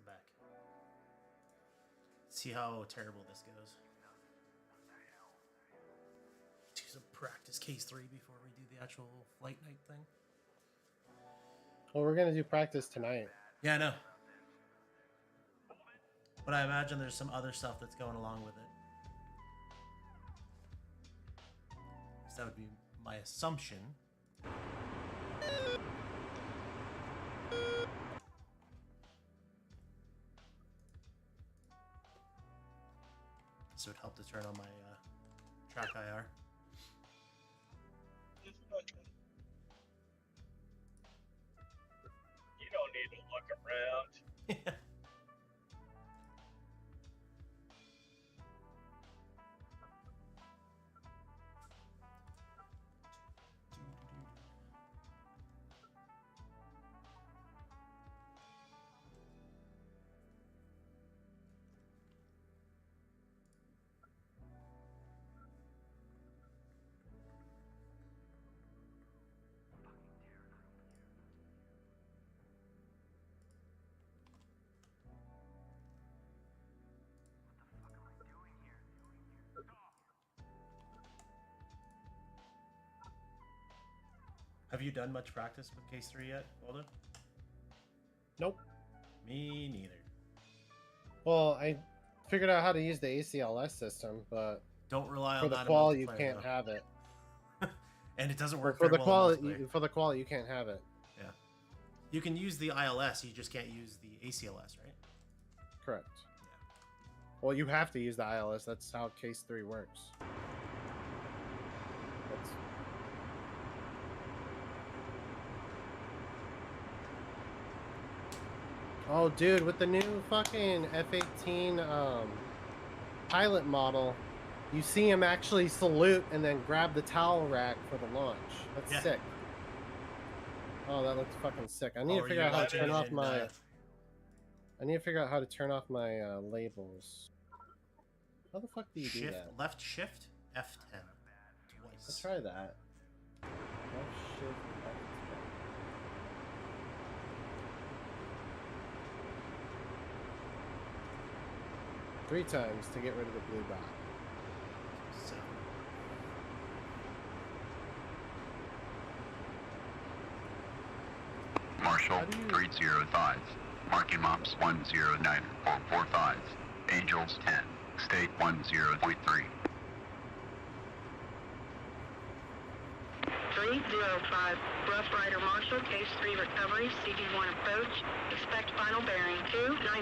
Back. See how terrible this goes. Do some practice case 3 before we do the actual flight night thing. Well, we're gonna do practice tonight. Yeah, I know. But I imagine there's some other stuff that's going along with it. That would be my assumption. This would help to turn on my track IR. You don't need to look around. Have you done much practice with Case 3 yet, Walden? Nope. Me neither. Well, I figured out how to use the ACLS system, but don't rely on for that. The qual, you can't have it. And it doesn't work for the well quality. For the qual, you can't have it. Yeah. You can use the ILS, you just can't use the ACLS, right? Correct. Yeah. Well, you have to use the ILS. That's how Case 3 works. That's... Oh, dude, with the new fucking F-18 pilot model, you see him actually salute and then grab the towel rack for the launch. That's sick. Oh, that looks fucking sick. I need to figure out how to turn off my... I need to figure out how to turn off my labels. How the fuck do you do that? Left shift, F10. Twice. Let's try that. Left shift, F10. 3 times to get rid of the blue dot. So. Marshall 305. Marking Mops 109.45. Angels 10. State 10.3. 305. Rough Rider Marshall, Case 3 recovery, CD1 approach. Expect final bearing 290.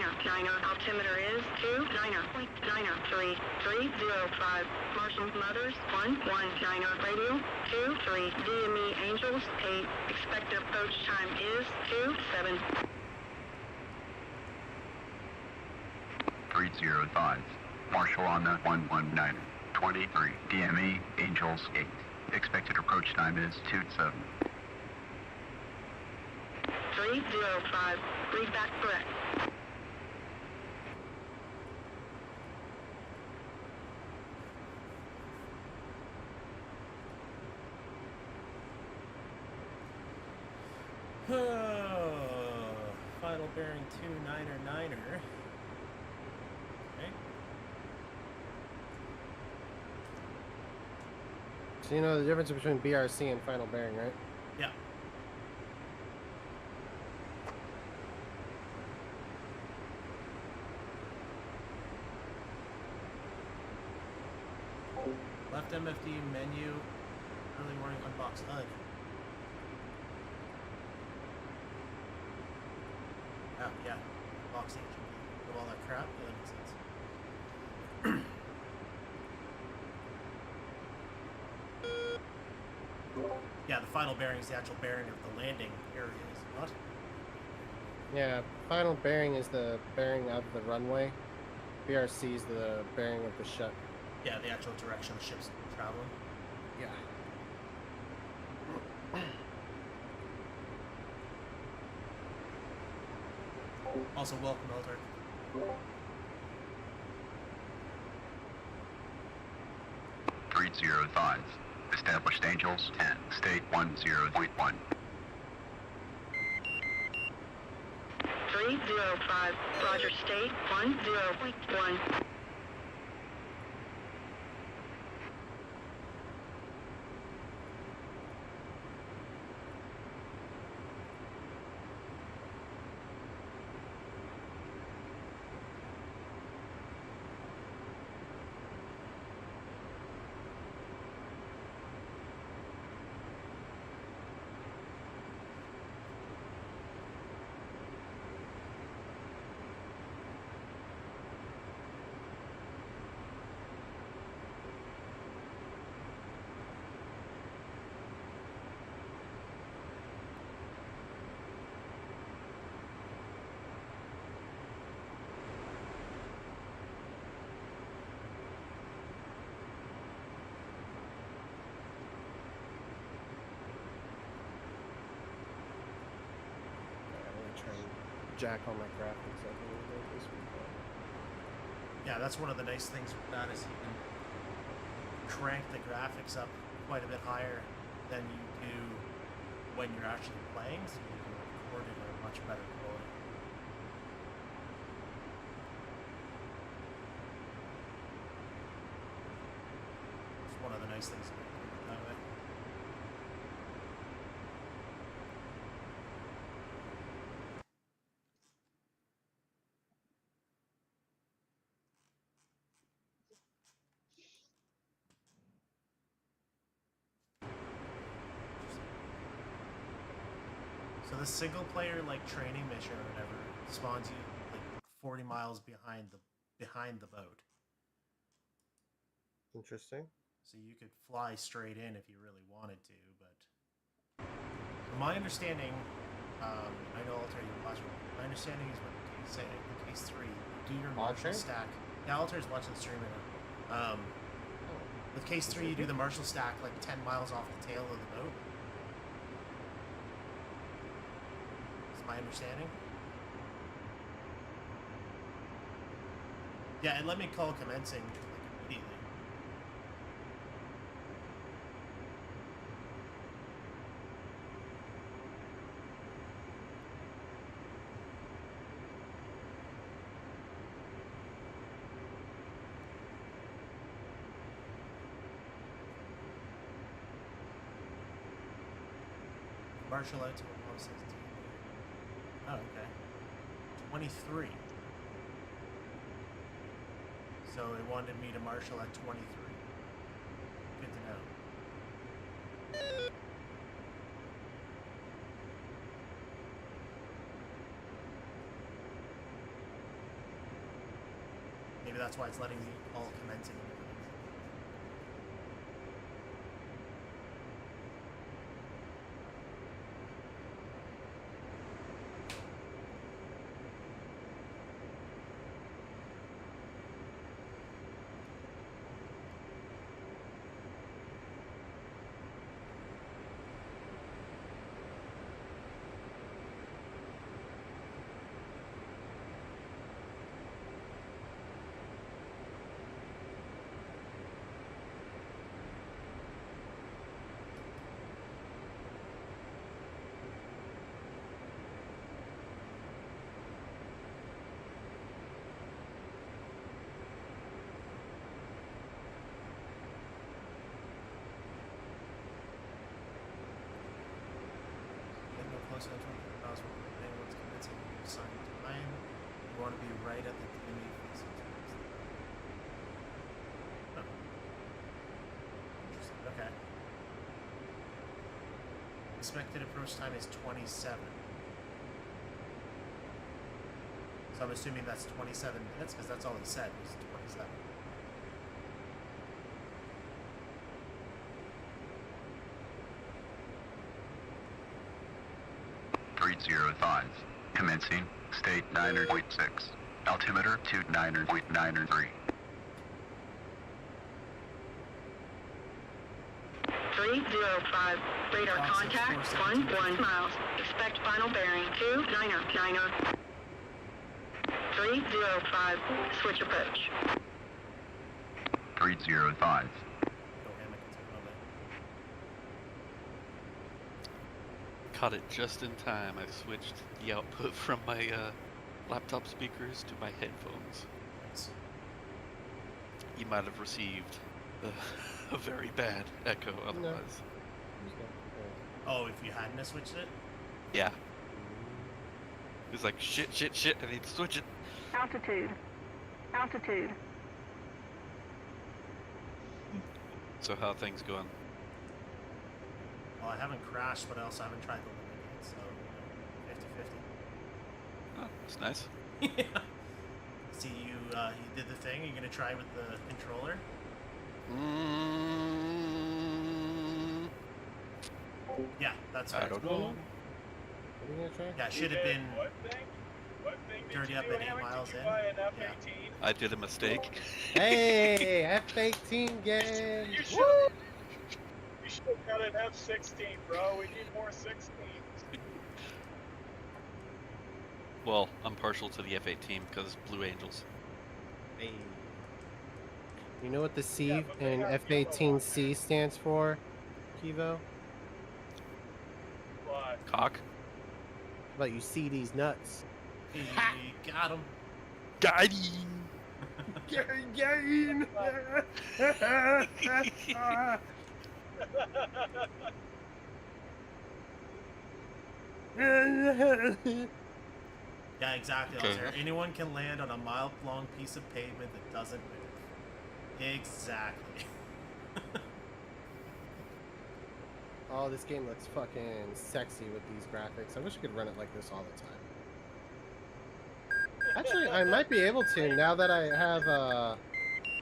Altimeter is 290.93. 305. Marshall Mothers 119. Radio 23. DME Angels 8. Expected approach time is 27. 305. Marshall on the 119. 23. DME Angels 8. Expected approach time is 27. 305. Read back correct. Final bearing 299er. Okay. So you know the difference between BRC and final bearing, right? Yeah. Left MFD menu, early warning unbox HUD. Oh, yeah. Box agent. With all that crap, yeah, that makes sense. Yeah, the final bearing is the actual bearing of the landing area, is it not? Yeah, final bearing is the bearing of the runway. BRC is the bearing of the ship. Yeah, the actual direction the ship's traveling. Yeah. Also, welcome, Elder. .305. Established Angels 10. State 10.1. 305. Roger, state 10.1. Jack on my graphics up a little bit this week. Yeah, that's one of the nice things with that is you can crank the graphics up quite a bit higher than you do when you're actually playing, so you can record it at a much better quality. It's one of the nice things about it that way. So the single player like training mission or whatever spawns you like 40 miles behind the boat. Interesting. So you could fly straight in if you really wanted to, but from my understanding, I know Alter your last one. My understanding is when you say in case 3, do your marshal stack. Yeah, Alter's watching the stream right now. With case 3, you do the marshal stack like 10 miles off the tail of the boat. My understanding. Yeah, and let me call commencing like immediately. Marshal out to 116. Oh, okay. 23. So they wanted me to marshal at 23. Good to know. Maybe that's why it's letting me all commencing. Close to 20,000 anyone's commencing a sign time. You want to be right at the DMA facing towards the oh. Interesting. Okay. Expected approach time is 27. So I'm assuming that's 27 minutes because that's all he said was 27. 305. Commencing. State 9.6. Altimeter 29.93. 305. Radar contact 11 miles. Expect final bearing 29er. 305. Switch approach. 305. Caught it just in time. I switched the output from my laptop speakers to my headphones. Nice. You might have received a very bad echo otherwise. Oh, if you hadn't have switched it? Yeah. It was like, shit, I need to switch it. Altitude. Altitude. So how are things going? Well, I haven't crashed, but I also haven't tried the limit yet, so 50-50. Oh, that's nice. Yeah. See, you did the thing. Are you gonna try with the controller? Yeah, that's right. I don't know. What are you gonna try? Yeah, it should have been. What thing? What thing did Dirty you up do, at 8 Hammock? miles Did you in? buy an Yeah. F-18? I did a mistake. Hey, F-18 game. You should. Woo! You should have got an F-16, bro. We need more 16s. Well, I'm partial to the FA-18 because Blue Angels. Hey. You know what the C Yeah, but they in have F-18C stands for, Kivo? But Cock. How about you see these nuts? He got him. Guiding. Game! Yeah, exactly. Okay. Altair. Anyone can land on a mile-long piece of pavement that doesn't move. Exactly. Oh, this game looks fucking sexy with these graphics. I wish I could run it like this all the time. Actually, I might be able to now that I have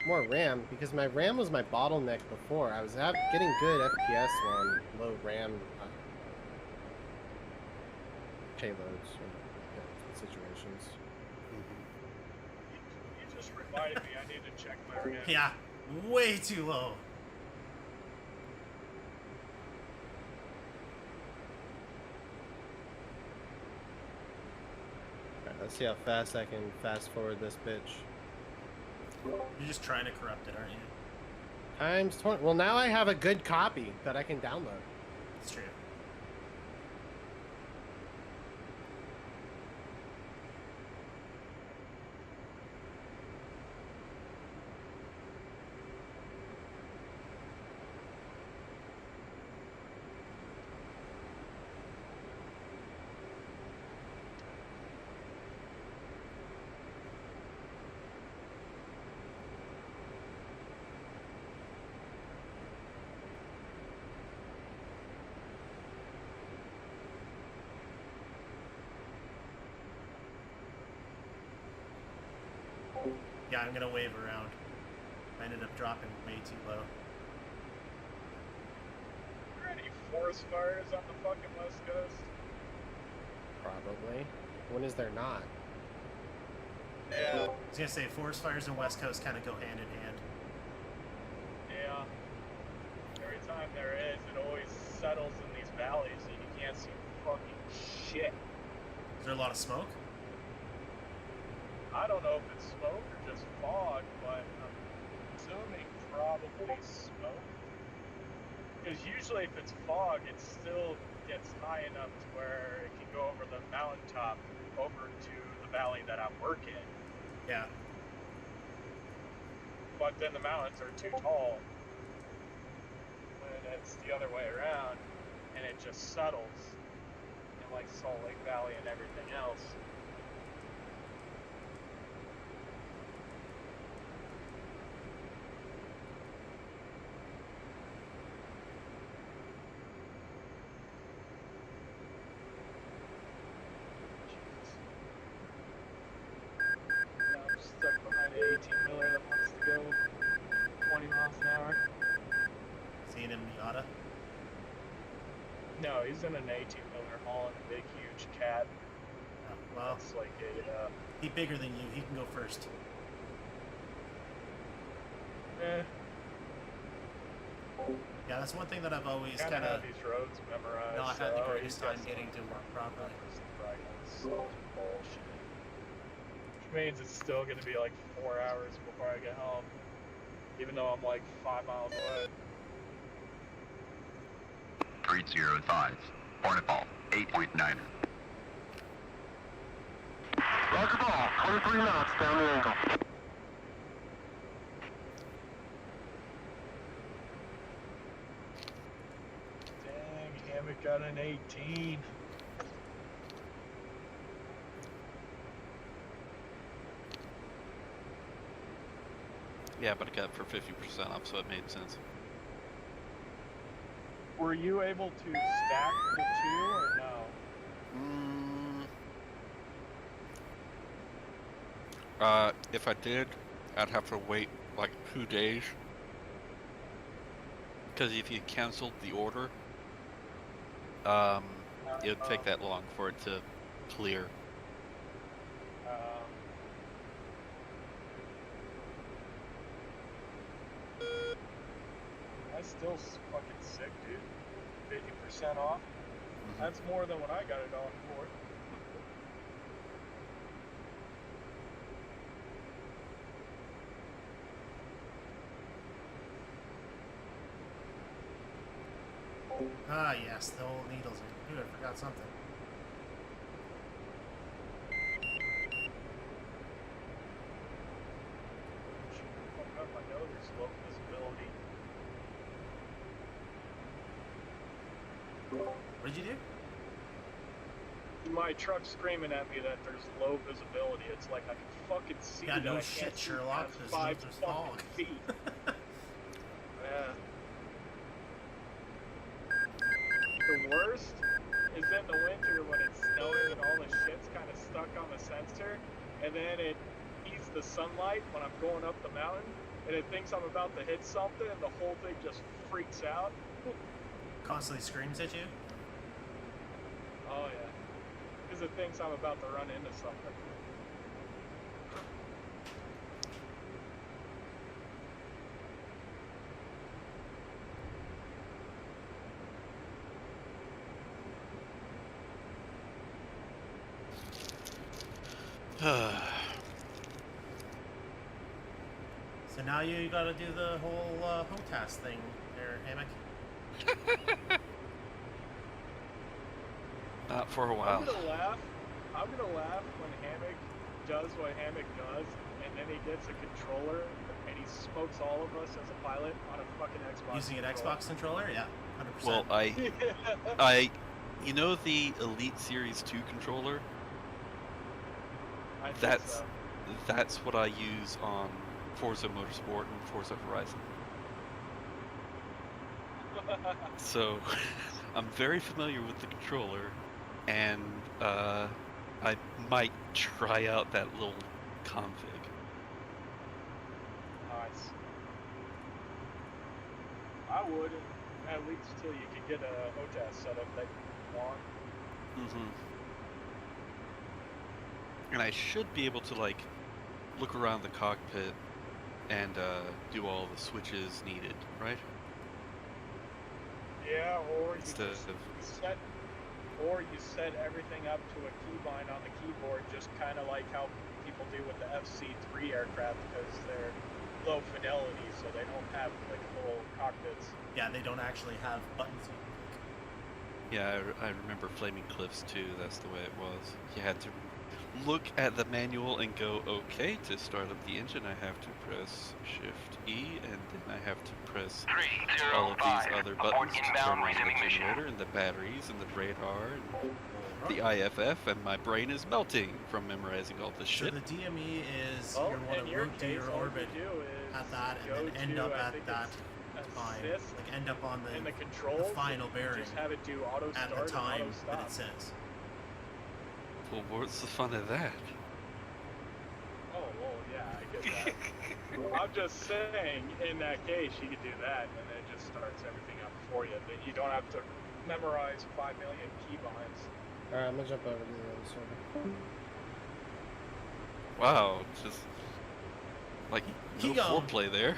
more RAM, because my RAM was my bottleneck before. I was getting good FPS on low RAM payloads or situations. you just reminded me I need to check my RAM. Yeah, way too low. Alright, let's see how fast I can fast forward this bitch. You're just trying to corrupt it, aren't you? Times 20. Well, now I have a good copy that I can download. It's true. Yeah, I'm gonna wave around. I ended up dropping way too low. Are there any forest fires on the fucking West Coast? Probably. When is there not? Yeah. I was gonna say, forest fires and West Coast kind of go hand in hand. Yeah. Every time there is, it always settles in these valleys and you can't see fucking shit. Is there a lot of smoke? I don't know if it's smoke or just fog, but I'm assuming probably smoke. Because usually if it's fog, it still gets high enough to where it can go over the mountaintop over to the valley that I'm working. Yeah. But then the mountains are too tall. When it's the other way around, and it just settles. And like Salt Lake Valley and everything else. I'm stuck behind an 18-wheeler that wants to go 20 miles an hour. Seeing him Miata? No, he's in an 18-wheeler hauling a big, huge cat. Yeah, well, It's like a, he's bigger than you. He can go first. Yeah, that's one thing that I've always kind kind of of have these roads memorized. not had the so greatest he's got time some getting to work properly. Bullshit. Which means it's still going to be like 4 hours before I get home. Even though I'm like 5 miles away. 305. Portafall, 8.9. Roger, 3 knots down the angle. Dang, Hammock got an 18. Yeah, but I got it for 50% off, so it made sense. Were you able to stack the two or no? If I did, I'd have to wait like 2 days. Because if you canceled the order, it would take that long for it to clear. That's still fucking sick, dude. 50% off? That's more than what I got it on for. Ah, yes, the old needles. Dude, I forgot something. I know there's low visibility. What did you do? My truck's screaming at me that there's low visibility. It's like I can fucking see Yeah, that no I shit, can't see Sherlock. past There's 5 there's fucking fog. feet. Yeah. The worst is in the winter when it's snowing and all the shit's kind of stuck on the sensor, and then it heats the sunlight when I'm going up the mountain, and it thinks I'm about to hit something, and the whole thing just freaks out. Constantly screams at you. Oh yeah, because it thinks I'm about to run into something. So now you gotta do the whole HOTAS thing there, Hammock. Not for a while. I'm gonna laugh when Hammock does what Hammock does, and then he gets a controller and he smokes all of us as a pilot on a fucking Xbox. Using an controller. Xbox controller? Yeah, 100%. Well, you know the Elite Series 2 controller? I think That's so. that's what I use on Forza Motorsport and Forza Horizon. So I'm very familiar with the controller, and I might try out that little config. Nice. I would, at least till you can get a HOTAS setup that you want. And I should be able to like look around the cockpit and do all the switches needed, right? Yeah, or you Instead just of set everything up to a keybind on the keyboard, just kind of like how people do with the FC-3 aircraft, because they're low fidelity, so they don't have clickable cockpits. Yeah, they don't actually have buttons. Yeah, I remember Flaming Cliffs too. That's the way it was. You had to look at the manual and go, okay, to start up the engine I have to press Shift E, and then I have to press all of these other buttons to turn on the generator and the batteries and the radar and the IFF, and my brain is melting from memorizing all this So shit. the DME is Well, you want in to your rotate case, your all orbit you do is at that go and then end to, up I at think that it's time. assist Like end up on in the the controls. final bearing Just have it do auto at start the time and auto stop. that it says. Well, what's the fun of that? Oh, well, yeah, I get that. I'm just saying, in that case, you could do that, and then it just starts everything up for you. Then you don't have to memorize 5 million keybinds. Alright, I'm gonna jump over to the other server. Wow, just like no Keep going. foreplay there.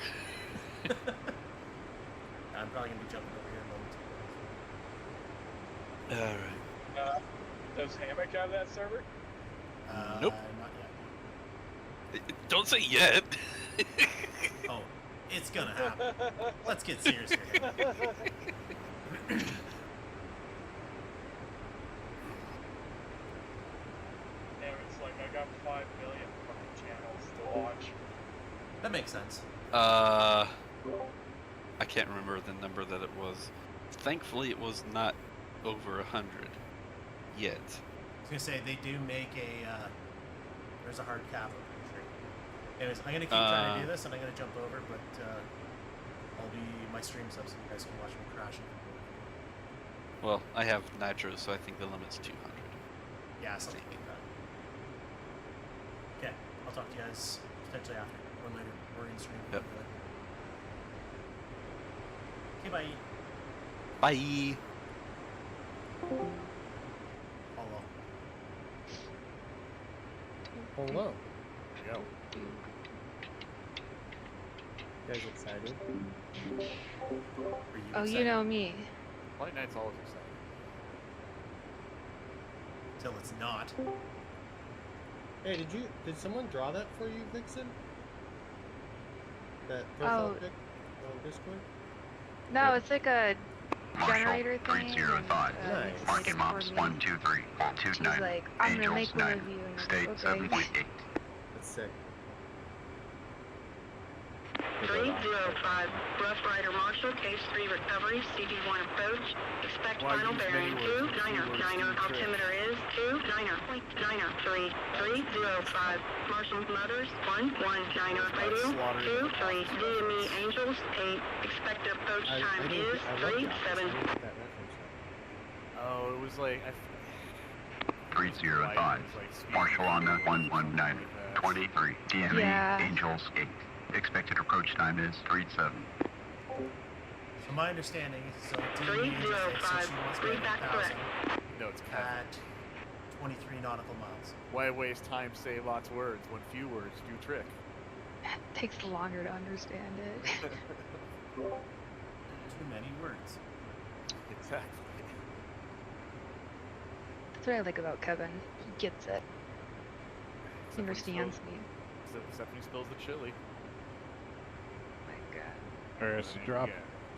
I'm probably gonna be jumping over here in a moment. Alright. Does Hammock have that server? Nope. Not yet. Don't say yet. Oh, it's gonna happen. Let's get serious here. Hammock's like, I got 5 million fucking launch. That makes sense. I can't remember the number that it was. Thankfully, it was not over 100 yet. I was gonna say they do make a. There's a hard cap. I'm pretty sure. Anyways, I'm gonna keep trying to do this, and I'm gonna jump over, but I'll be my stream's up so you guys can watch me crash. Well, I have nitro, so I think the limit's 200. Yeah, something like that. Okay, I'll talk to you guys potentially after or later. Or in stream. Yep. Okay, bye. Bye. Hello. Hello. Yo. You guys excited? Are you Oh, you excited? know me. Flight night's always exciting. Till it's not. Hey, did someone draw that for you, Vixen? That profile Oh. pic on Discord? No, it's like a generator Marshall thing. 305. And, Nice. it's Marking like moms for me. 1, 2, 3, 2, She's 9. like, I'm gonna Angels make one 9. of you. And I'm State like, 7.8. That's sick. 305, Rough Rider Marshall, case 3 recovery, CD1 approach. Expect Why final use bearing many 2, words? Few 9er, words, 9er, few tricks. altimeter is 2, 9er, 9er, 3, 305, Marshall Mothers, 1, 9er, radio, 2, 3, DME Angels, 8, expected approach time is 3, 7. Oh, it was like 305. Marshall on the 119. 23. DME Yeah. Angels 8. Expected approach time is 37. So my understanding is so 305, she wants to read make back 1,000 No, it's at 23 nautical miles. Why waste time, say lots of words when few words do trick? It takes longer to understand it. Too many words. Exactly. That's what I like about Kevin. He gets it. He understands me. Except when he spills the chili. My God. Alright, so drop.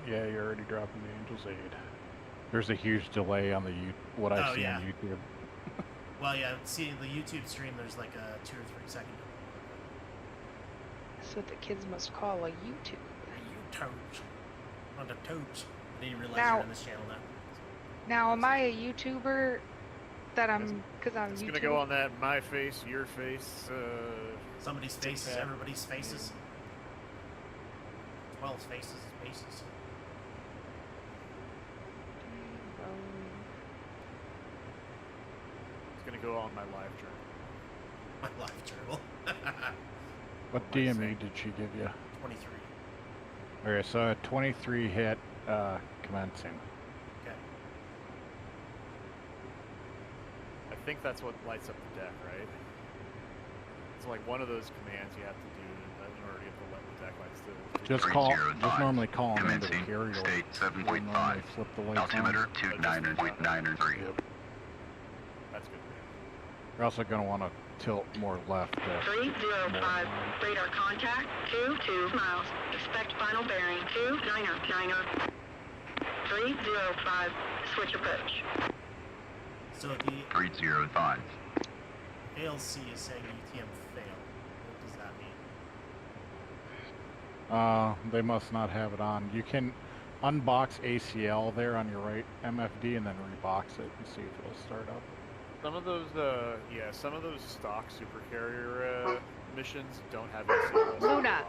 Yeah, you're already dropping the Angel's Aid. There's a huge delay on the what I Oh, see yeah. on YouTube. Well, yeah, see the YouTube stream. There's like a 2 or 3 second. That's what the kids must call a YouTube. YouTubes. On the tubes. I didn't realize Now- you're on this channel now. Now, am I a YouTuber that I'm, because I'm It's YouTube? gonna go on that my face, your face, Somebody's faces, TikTok. everybody's faces. 12's faces is faces. it's gonna go on my live journal. My live journal. What Might DME say. did she give you? 23. Alright, so a 23 hit commencing. Okay. I think that's what lights up the deck, right? It's like one of those commands you have to do in order to get the deck lights to Just Three normally call them into the Commencing carrier. state Don't normally 7.5. flip the lights Altimeter on. 29.93. Yep. That's good. You're also going to want to tilt more left. 305, radar contact, 2 miles. Expect final bearing 2, 9er. 305, switch approach. So the 305. ALC is saying UTM failed. What does that mean? They must not have it on. You can unbox ACL there on your right MFD and then rebox it and see if it'll start up. Some of those, some of those stock supercarrier missions don't have ACLS. Luna.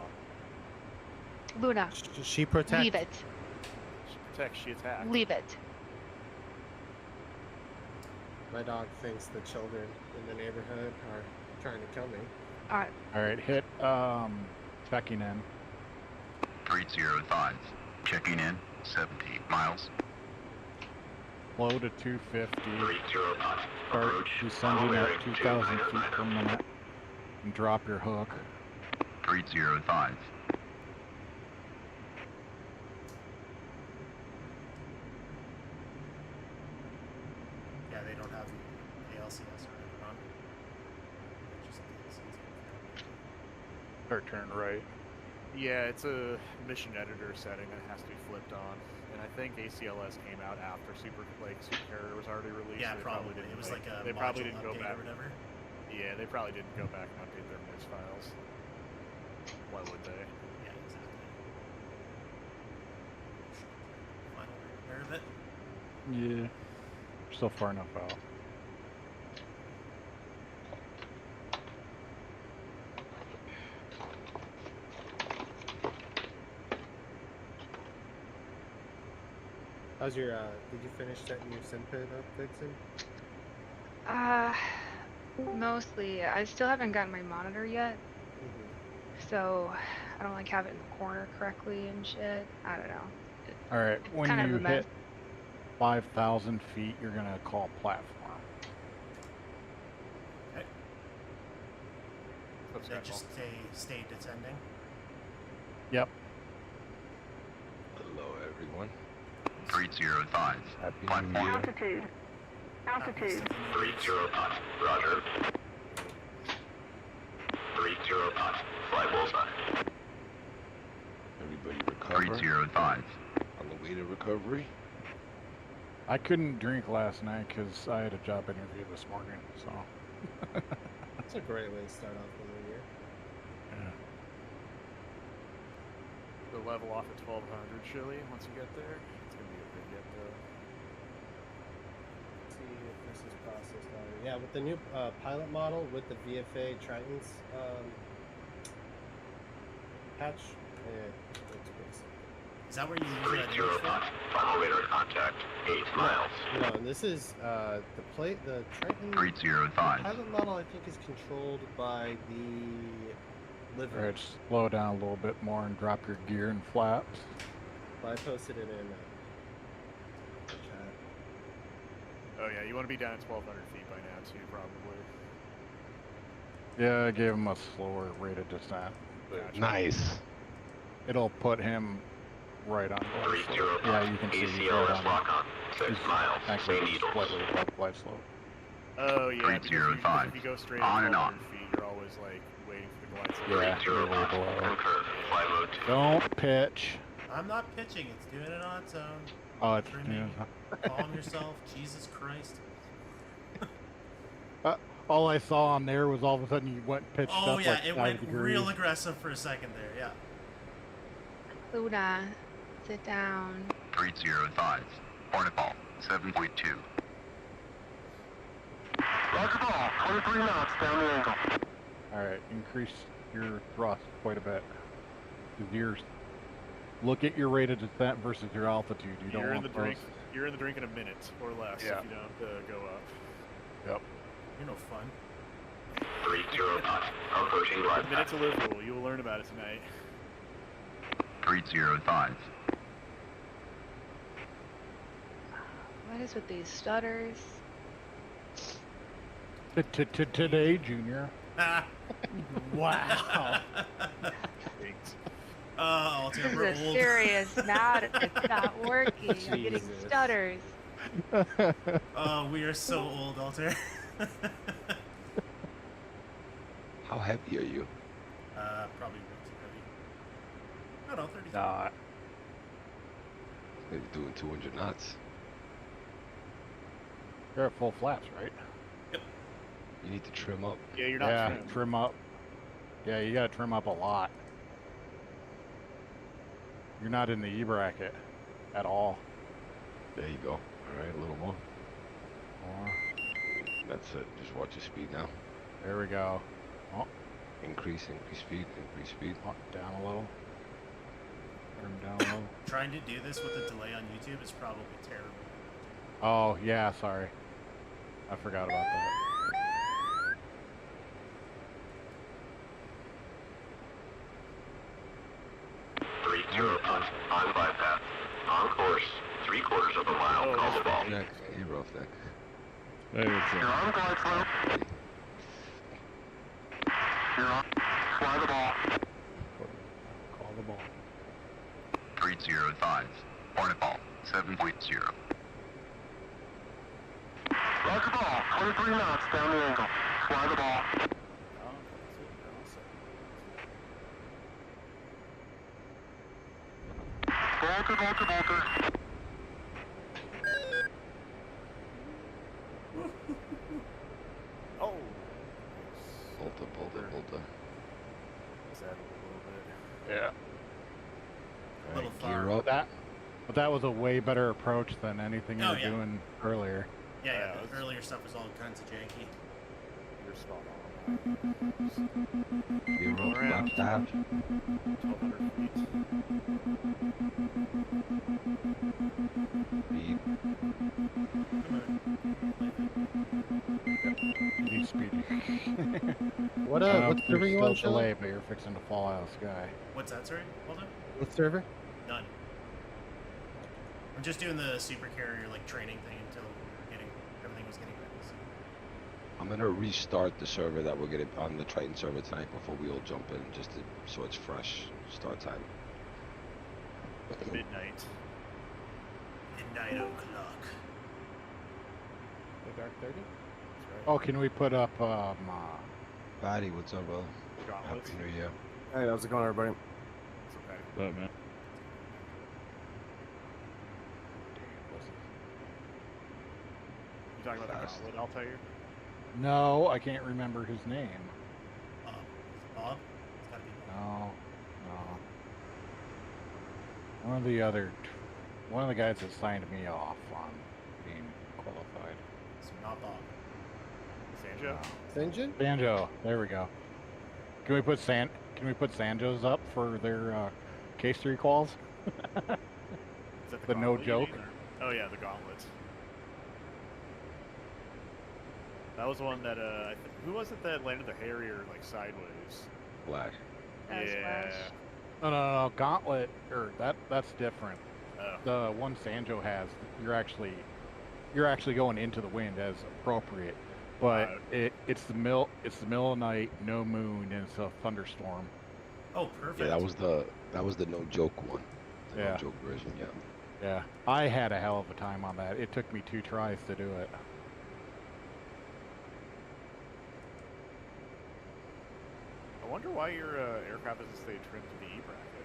Luna, She protects. leave it. She protects, she attacks. Leave it. My dog thinks the children in the neighborhood are trying to kill me. Alright, hit checking in. 305. Checking in 70 miles. Slow to 250. 305. Start descending at 2,000 feet per minute. And drop your hook. 305. Yeah, they don't have the ALCS or anything on. Just Start turning right. Yeah, it's a mission editor setting that has to be flipped on. And I think ACLS came out after Supercarrier was already released. yeah, They probably. didn't It was like a they probably module didn't go update back. or whatever. Yeah, they probably didn't go back and update their MIS files. Why would they? Yeah, exactly. Final repair of it. Yeah. Still far enough out. How's your, did you finish setting your SimPit up, Vixen? Mostly. I still haven't gotten my monitor yet, so I don't like have it in the corner correctly and shit. I don't know. All right, It's when kind of you a mess. hit 5,000 feet, you're gonna call platform. Okay. That's Then right, just stay descending. Yep. Hello, everyone. 305. Happy New Platform. Year. Altitude. Altitude. 305. Roger. 305. Fly bullseye. Everybody recover 305. on the way to recovery. I couldn't drink last night because I had a job interview this morning, so. That's a great way to start off the new year. Yeah. The level off at 1200 chili once you get there. It's gonna be a big get though. Let's see if this is processed already. Yeah, with the new pilot model with the VFA Tritons patch, looks pretty simple. Is that where you use that image 305. for? Final radar contact. 8 miles. No, and this is the Triton 305. pilot model. I think is controlled by the liver. Alright, slow down a little bit more and drop your gear and flaps. But I posted it in the chat. Oh yeah, you want to be down at 1200 feet by now too, probably. Yeah, I gave him a slower rate of descent. Gotcha. Nice. It'll put him right on glide slope. 305. Yeah, you can see he's right ACLS on. lock on. 6 He's miles. actually Say needles. slightly above glide slope. Oh yeah, because 305. if you go straight On at and on. 1200 feet, you're always like waiting for the glide slope. Yeah, you're way 305. below. Concur. Fly mode 2. Don't pitch. I'm not pitching. It's doing it on its own. Oh, it's Trimming. Calm yourself. Jesus Christ. all I saw on there was all of a sudden you went pitched Oh up yeah, like it 5 went degrees. real aggressive for a second there. Yeah. Luna, sit down. 305. Hornetball. 7.2. Roger ball. 23 knots down the angle. Alright, increase your thrust quite a bit. 'Cause look at your rate of descent versus your altitude. You don't You're in want the drink. those. You're in the drink in a minute or less Yeah. if you don't go up. Yep. You're no fun. 305. Approaching The glide minute path. to live rule. You will learn about it tonight. 305. What is with these stutters? Today, Junior. Wow. Oh, This is we're a old. serious matter. It's not working. I'm getting Jesus. stutters. Oh, we are so old, Altair. How heavy are you? Probably way too heavy. I don't know, 30. Nah, Maybe doing 200 knots. you're at full flaps, right? You need to trim up. Yeah, you're not Yeah, trimmed. trim up. Yeah, you gotta trim up a lot. You're not in the E bracket at all. There you go. All right, a little more. More. That's it. Just watch your speed now. There we go. Oh, Increase speed, increase speed. oh, down a little. Trim down a little. Trying to do this with a delay on YouTube is probably terrible. Oh, yeah, sorry. I forgot about that. On glide path. On course. 3/4 of a mile. Oh, Call the ball. Neck. Hey, roughneck. You're on glide slope. You're on. Fly the ball. Call the ball. 305. Hornetball. 7.0. Roger ball. 23 knots down the angle. Fly the ball. Oh, that's it. You're all set. Bolter. Oh. Bolta. that a little bit. Yeah. A little Alright, gear far. up. But that was a way better approach than anything you Oh, were yeah. doing earlier. Yeah, Yeah, yeah. it The was- earlier stuff was all kinds of janky. You're spot on. Gear up, Around. left half. 1,200 feet. Speed. He's speeding. What I know what server there's you still on, Shelly? delay, but you're fixing to fall out of the sky. What's that, sorry? Hold on. What server? None. I'm just doing the super carrier like training thing until everything was getting ready. So. I'm gonna restart the server that we're gonna on the Triton server tonight before we all jump in, just to, so it's fresh start time. Midnight. Midnight o'clock. The Dark 30? That's right. Oh, can we put up Patty, what's up, brother? Gauntlets. Happy New Year. Hey, how's it going, everybody? It's okay. But man. You talking about the Fast. gauntlet, Altair? No, I can't remember his name. Is it Bob? It's gotta be Bob. No, no. One of the guys that signed me off on being qualified. So not Bob. Sanjo? Sinjin? Banjo, there we go. Can we put Sanjos up for their case 3 quals? Is that The no gauntlet you joke? mean, or- Oh yeah, the gauntlets. That was one that who was it that landed the Harrier like sideways? Black. That was Yeah. Flash. No, Gauntlet, or that's different. Oh. The one Sanjo has, you're actually going into the wind as appropriate, but Right. it's the middle of the night, no moon, and it's a thunderstorm. Oh, perfect. Yeah, that was the no joke one. The Yeah. no joke version, yeah. Yeah, I had a hell of a time on that. It took me 2 tries to do it. I wonder why your aircraft doesn't stay trimmed to the E bracket.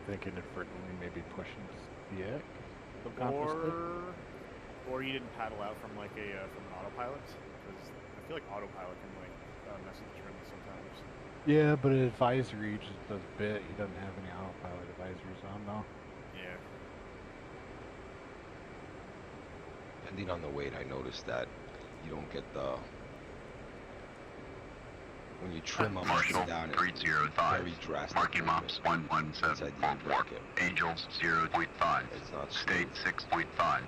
Thinking differently, maybe pushing the deck. subconsciously. Or you didn't paddle out from like from an autopilot, because I feel like autopilot can like mess with the trim sometimes. Yeah, but advisory just does bit. He doesn't have any autopilot advisories on though. Yeah. Depending on the weight, I noticed that you don't get the when you trim them Marshall down. It's 305. very drastic. Marking maps movement. 11744. Angels 0.5. It's not State smooth. 6.5.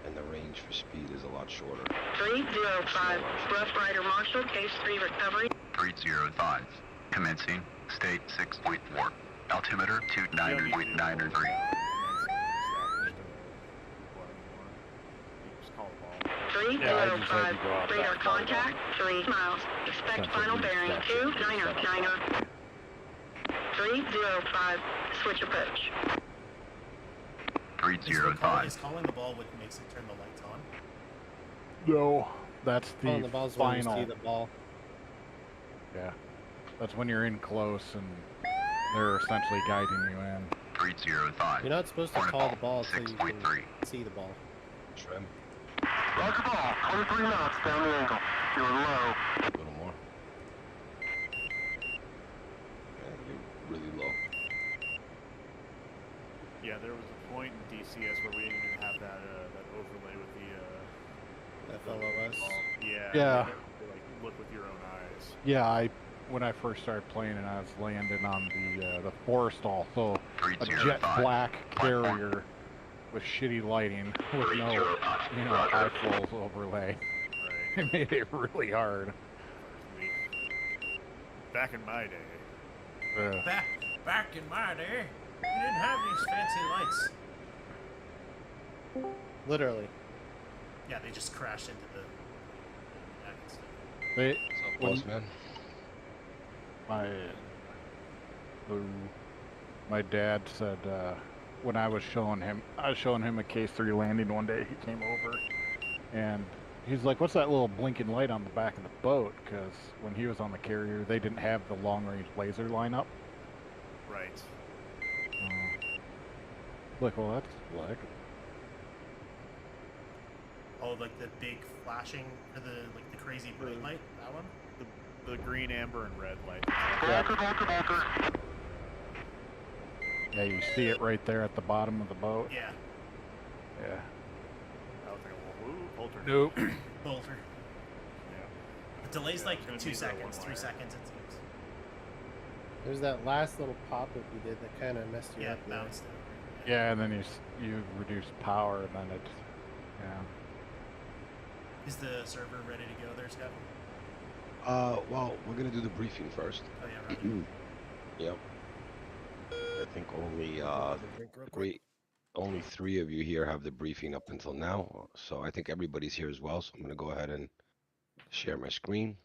And the range for speed is a lot shorter. 305, Rough Rider Marshall, case 3 recovery. 305. Commencing. State 6.4. Altimeter 29.93. Just call the ball. 305, go out radar that far contact, 3 miles. Expect That's final a huge bearing section. 29er. 305, switch approach. Is calling the ball what makes it turn the lights on? No, that's Oh, the the ball's when you final. see the ball. Yeah, that's when you're in close and they're essentially guiding you in. 305. You're not supposed to Hornet call the ball, ball until you 6.3. can see the ball. Trim Roger ball, 23 knots down the angle. You're low. a little more. Yeah, you're really low. Yeah, there was a point in DCS where we didn't even have that that overlay with the FLOS. yeah. Yeah. you had to, like look with your own eyes. Yeah, when I first started playing and I was landing on the Forrestal, so a jet 305. black carrier with shitty lighting with no, eye flows overlay. Right. It made it really hard. Back in my day. Back in my day, we didn't have these fancy lights. Literally. Yeah, they just crashed into the deck and stuff. They, What's up, when- boss man? my dad said when I was showing him a case 3 landing one day. He came over and he's like, "What's that little blinking light on the back of the boat?" Because when he was on the carrier, they didn't have the long range laser lineup. Right. Like, well, that's black. Oh, like the big flashing, or the crazy bright light. That one. The green, amber, and red light. Yeah, you see it right there at the bottom of the boat. Yeah. Yeah. I was like, woo, bolter. Nope. Bolter. Yeah. The delay's Yeah, like it's gonna 2 need that seconds, one 3 wire. seconds it seems. There's that last little pop that you did that kind of messed you Yeah, up. there. bounced it. Yeah, and then you reduce power, and then it's, yeah. Is the server ready to go there, Scott? Well, we're gonna do the briefing first. Oh yeah, Roger. Yep. I think only Have a drink real quick. only 3 of you here have the briefing up until now, so I think everybody's here as well. So I'm gonna go ahead and share my screen.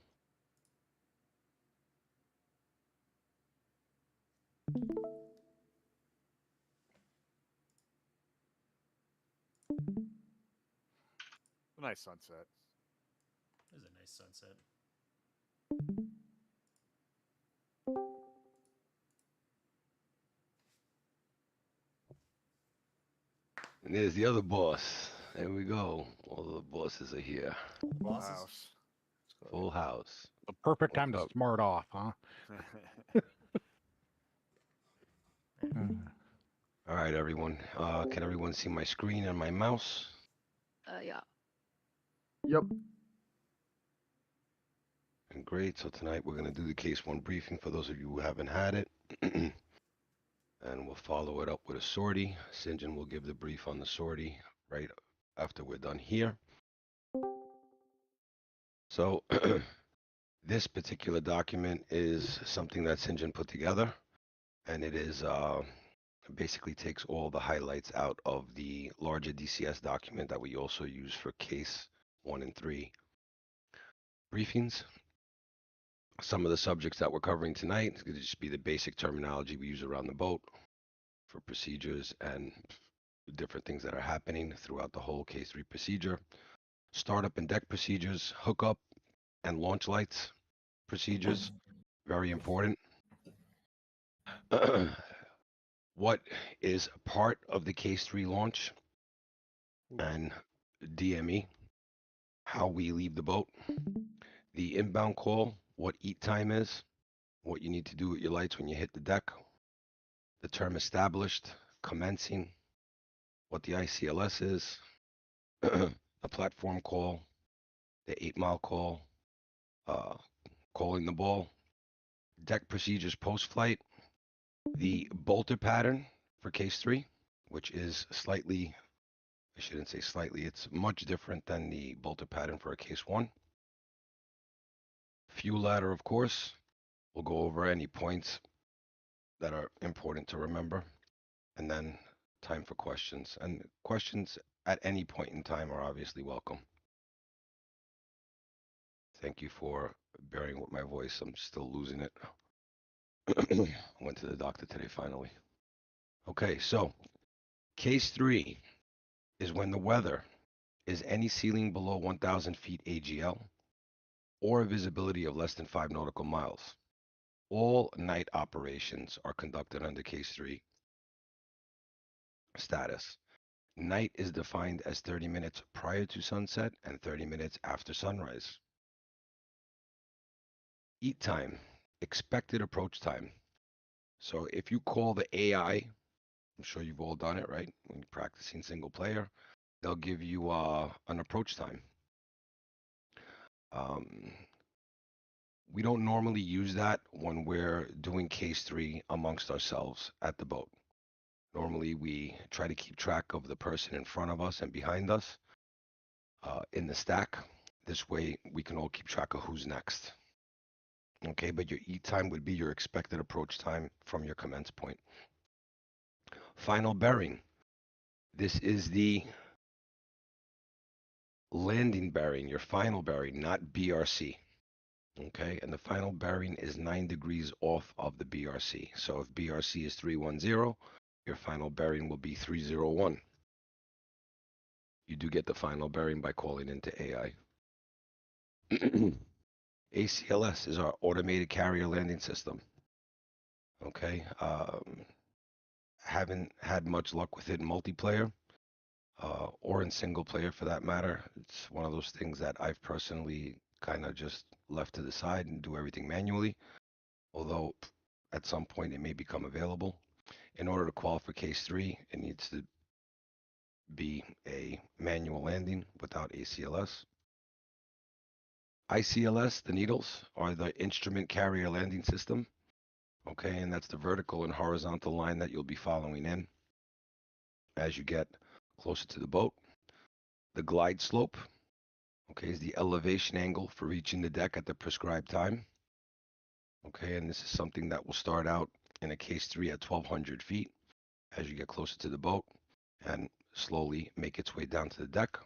A nice sunset. This is a nice sunset. And there's the other boss. There we go. All the bosses are here. Full Bosses. house. Full house. The perfect What's time to up? smart off, huh? All right, everyone. Can everyone see my screen and my mouse? Yeah. Yep. And great. So tonight we're going to do the case 1 briefing for those of you who haven't had it. And we'll follow it up with a sortie. St. John will give the brief on the sortie right after we're done here. So this particular document is something that St. John put together, and it is basically takes all the highlights out of the larger DCS document that we also use for case 1 and 3 briefings. Some of the subjects that we're covering tonight is going to just be the basic terminology we use around the boat for procedures and different things that are happening throughout the whole case 3 procedure. Startup and deck procedures, hookup and launch lights procedures, very important. What is part of the case 3 launch and DME, how we leave the boat, the inbound call, what eat time is, what you need to do with your lights when you hit the deck, the term established, commencing, what the ICLS is, the platform call, the 8-mile call, calling the ball, deck procedures post-flight, the bolter pattern for case 3, which is slightly, I shouldn't say slightly, it's much different than the bolter pattern for a case 1. Fuel ladder, of course. We'll go over any points that are important to remember, and then time for questions. And questions at any point in time are obviously welcome. Thank you for bearing with my voice. I'm still losing it. Went to the doctor today finally. Okay, so case 3 is when the weather is any ceiling below 1,000 feet AGL or a visibility of less than 5 nautical miles. All night operations are conducted under case 3 status. Night is defined as 30 minutes prior to sunset and 30 minutes after sunrise. Eat time, expected approach time. So if you call the AI, I'm sure you've all done it, right? When you're practicing single player, they'll give you an approach time. We don't normally use that when we're doing case 3 amongst ourselves at the boat. Normally, we try to keep track of the person in front of us and behind us in the stack. This way, we can all keep track of who's next. Okay, but your eat time would be your expected approach time from your commence point. Final bearing. This is the landing bearing, your final bearing, not BRC. Okay, and the final bearing is 9 degrees off of the BRC. So if BRC is 310, your final bearing will be 301. You do get the final bearing by calling into AI. ACLS is our automated carrier landing system. Okay, haven't had much luck with it in multiplayer. or in single player for that matter. It's one of those things that I've personally kind of just left to the side and do everything manually, although at some point it may become available. In order to qualify for case 3, it needs to be a manual landing without ACLS. ICLS, the needles, are the instrument carrier landing system. Okay, and that's the vertical and horizontal line that you'll be following in as you get closer to the boat. The glide slope, okay, is the elevation angle for reaching the deck at the prescribed time. Okay, and this is something that will start out in a case 3 at 1,200 feet as you get closer to the boat and slowly make its way down to the deck.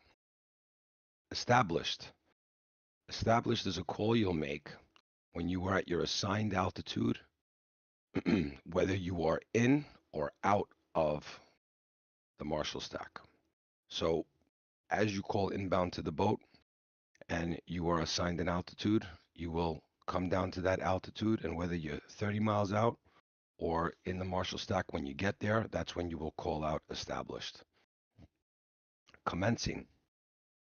Established. Established is a call you'll make when you are at your assigned altitude, whether you are in or out of the Marshall stack. So as you call inbound to the boat and you are assigned an altitude, you will come down to that altitude, and whether you're 30 miles out or in the Marshall stack, when you get there, that's when you will call out established. Commencing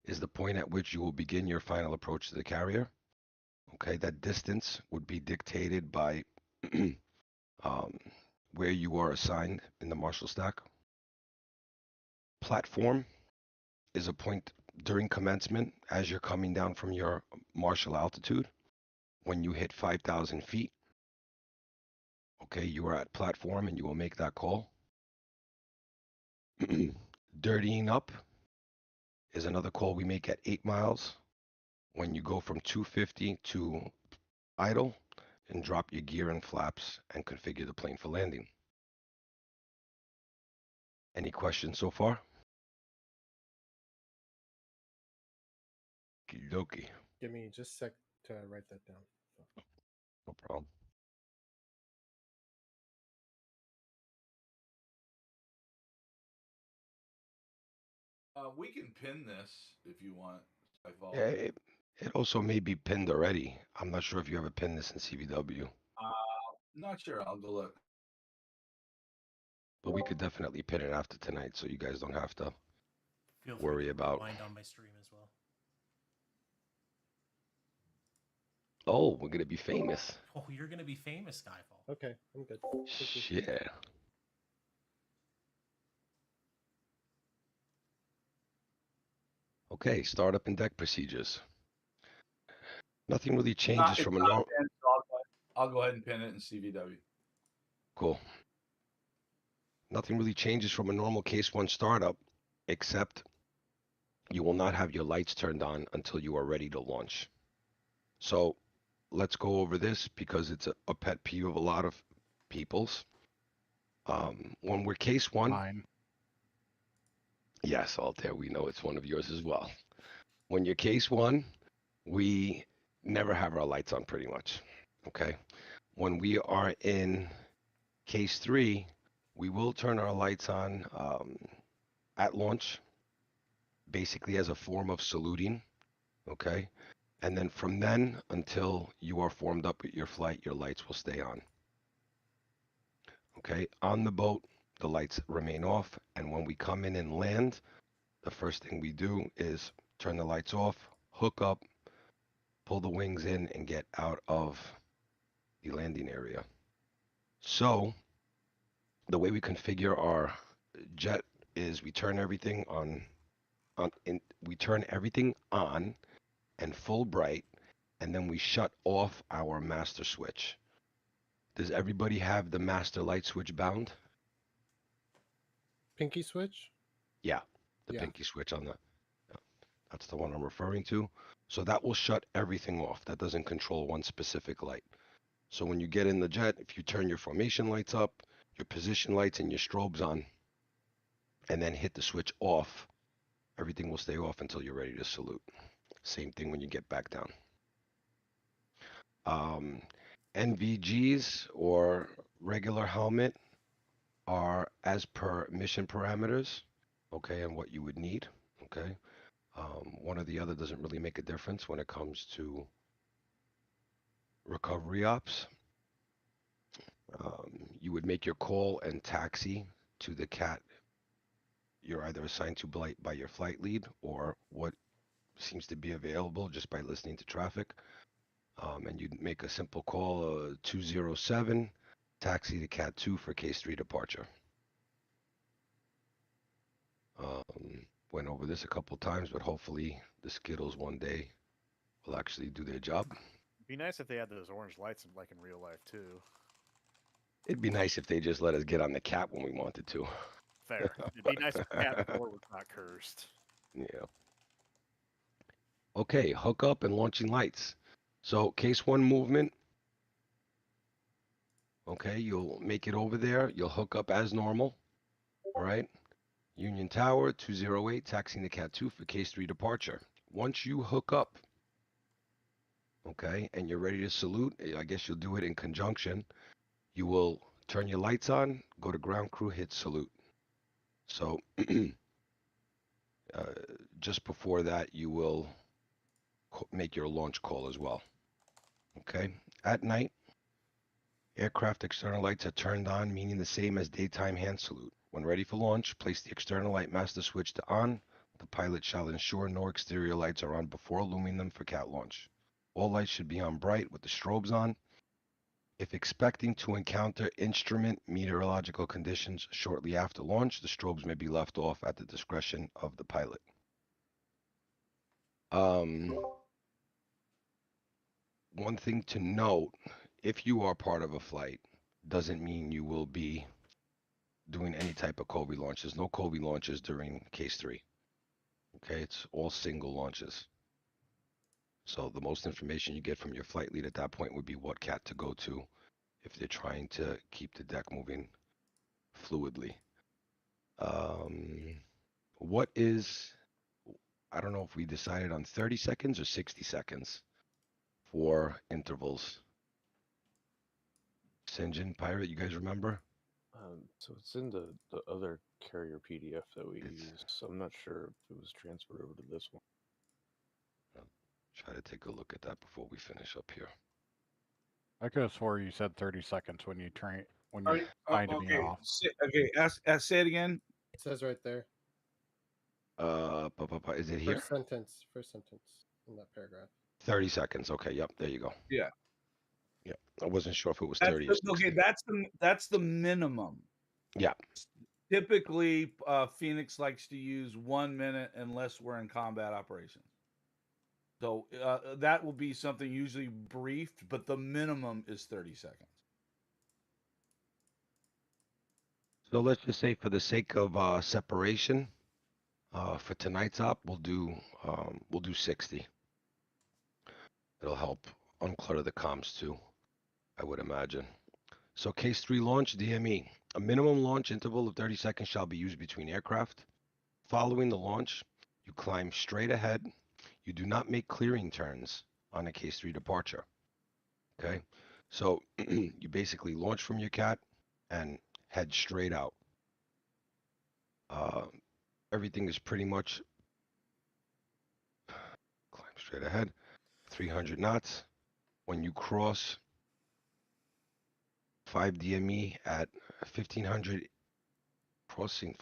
is the point at which you will begin your final approach to the carrier. Okay, that distance would be dictated by where you are assigned in the Marshall stack. Platform is a point during commencement as you're coming down from your Marshall altitude. When you hit 5,000 feet, okay, you are at platform and you will make that call. Dirtying up is another call we make at 8 miles when you go from 250 to idle and drop your gear and flaps and configure the plane for landing. Any questions so far? Okie Give me just a sec to write that down. no problem. We can pin this if you want. Yeah, it also may be pinned already. I'm not sure if you ever pinned this in CVW. Not sure. I'll go look. But we could definitely pin it after tonight, so you guys don't have to Feel free worry to about. rewind on my stream as well. Oh, we're gonna be famous. Oh, you're gonna be famous, Skyfall. Okay, I'm good. Thank you. Shit. Okay, startup and deck procedures. Nothing really changes from a normal. I'll go ahead and pin it in CVW. Cool. Nothing really changes from a normal case 1 startup, except you will not have your lights turned on until you are ready to launch. So let's go over this because it's a pet peeve of a lot of people's. When we're case 1, Mine. yes, Altair, we know it's one of yours as well. When you're case 1, we never have our lights on pretty much. Okay. When we are in case 3, we will turn our lights on at launch, basically as a form of saluting. Okay. And then from then until you are formed up with your flight, your lights will stay on. Okay. On the boat, the lights remain off. And when we come in and land, the first thing we do is turn the lights off, hook up, pull the wings in, and get out of the landing area. So the way we configure our jet is we turn everything on we turn everything on and full bright, and then we shut off our master switch. Does everybody have the master light switch bound? Pinky switch? Yeah, the Yeah. pinky switch on the, that's the one I'm referring to. So that will shut everything off. That doesn't control one specific light. So when you get in the jet, if you turn your formation lights up, your position lights and your strobes on, and then hit the switch off, everything will stay off until you're ready to salute. Same thing when you get back down. NVGs or regular helmet are as per mission parameters, okay, and what you would need, okay. One or the other doesn't really make a difference when it comes to recovery ops. You would make your call and taxi to the CAT, you're either assigned to by your flight lead or what seems to be available just by listening to traffic. And you make a simple call, 207, taxi to Cat 2 for Case 3 departure. Went over this a couple times, but hopefully the Skittles one day will actually do their job. It'd be nice if they had those orange lights like in real life too. It'd be nice if they just let us get on the cat when we wanted to. Fair. It'd be nice if Cat 4 was not cursed. Yeah. Okay, hook up and launching lights. So Case 1 movement. Okay, you'll make it over there. You'll hook up as normal. All right. Union Tower, 208, taxiing to Cat 2 for Case 3 departure. Once you hook up, okay, and you're ready to salute, I guess you'll do it in conjunction. You will turn your lights on, go to ground crew, hit salute. So just before that, you will make your launch call as well. Okay. At night, aircraft external lights are turned on, meaning the same as daytime hand salute. When ready for launch, place the external light master switch to on. The pilot shall ensure no exterior lights are on before illuming them for cat launch. All lights should be on bright with the strobes on. If expecting to encounter instrument meteorological conditions shortly after launch, the strobes may be left off at the discretion of the pilot. One thing to note, if you are part of a flight, doesn't mean you will be doing any type of Kobe launches. No Kobe launches during Case 3. Okay, it's all single launches. So the most information you get from your flight lead at that point would be what cat to go to if they're trying to keep the deck moving fluidly. What is, I don't know if we decided on 30 seconds or 60 seconds for intervals. Sinjin, Pirate, you guys remember? So it's in the other carrier PDF that we use. So I'm not sure if it was transferred over to this one. I'll try to take a look at that before we finish up here. I could have swore you said 30 seconds when you signed me off. Say it again. It says right there. Is it here? First sentence in that paragraph. 30 seconds. Okay, yep, there you go. Yeah. Yep. I wasn't sure if it was 30 or 60. Okay, that's the minimum. Yeah. Typically, Phoenix likes to use 1 minute unless we're in combat operations. So that will be something usually briefed, but the minimum is 30 seconds. So let's just say for the sake of separation, for tonight's op, we'll do 60. It'll help unclutter the comms too, I would imagine. So Case 3 launch, DME. A minimum launch interval of 30 seconds shall be used between aircraft. Following the launch, you climb straight ahead. You do not make clearing turns on a Case 3 departure. Okay? So you basically launch from your cat and head straight out. Everything is pretty much climb straight ahead, 300 knots. When you cross 5 DME at 1500, crossing.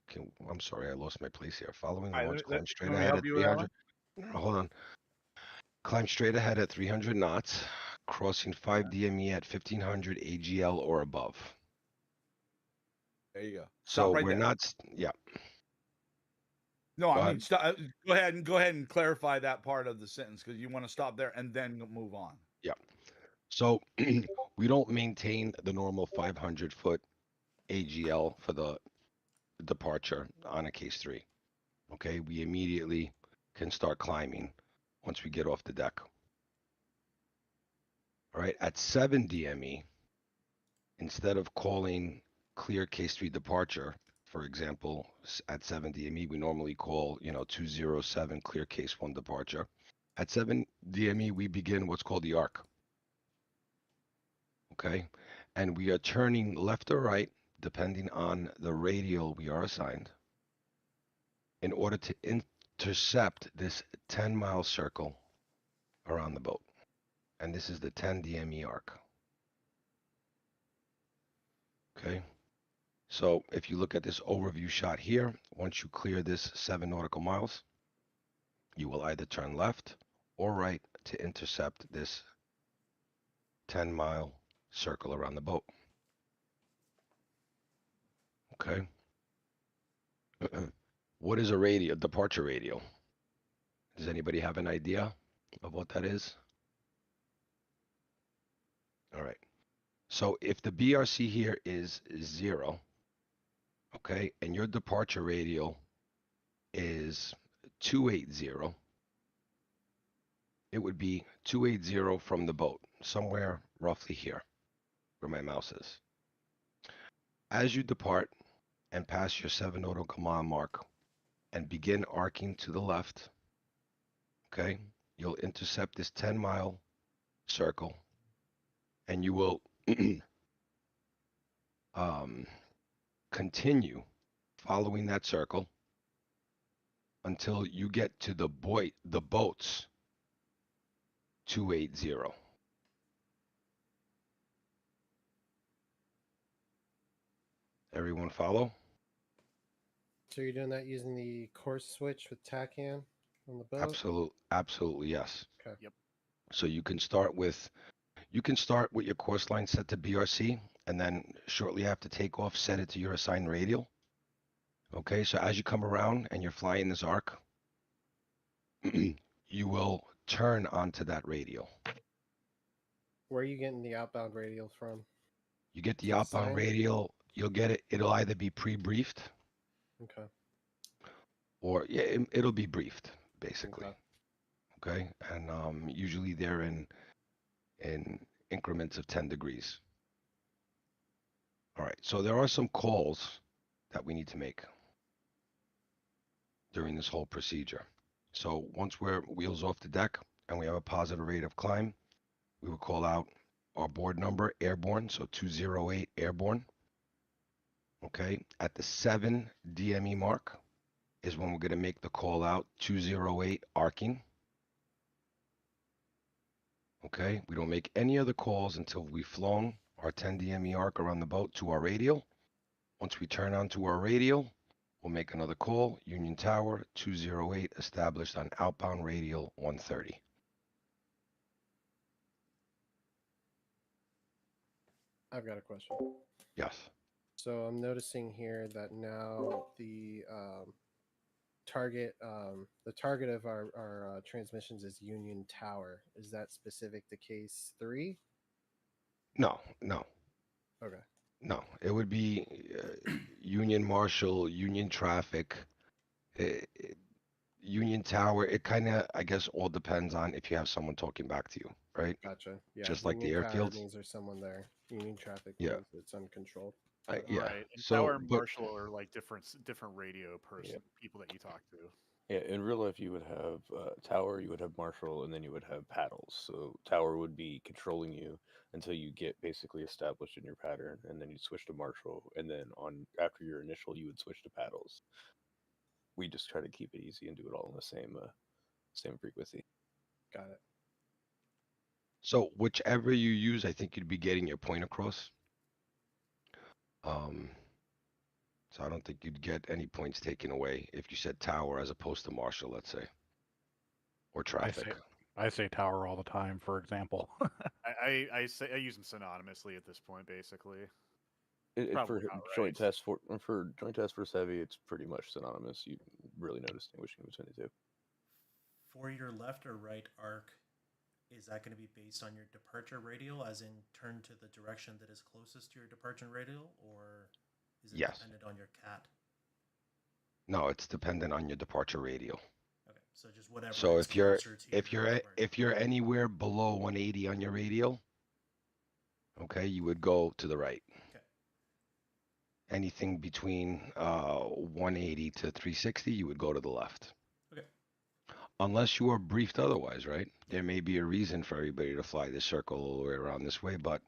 Okay, I'm sorry, I lost my place here. Following the launch, climb straight ahead at 300. No, hold on. Climb straight ahead at 300 knots, crossing 5 DME at 1500 AGL or above. There you go. So Stop right we're there. not. Yeah. No, Go I mean, ahead. stop, go ahead and clarify that part of the sentence because you want to stop there and then move on. Yeah. So we don't maintain the normal 500-foot AGL for the departure on a Case 3. Okay, we immediately can start climbing once we get off the deck. All right, at 7 DME, instead of calling clear Case 3 departure, for example, at 7 DME, we normally call, 207 clear Case 1 departure. At 7 DME, we begin what's called the arc. Okay, and we are turning left or right, depending on the radial we are assigned, in order to intercept this 10-mile circle around the boat. And this is the 10 DME arc. Okay. So if you look at this overview shot here, once you clear this 7 nautical miles, you will either turn left or right to intercept this 10-mile circle around the boat. Okay. What is a radio, departure radial? Does anybody have an idea of what that is? All right. So if the BRC here is 0, okay, and your departure radial is 280, it would be 280 from the boat, somewhere roughly here where my mouse is. As you depart and pass your 7 nautical mile mark and begin arcing to the left, okay, you'll intercept this 10-mile circle and you will continue following that circle until you get to the boat's 280. Everyone follow? So you're doing that using the course switch with TACAN on the boat? Absolutely, yes. Okay. Yep. So you can start with your course line set to BRC, and then shortly after takeoff, set it to your assigned radial. Okay, so as you come around and you're flying this arc, you will turn onto that radial. Where are you getting the outbound radial from? You get the To the outbound sign? radial, you'll get it. It'll either be pre-briefed Okay. or it'll be briefed basically. Okay, and usually they're in increments of 10 degrees. All right, so there are some calls that we need to make during this whole procedure. So once we're wheels off the deck and we have a positive rate of climb, we will call out our board number, airborne, so 208 airborne. Okay, at the 7 DME mark is when we're going to make the call out, 208 arcing. Okay, we don't make any other calls until we've flown our 10 DME arc around the boat to our radial. Once we turn onto our radial, we'll make another call, Union Tower 208 established on outbound radial 130. I've got a question. Yes. So I'm noticing here that now the target of our transmissions is Union Tower. Is that specific to case 3? No. Okay. No, it would be Union Marshal, Union Traffic, Union Tower. It kind of, I guess, all depends on if you have someone talking back to you, right? Gotcha. Yeah. Just like the Union Tower airfields. means there's someone there. Union Traffic Yeah. means it's uncontrolled. Yeah. Right. And So, Tower and but Marshall are like different radio person people that you talk to. Yeah, in real life, you would have Tower, you would have Marshall, and then you would have paddles. So Tower would be controlling you until you get basically established in your pattern, and then you'd switch to Marshall, and then after your initial, you would switch to paddles. We just try to keep it easy and do it all in the same frequency. Got it. So whichever you use, I think you'd be getting your point across. So I don't think you'd get any points taken away if you said Tower as opposed to Marshall, let's say, or Traffic. I say Tower all the time, for example. I use them synonymously at this point, basically. For joint task force heavy, it's pretty much synonymous. You really no distinguishing between the two. For your left or right arc, is that going to be based on your departure radial, as in turn to the direction that is closest to your departure radial, or is it dependent on your CAT? No, it's dependent on your departure radial. Okay, so just whatever. So is if you're anywhere below 180 on your radial, okay, you would go to the right. Okay. Anything between 180 to 360, you would go to the left. Okay. Unless you are briefed otherwise, right? There may be a reason for everybody to fly this circle all the way around this way, but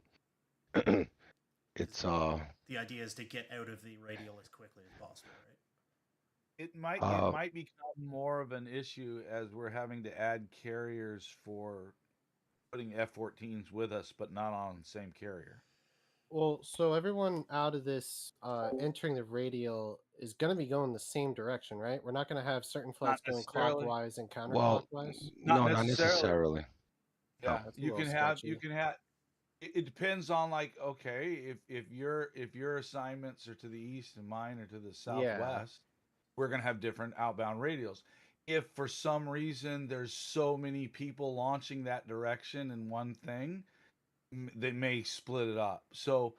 it's the idea is to get out of the radial as quickly as possible, right? It might become more of an issue as we're having to add carriers for putting F-14s with us, but not on the same carrier. Well, so everyone out of this entering the radial is going to be going the same direction, right? We're not going to have certain Not flights going necessarily. clockwise and Well, counterclockwise. Not no, not necessarily. necessarily. No. Yeah, That's a you little can have sketchy. it depends on, like, okay, if your assignments are to the east and mine are to the Yeah. southwest, we're gonna have different outbound radials. If for some reason there's so many people launching that direction in one thing, they may split it up. So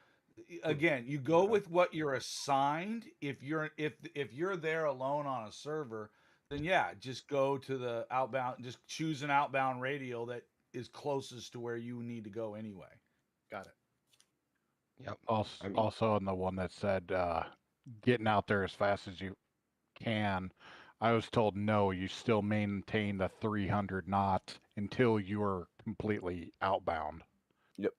again, you go Okay. with what you're assigned. If you're there alone on a server, then yeah, just go to the outbound, just choose an outbound radial that is closest to where you need to go anyway. Got it. Yep. Also, I mean, also on the one that said getting out there as fast as you can, I was told no, you still maintain the 300 knots until you are completely outbound. Yep.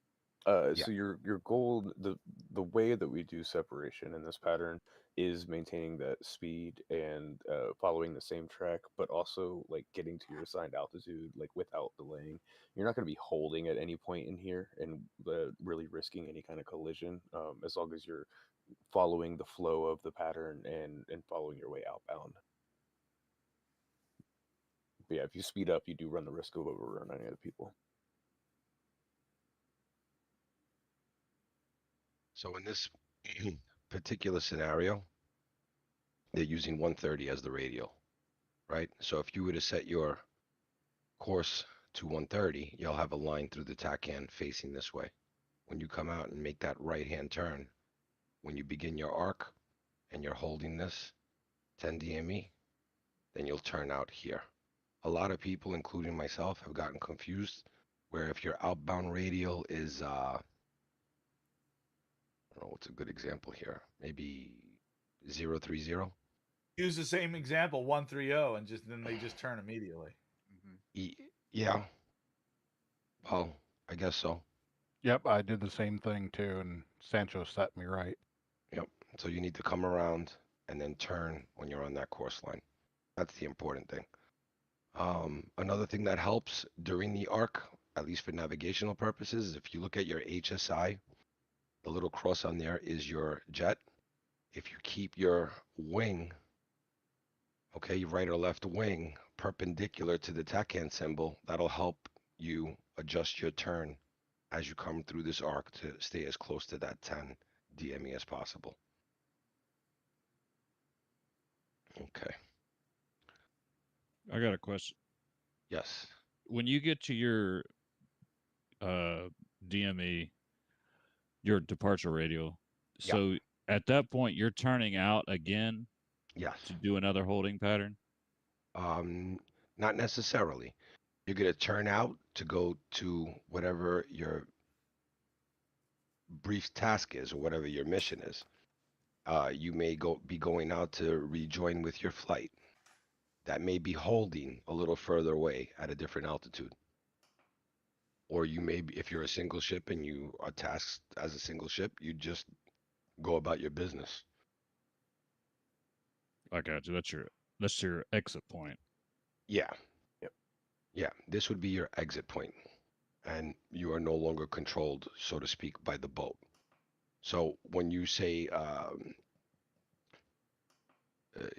yeah. So your goal, the way that we do separation in this pattern is maintaining that speed and following the same track, but also like getting to your assigned altitude like without delaying. You're not going to be holding at any point in here and really risking any kind of collision, as long as you're following the flow of the pattern and following your way outbound. But yeah, if you speed up, you do run the risk of overrunning other people. So in this particular scenario, they're using 130 as the radial, right? So if you were to set your course to 130, you'll have a line through the TACAN facing this way. When you come out and make that right-hand turn, when you begin your arc and you're holding this 10 DME, then you'll turn out here. A lot of people, including myself, have gotten confused where if your outbound radial is, I don't know what's a good example here, maybe 030. Use the same example, 130, and then they just turn immediately. Yeah, well, I guess so. Yep, I did the same thing too, and Sancho set me right. Yep. So you need to come around and then turn when you're on that course line. That's the important thing. Another thing that helps during the arc, at least for navigational purposes, is if you look at your HSI, the little cross on there is your jet. If you keep your wing, okay, your right or left wing perpendicular to the TACAN symbol, that'll help you adjust your turn as you come through this arc to stay as close to that 10 DME as possible. Okay. I got a question. Yes. When you get to your DME, your departure radial, Yeah. so at that point you're turning out again Yes. to do another holding pattern? Not necessarily. You're going to turn out to go to whatever your brief task is or whatever your mission is. You may be going out to rejoin with your flight. That may be holding a little further away at a different altitude. Or you may be, if you're a single ship and you are tasked as a single ship, you just go about your business. I got you. That's your exit point. Yeah. Yep. Yeah. This would be your exit point, and you are no longer controlled, so to speak, by the boat. So when you say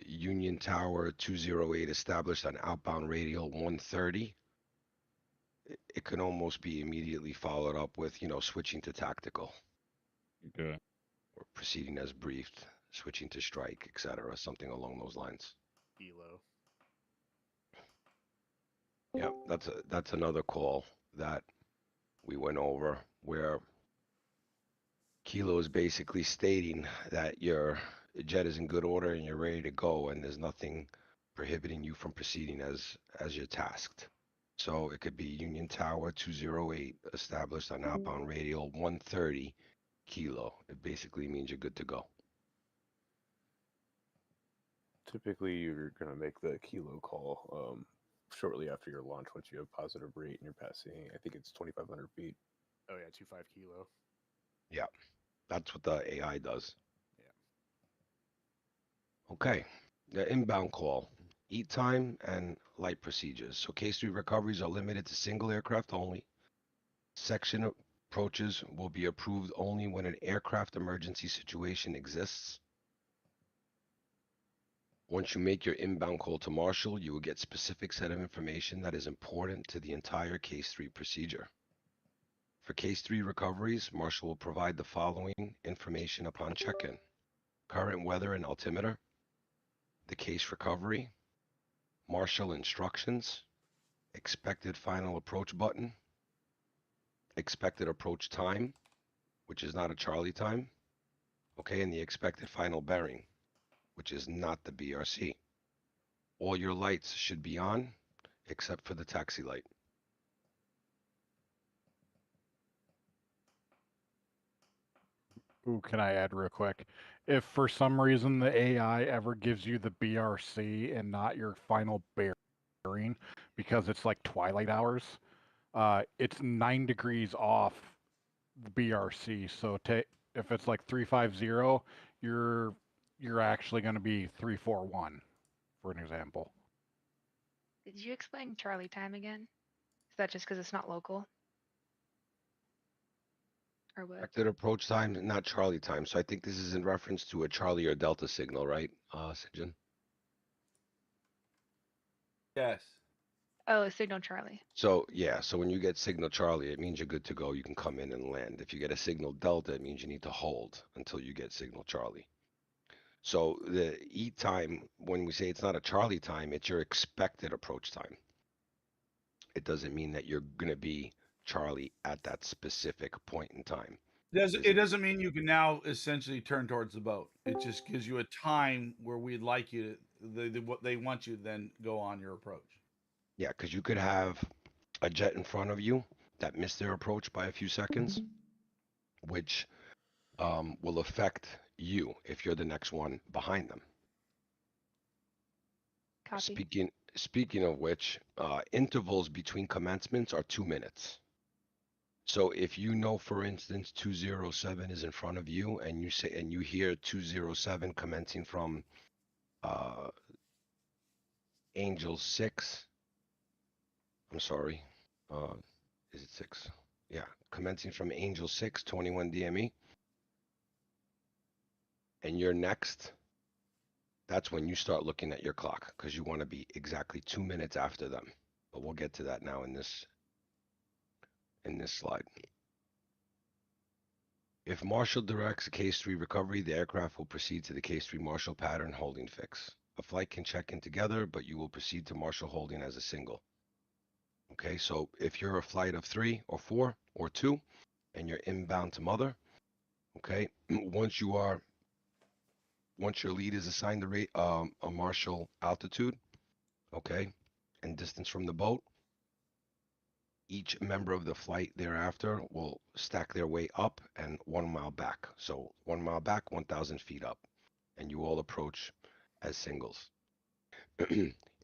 Union Tower 208 established on outbound radial 130, it can almost be immediately followed up with, switching to tactical Okay. or proceeding as briefed, switching to strike, etc., something along those lines. Elo. Yeah, that's another call that we went over where Kilo is basically stating that your jet is in good order and you're ready to go, and there's nothing prohibiting you from proceeding as you're tasked. So it could be Union Tower 208 established on outbound radial 130 Kilo. It basically means you're good to go. Typically, you're going to make the kilo call shortly after your launch once you have positive rate and you're passing, I think it's 2,500 feet. Oh yeah, 25 kilo. Yeah, that's what the AI does. Yeah. Okay, the inbound call. Eat time and light procedures. So K3 recoveries are limited to single aircraft only. Section approaches will be approved only when an aircraft emergency situation exists. Once you make your inbound call to Marshall, you will get specific set of information that is important to the entire Case 3 procedure. For Case 3 recoveries, Marshall will provide the following information upon check-in: current weather and altimeter, the case recovery, Marshall instructions, expected final approach button, expected approach time, which is not a Charlie time, okay, and the expected final bearing, which is not the BRC. All your lights should be on, except for the taxi light. Ooh, can I add real quick? If for some reason the AI ever gives you the BRC and not your final bearing because it's like twilight hours, it's 9 degrees off the BRC. So if it's like 350, you're actually going to be 341, for an example. Did you explain Charlie time again? Is that just because it's not local? Or what? Expected approach time, not Charlie time. So I think this is in reference to a Charlie or Delta signal, right, Sinjin? Yes. Oh, signal Charlie. So yeah, so when you get signal Charlie, it means you're good to go. You can come in and land. If you get a signal Delta, it means you need to hold until you get signal Charlie. So the E time, when we say it's not a Charlie time, it's your expected approach time. It doesn't mean that you're going to be Charlie at that specific point in time. It doesn't mean you can now essentially turn towards the boat. It just gives you a time where we'd like you to, what they want you to then go on your approach. Yeah, because you could have a jet in front of you that missed their approach by a few seconds, which will affect you if you're the next one behind them. Copy. Speaking of which, intervals between commencements are 2 minutes. So if you know, for instance, 207 is in front of you, and you hear 207 commencing from Angel 6. I'm sorry. Is it 6? Yeah, commencing from Angel 6, 21 DME. And you're next. That's when you start looking at your clock, because you want to be exactly 2 minutes after them. But we'll get to that now in this slide. If Marshall directs a Case 3 recovery, the aircraft will proceed to the Case 3 Marshall pattern holding fix. A flight can check in together, but you will proceed to Marshall holding as a single. Okay, so if you're a flight of 3 or 4 or 2, and you're inbound to Mother, okay, once your lead is assigned a Marshall altitude, okay, and distance from the boat, each member of the flight thereafter will stack their way up and 1 mile back. So 1 mile back, 1,000 feet up, and you all approach as singles.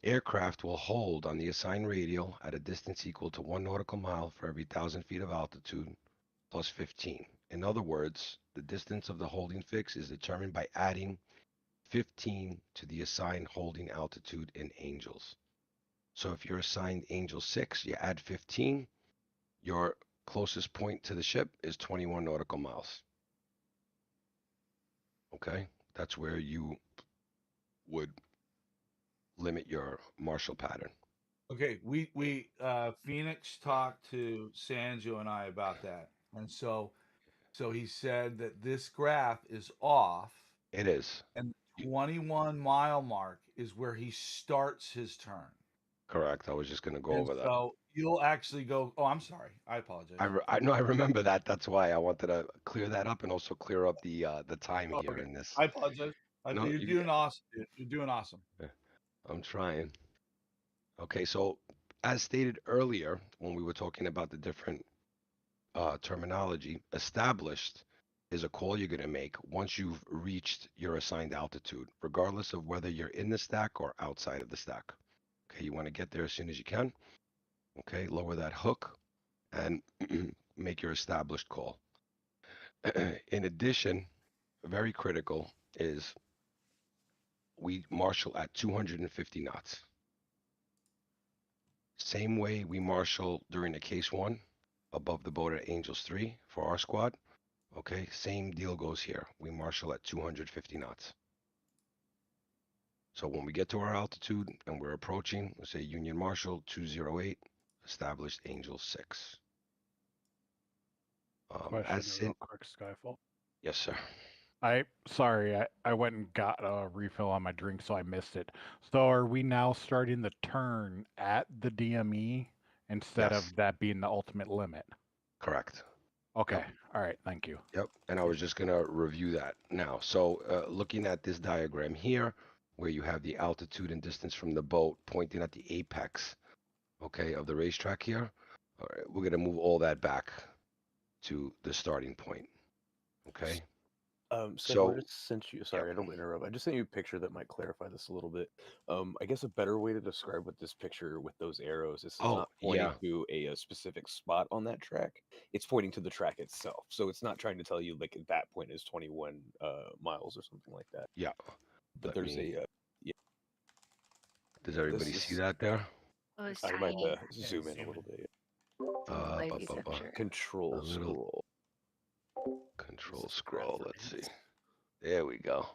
Aircraft will hold on the assigned radial at a distance equal to 1 nautical mile for every 1,000 feet of altitude plus 15. In other words, the distance of the holding fix is determined by adding 15 to the assigned holding altitude in Angels. So if you're assigned Angel 6, you add 15. Your closest point to the ship is 21 nautical miles. Okay, that's where you would limit your Marshall pattern. Okay, we Phoenix talked to Sanjo and I about that, and so he said that this graph is off. It is. And the 21 mile mark is where he starts his turn. Correct. I was just going to go over that. So you'll actually go. Oh, I'm sorry. I apologize. I know. I remember that. That's why I wanted to clear that up and also clear up the time here Okay. in this. I apologize. No, you're doing awesome. Dude. You're doing awesome. I'm trying. Okay, so as stated earlier, when we were talking about the different terminology, established is a call you're going to make once you've reached your assigned altitude, regardless of whether you're in the stack or outside of the stack. Okay, you want to get there as soon as you can. Okay, lower that hook and make your established call. In addition, very critical is we marshal at 250 knots. Same way we marshal during a case 1, above the boat at Angels 3 for our squad. Okay, same deal goes here. We marshal at 250 knots. So when we get to our altitude and we're approaching, let's say Union Marshal 208, established Angel 6. Question real quick, Skyfall. Yes, sir. I went and got a refill on my drink, so I missed it. So are we now starting the turn at the DME instead Yes. of that being the ultimate limit? Correct. Okay. Yep. All right. Thank you. Yep. And I was just going to review that now. So looking at this diagram here, where you have the altitude and distance from the boat pointing at the apex, okay, of the racetrack here, all right, we're going to move all that back to the starting point. Okay. So I just sent you. Sorry, I don't interrupt. I just sent you a picture that might clarify this a little bit. I guess a better way to describe what this picture with those arrows is, it's not pointing to a specific spot on that track. It's pointing to the track itself. So it's not trying to tell you like at that point is 21 miles or something like that. Yeah. But there's a yeah. Does everybody see that there? Oh, it's I might tiny. zoom in a little bit. Control scroll. Control scroll. Let's see. There we go.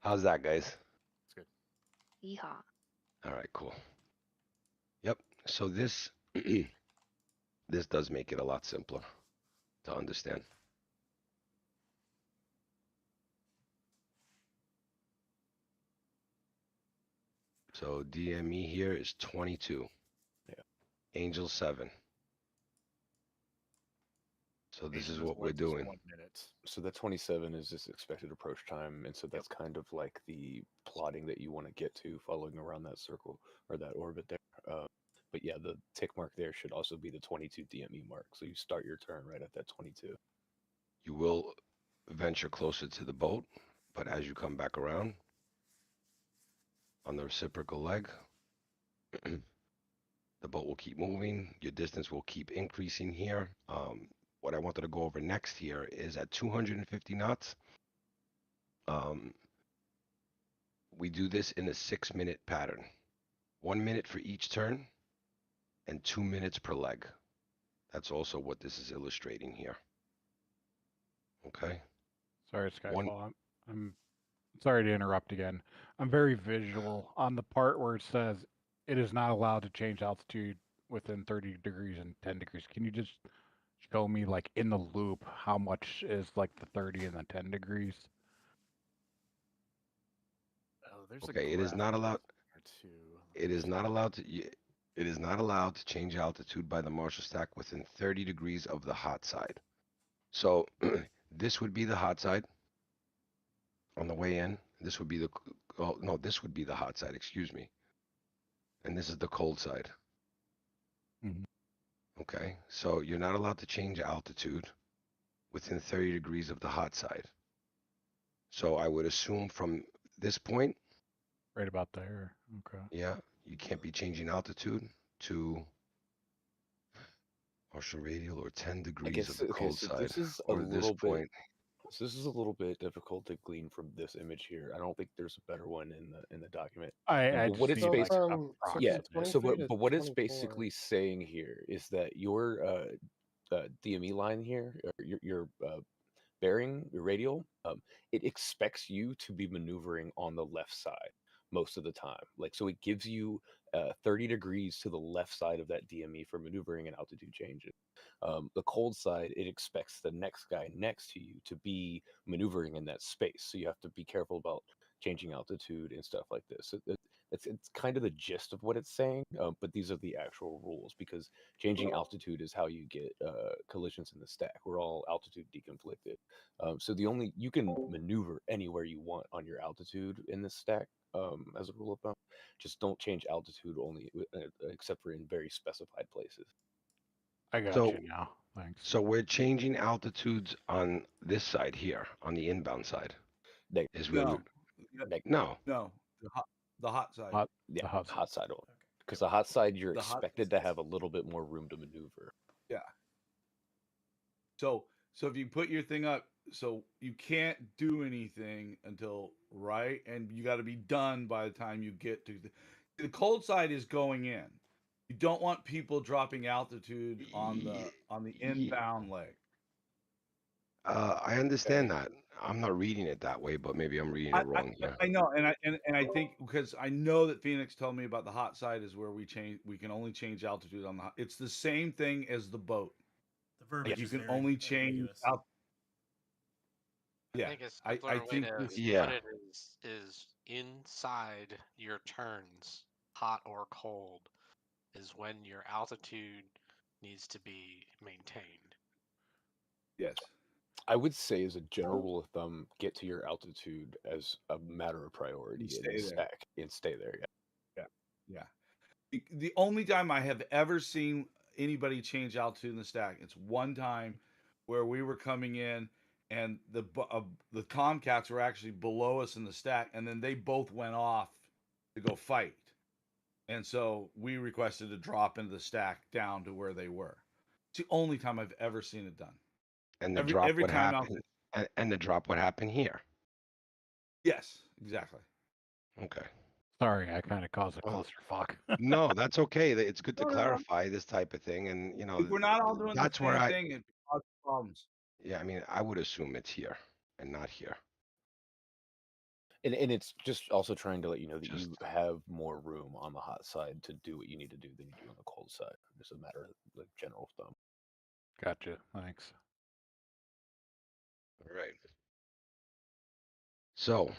How's that, guys? It's good. Yeehaw. All right, cool. Yep. So this this does make it a lot simpler to understand. So DME here is 22. Yeah. Angel 7. So this is what we're doing. 1 minute. So that 27 is just expected approach time, and so that's kind of like the plotting that you want to get to, following around that circle or that orbit there. But yeah, the tick mark there should also be the 22 DME mark. So you start your turn right at that 22. You will venture closer to the boat, but as you come back around on the reciprocal leg, the boat will keep moving. Your distance will keep increasing here. What I wanted to go over next here is at 250 knots. We do this in a 6-minute pattern. 1 minute for each turn and 2 minutes per leg. That's also what this is illustrating here. Okay. Sorry, Skyfall. I'm sorry to interrupt again. I'm very visual on the part where it says it is not allowed to change altitude within 30 degrees and 10 degrees. Can you just show me, like, in the loop, how much is, like, the 30 and the 10 degrees? Oh, there's okay, it is not allowed. It is not allowed to. It is not allowed to change altitude by the Marshall stack within 30 degrees of the hot side. So this would be the hot side on the way in. This would be the. Oh no, this would be the hot side. Excuse me. And this is the cold side. Mm-hmm. Okay, so you're not allowed to change altitude within 30 degrees of the hot side. So I would assume from this point, right about there. Okay. Yeah, you can't be changing altitude to partial radial or 10 degrees of the cold side. This is or this point. So this is a little bit difficult to glean from this image here. I don't think there's a better one in the document. What it's but what it's basically saying here is that your DME line here, or your bearing, your radial, it expects you to be maneuvering on the left side most of the time. Like, so it gives you 30 degrees to the left side of that DME for maneuvering and altitude changes. The cold side, it expects the next guy next to you to be maneuvering in that space. So you have to be careful about changing altitude and stuff like this. It's kind of the gist of what it's saying, but these are the actual rules, because changing altitude is how you get collisions in the stack. We're all altitude deconflicted. So you can maneuver anywhere you want on your altitude in this stack, as a rule of thumb. Just don't change altitude only, except for in very specified places. I got you now. Thanks. So we're changing altitudes on this side here, on the inbound side. No. The hot side. The hot side only. Because the hot side, you're expected to have a little bit more room to maneuver. Yeah. So if you put your thing up, so you can't do anything until and you got to be done by the time you get to the cold side is going in. You don't want people dropping altitude on the inbound leg. I understand that. I'm not reading it that way, but maybe I'm reading it wrong here. I know, and I think because I know that Phoenix told me about the hot side is where we can only change altitude on the hot. It's the same thing as the boat. The verbiage You is can very only change ambiguous. out. I Yeah, think a I simpler way think to this, Yeah. put it is inside your turns, hot or cold, is when your altitude needs to be maintained. yes. I would say, as a general rule of thumb, get to your altitude as a matter of priority And in stay the there. stack and stay there. Yeah. Yeah. The only time I have ever seen anybody change altitude in the stack, it's one time where we were coming in and the Tomcats were actually below us in the stack, and then they both went off to go fight, and so we requested to drop into the stack down to where they were. It's the only time I've ever seen it done. And the drop Every would time else, happen. And the drop would happen here. yes, exactly. Okay. Sorry, I kind of caused a Well, clusterfuck. no, that's okay. It's good to No, no, no. clarify this type of thing, and If we're not all doing the that's where same I. thing, it causes problems. Yeah, I mean, I would assume it's here and not here. And it's just also trying to let you know that Just- you have more room on the hot side to do what you need to do than you do on the cold side. Just a matter of like general thumb. Gotcha. Thanks. All right. So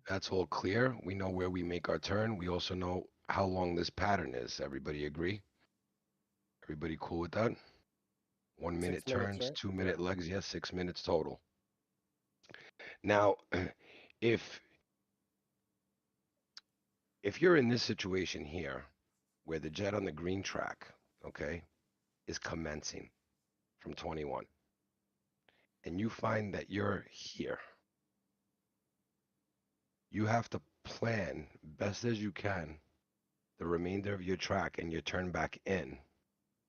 that's all clear. We know where we make our turn. We also know how long this pattern is. Everybody agree? Everybody cool with that? 1 minute 6 minutes, turns, right? 2 minute legs. Yes, 6 minutes total. Now, if you're in this situation here, where the jet on the green track, okay, is commencing from 21, and you find that you're here, you have to plan best as you can the remainder of your track and your turn back in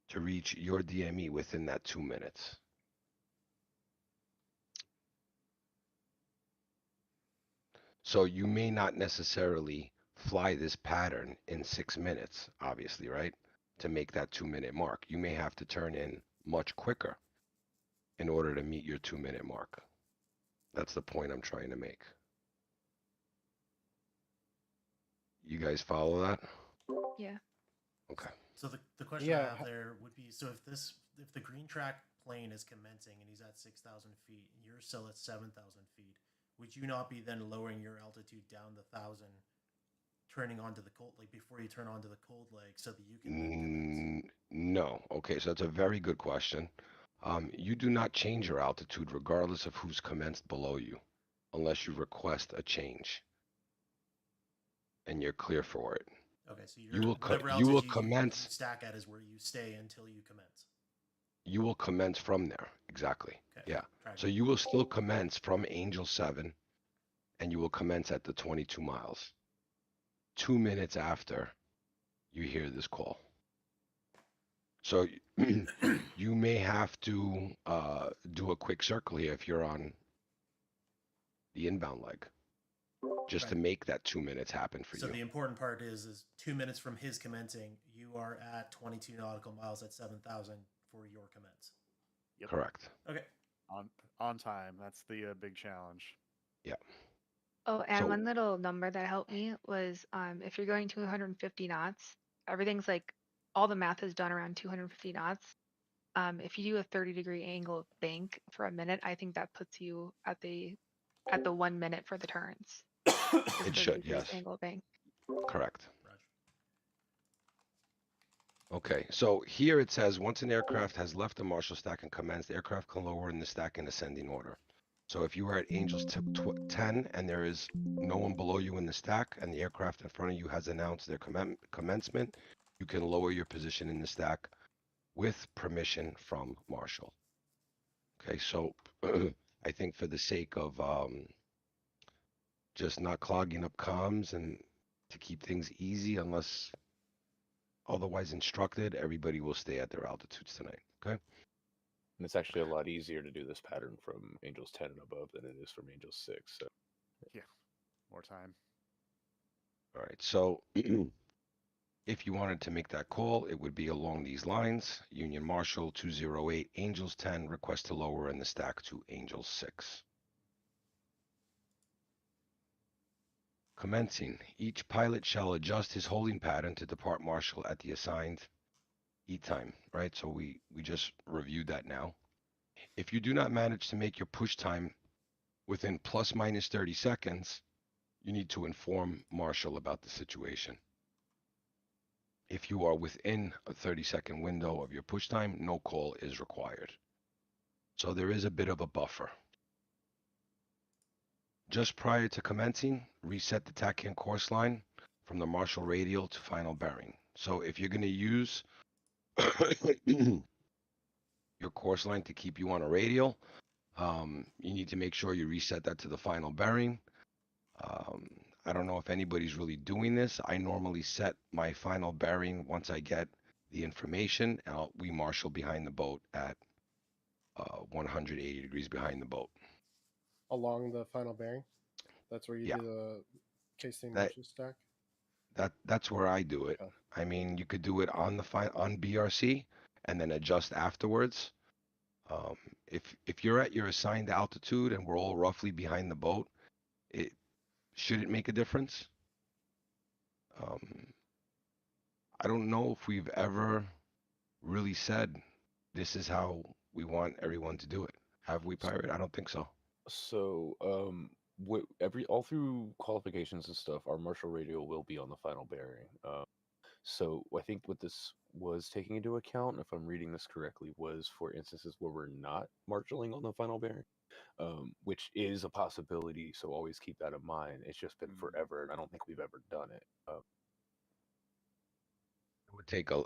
to reach your DME within that 2 minutes. So you may not necessarily fly this pattern in 6 minutes, obviously, right? To make that 2 minute mark. You may have to turn in much quicker in order to meet your 2 minute mark. That's the point I'm trying to make. You guys follow that? Yeah. Okay. So the question I have there would be, so if the green track plane is commencing and he's at 6,000 feet and you're still at 7,000 feet, would you not be then lowering your altitude down the 1,000, turning onto the cold, like before you turn onto the cold leg, so that you can then commence? No. Okay, so that's a very good question. You do not change your altitude regardless of who's commenced below you, unless you request a change and you're clear for it. Okay, so you whatever will altitude you commence. stack at is where you stay until you commence. You will commence from there. Exactly. Okay. Yeah. So you will still commence from Angel 7, and you will commence at the 22 miles. 2 minutes after you hear this call. So you may have to do a quick circle here if you're on the inbound leg, just to make that 2 minutes happen for So you. the important part is 2 minutes from his commencing, you are at 22 nautical miles at 7,000 for your commence. Yep. Correct. Okay. On time. That's the big challenge. Yeah. Oh, and So- one little number that helped me was if you're going 250 knots, everything's like all the math is done around 250 knots. If you do a 30-degree angle bank for a minute, I think that puts you at the 1 minute for the turns. It should, yes. Angle bank. Correct. Okay, so here it says, once an aircraft has left the Marshall stack and commenced, the aircraft can lower in the stack in ascending order. So if you are at Angels 10 and there is no one below you in the stack and the aircraft in front of you has announced their commencement, you can lower your position in the stack with permission from Marshall. Okay, so I think for the sake of just not clogging up comms and to keep things easy, unless otherwise instructed, everybody will stay at their altitudes tonight. Okay. And it's actually a lot easier to do this pattern from Angels 10 and above than it is from Angels 6. So Yeah, more time. All right. So If you wanted to make that call, it would be along these lines. Union Marshal 208, Angels 10, request to lower in the stack to Angels 6. Commencing, each pilot shall adjust his holding pattern to depart Marshal at the assigned E-time, right? So we just reviewed that now. If you do not manage to make your push time within plus minus 30 seconds, you need to inform Marshal about the situation. If you are within a 30-second window of your push time, no call is required. So there is a bit of a buffer. Just prior to commencing, reset the TACAN course line from the Marshal radial to final bearing. So if you're going to use your course line to keep you on a radial, you need to make sure you reset that to the final bearing. I don't know if anybody's really doing this. I normally set my final bearing once I get the information, and we marshal behind the boat at 180 degrees behind the boat. Along the final bearing? That's where you Yeah. do the casing That- marshal stack? That's where I do it. Okay. I mean, you could do it on on BRC and then adjust afterwards. If you're at your assigned altitude and we're all roughly behind the boat, should it make a difference? I don't know if we've ever really said this is how we want everyone to do it. Have we, Pirate? I don't think so. So, all through qualifications and stuff, our marshal radial will be on the final bearing. So I think what this was taking into account, if I'm reading this correctly, was for instances where we're not marshaling on the final bearing, which is a possibility. So always keep that in mind. It's just been forever, and I don't think we've ever done it. It would take a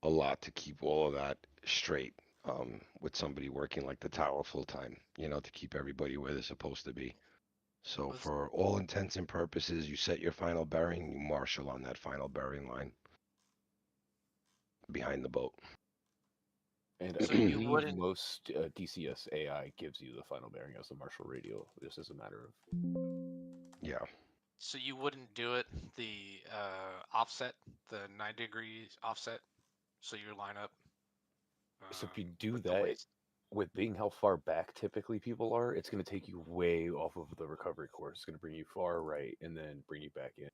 lot to keep all of that straight with somebody working like the tower full time, to keep everybody where they're supposed to be. So for all intents and purposes, you set your final bearing, you marshal on that final bearing line behind the boat. And So I you believe wouldn't- most DCS AI gives you the final bearing as the marshal radial, just as a matter of. Yeah. So you wouldn't do it the offset, the 9 degrees offset, so you line up. So if you do with the that, waist? with being how far back typically people are, it's going to take you way off of the recovery course. It's going to bring you far right and then bring you back in.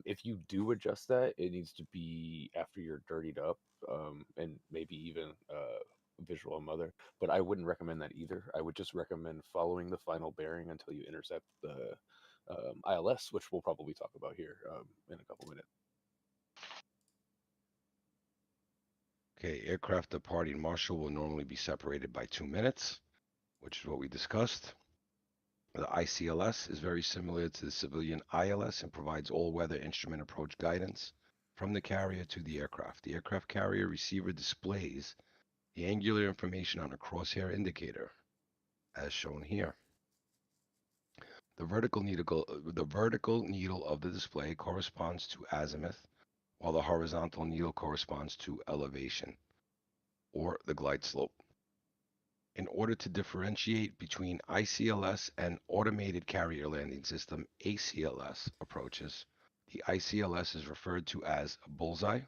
If you do adjust that, it needs to be after you're dirtied up, and maybe even visual on mother. But I wouldn't recommend that either. I would just recommend following the final bearing until you intercept the ILS, which we'll probably talk about here in a couple minutes. Okay, aircraft departing Marshall will normally be separated by 2 minutes, which is what we discussed. The ICLS is very similar to the civilian ILS and provides all-weather instrument approach guidance from the carrier to the aircraft. The aircraft carrier receiver displays the angular information on a crosshair indicator, as shown here. The vertical needle of the display corresponds to azimuth, while the horizontal needle corresponds to elevation, or the glide slope. In order to differentiate between ICLS and Automated Carrier Landing System ACLS approaches, the ICLS is referred to as bullseye.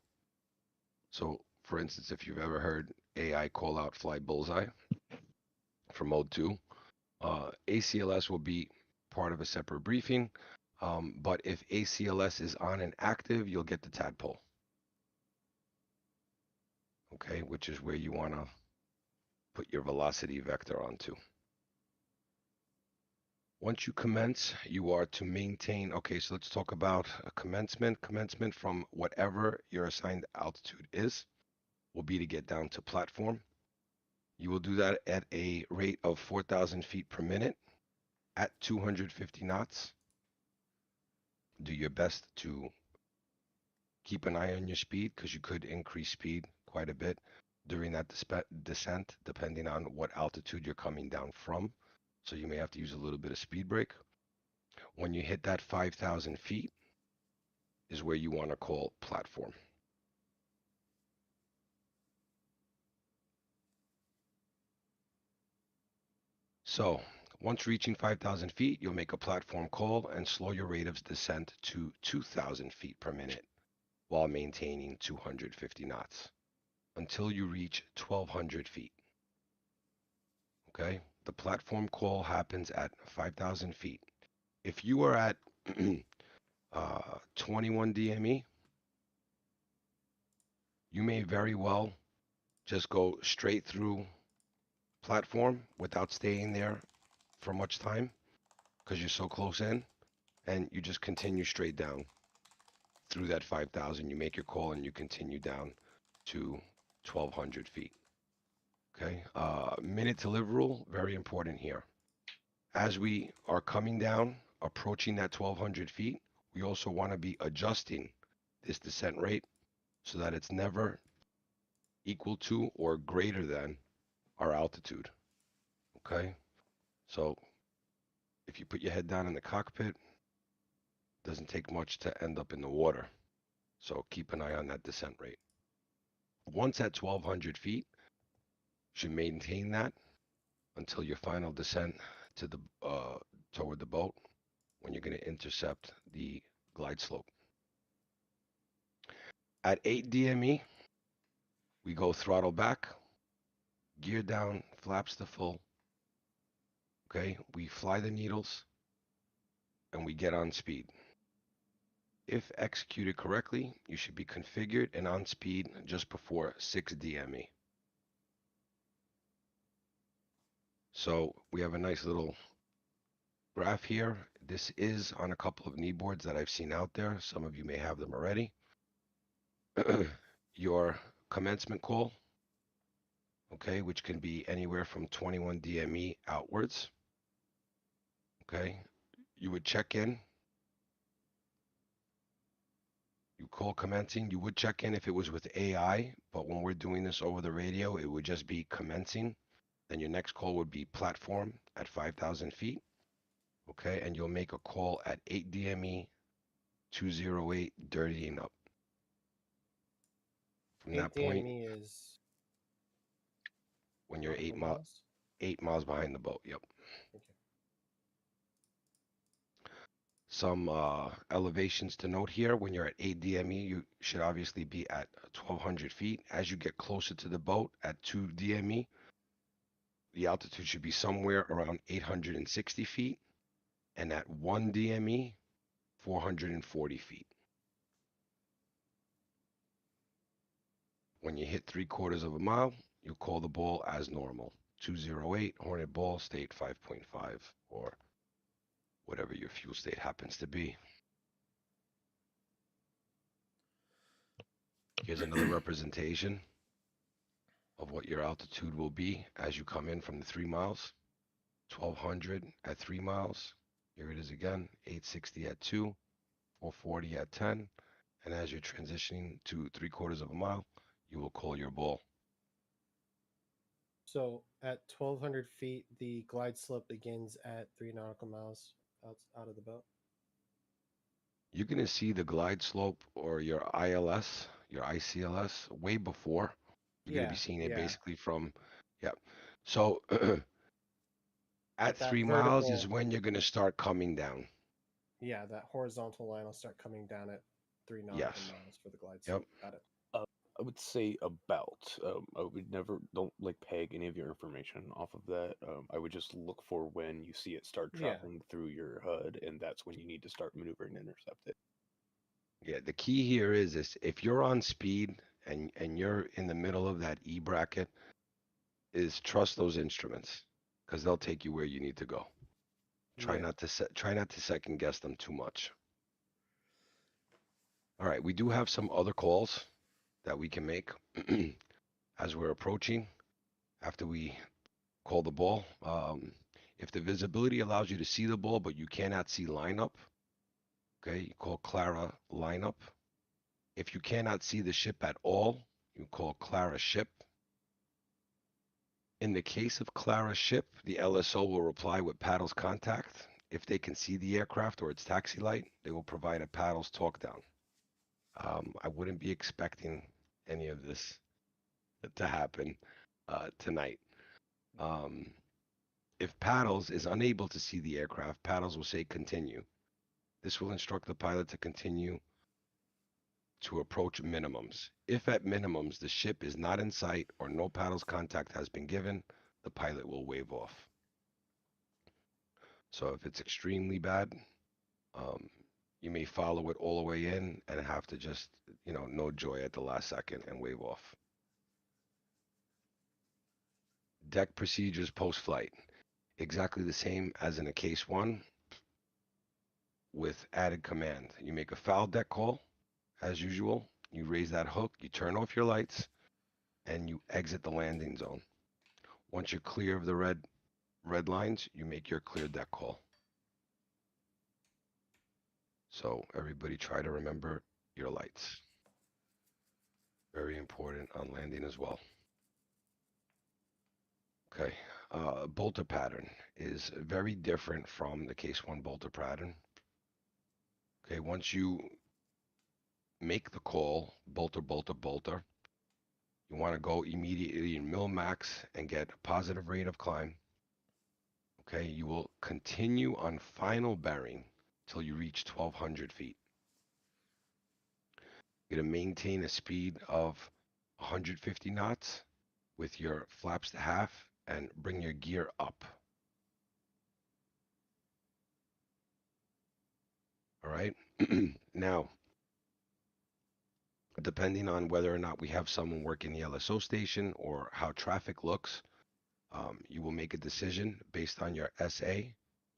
So, for instance, if you've ever heard AI call out fly bullseye for mode 2, ACLS will be part of a separate briefing. But if ACLS is on and active, you'll get the tadpole. Okay, which is where you want to put your velocity vector onto. Once you commence, you are to maintain. Okay, so let's talk about commencement. Commencement from whatever your assigned altitude is will be to get down to platform. You will do that at a rate of 4,000 feet per minute at 250 knots. Do your best to keep an eye on your speed because you could increase speed quite a bit during that descent, depending on what altitude you're coming down from. So you may have to use a little bit of speed brake. When you hit that 5,000 feet is where you want to call platform. So once reaching 5,000 feet, you'll make a platform call and slow your rate of descent to 2,000 feet per minute. while maintaining 250 knots until you reach 1,200 feet. Okay? The platform call happens at 5,000 feet. If you are at 21 DME, you may very well just go straight through platform without staying there for much time because you're so close in, and you just continue straight down through that 5,000. You make your call and you continue down to 1,200 feet. Okay, minute to live rule, very important here. As we are coming down, approaching that 1,200 feet, we also want to be adjusting this descent rate so that it's never equal to or greater than our altitude. Okay, so if you put your head down in the cockpit, it doesn't take much to end up in the water. So keep an eye on that descent rate. Once at 1,200 feet, you should maintain that until your final descent to the toward the boat when you're going to intercept the glide slope. At 8 DME, we go throttle back, gear down, flaps to full. Okay, we fly the needles and we get on speed. If executed correctly, you should be configured and on speed just before 6 DME. So we have a nice little graph here. This is on a couple of knee boards that I've seen out there. Some of you may have them already. Your commencement call, okay, which can be anywhere from 21 DME outwards. Okay, you would check in. You call commencing. You would check in if it was with AI, but when we're doing this over the radio, it would just be commencing. Then your next call would be platform at 5,000 feet. Okay, and you'll make a call at 8 DME 208 dirtying up. From 8 that point, DME is when you're nautical 8 miles behind the boat. Yep. Okay. Some elevations to note here. When you're at 8 DME, you should obviously be at 1,200 feet. As you get closer to the boat at 2 DME, the altitude should be somewhere around 860 feet. And at 1 DME, 440 feet. When you hit 3/4 of a mile, you call the ball as normal. 208, Hornet ball, state 5.5, or whatever your fuel state happens to be. Here's another representation of what your altitude will be as you come in from the 3 miles. 1,200 at 3 miles. Here it is again, 860 at 2, 440 at 10. And as you're transitioning to 3/4 of a mile, you will call your ball. So at 1,200 feet, the glide slope begins at 3 nautical miles out of the boat. You're going to see the glide slope or your ILS, your ICLS, way before. You're going to be seeing it basically from, So at 3 miles is when you're going to start coming down. Yeah, that horizontal line will start coming down at 3 nautical miles for the glide slope. Got it. I would say about. I would never don't like peg any of your information off of that. I would just look for when you see it start traveling through your HUD, and that's when you need to start maneuvering and intercept it. Yeah, the key here is this: if you're on speed and you're in the middle of that E bracket, is trust those instruments because they'll take you where you need to go. Try not to second guess them too much. All right, we do have some other calls that we can make as we're approaching after we call the ball. If the visibility allows you to see the ball, but you cannot see lineup, okay, you call Clara lineup. If you cannot see the ship at all, you call Clara ship. In the case of Clara ship, the LSO will reply with paddles contact. If they can see the aircraft or its taxi light, they will provide a paddles talk down. I wouldn't be expecting any of this to happen tonight. If paddles is unable to see the aircraft, paddles will say continue. This will instruct the pilot to continue to approach minimums. If at minimums the ship is not in sight or no paddles contact has been given, the pilot will wave off. So if it's extremely bad, you may follow it all the way in and have to just, no joy at the last second and wave off. Deck procedures post-flight. Exactly the same as in a case 1 with added command. You make a foul deck call, as usual. You raise that hook, you turn off your lights, and you exit the landing zone. Once you're clear of the red lines, you make your clear deck call. So everybody try to remember your lights. Very important on landing as well. Okay, bolter pattern is very different from the case 1 bolter pattern. Okay, once you make the call, bolter, bolter, bolter, you want to go immediately in mil max and get a positive rate of climb. Okay, you will continue on final bearing till you reach 1200 feet. You're going to maintain a speed of 150 knots with your flaps to half and bring your gear up. All right. Now, depending on whether or not we have someone working the LSO station or how traffic looks, you will make a decision based on your SA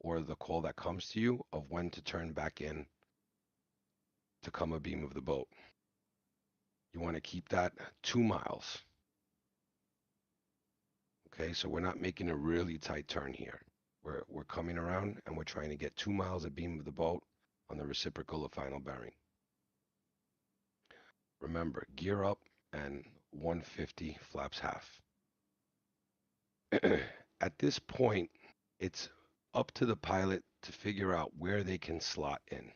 or the call that comes to you of when to turn back in to come abeam of the boat. You want to keep that 2 miles. Okay, so we're not making a really tight turn here. We're coming around and we're trying to get 2 miles abeam of the boat on the reciprocal of final bearing. Remember, gear up and 150 flaps half. At this point, it's up to the pilot to figure out where they can slot in.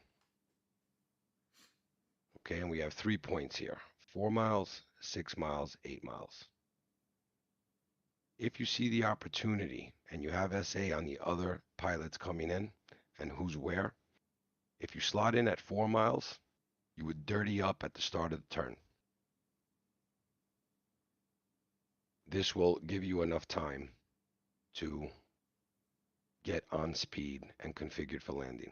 Okay, and we have 3 points here: 4 miles, 6 miles, 8 miles. If you see the opportunity and you have SA on the other pilots coming in and who's where, if you slot in at 4 miles, you would dirty up at the start of the turn. This will give you enough time to get on speed and configured for landing.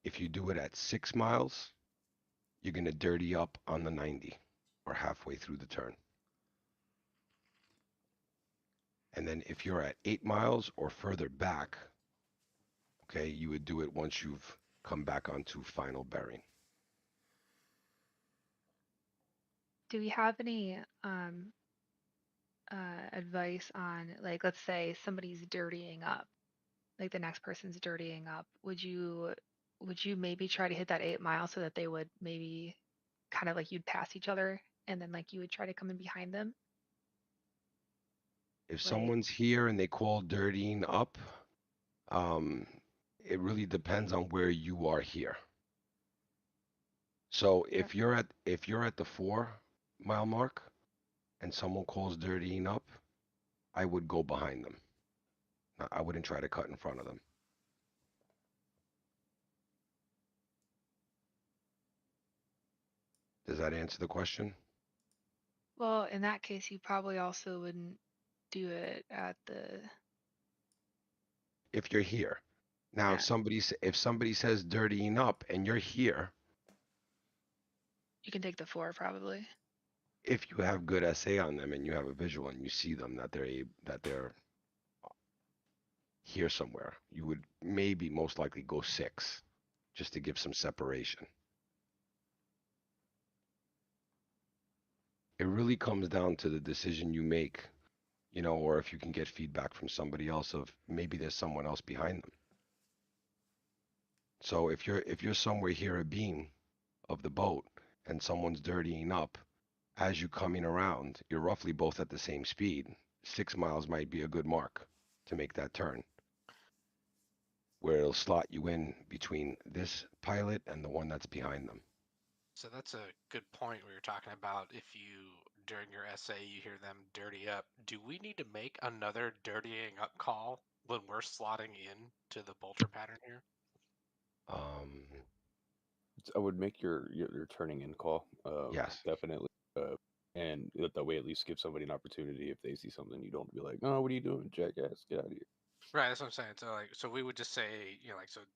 If you do it at 6 miles, you're going to dirty up on the 90 or halfway through the turn. And then if you're at 8 miles or further back, okay, you would do it once you've come back onto final bearing. Do we have any advice on, like, let's say somebody's dirtying up, like the next person's dirtying up? Would you maybe try to hit that 8 miles so that they would maybe kind of like you'd pass each other and then like you would try to come in behind them? If Like, someone's here and they call dirtying up, it really depends on where you are here. So yeah. if you're at the 4 mile mark and someone calls dirtying up, I would go behind them. I wouldn't try to cut in front of them. Does that answer the question? Well, in that case, you probably also wouldn't do it at the, If you're here. Now, yeah. if somebody says dirtying up and you're here, You can take the 4 probably. if you have good SA on them and you have a visual and you see them that they're here somewhere, you would maybe most likely go 6 just to give some separation. It really comes down to the decision you make, or if you can get feedback from somebody else of maybe there's someone else behind them. So if you're somewhere here abeam of the boat and someone's dirtying up, as you coming around, you're roughly both at the same speed. 6 miles might be a good mark to make that turn, where it'll slot you in between this pilot and the one that's behind them. So that's a good point we were talking about. If you, during your essay, you hear them dirty up, do we need to make another dirtying up call when we're slotting in to the bolter pattern here? I would make your turning in call. Yes. Definitely. And that way at least give somebody an opportunity if they see something you don't be like, oh, what are you doing, jackass? Get out of here. Right, that's what I'm saying. So we would just say,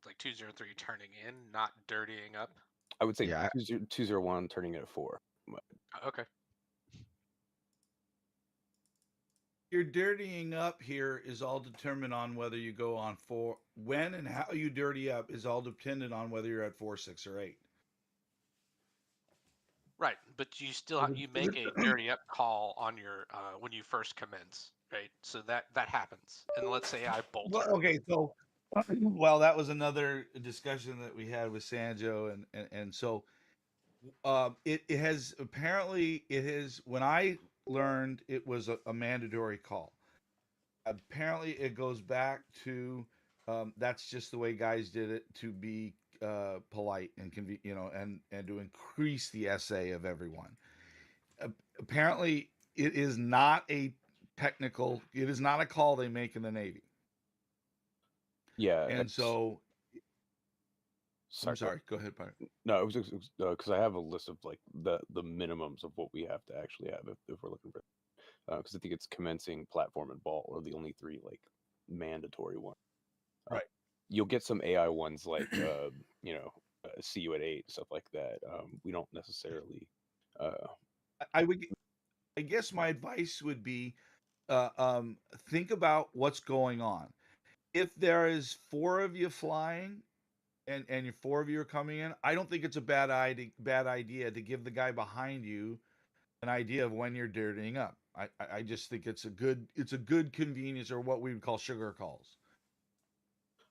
like 203 turning in, not dirtying up. I would say Yeah. 201 turning in at 4. Okay. Your dirtying up here is all determined on whether you go on 4. When and how you dirty up is all dependent on whether you're at 4, 6, or 8. Right, but you still you make a dirty up call on your when you first commence, right? So that happens. And let's say I bolter. Well, okay, so well, that was another discussion that we had with Sanjo, and so it has apparently it has when I learned it was a mandatory call. Apparently, it goes back to that's just the way guys did it to be polite and and to increase the SA of everyone. Apparently, it is not a technical. It is not a call they make in the Navy. Yeah. And so, sorry, I'm sorry. Go ahead, Pyre. No, it was because I have a list of like the minimums of what we have to actually have if we're looking for. Because I think it's commencing, platform, and ball are the only 3 like mandatory ones. Right. You'll get some AI ones like see you at 8, stuff like that. We don't necessarily. I guess my advice would be, think about what's going on. If there is 4 of you flying, and your 4 of you are coming in, I don't think it's a bad idea to give the guy behind you an idea of when you're dirtying up. I just think it's a good convenience, or what we would call sugar calls.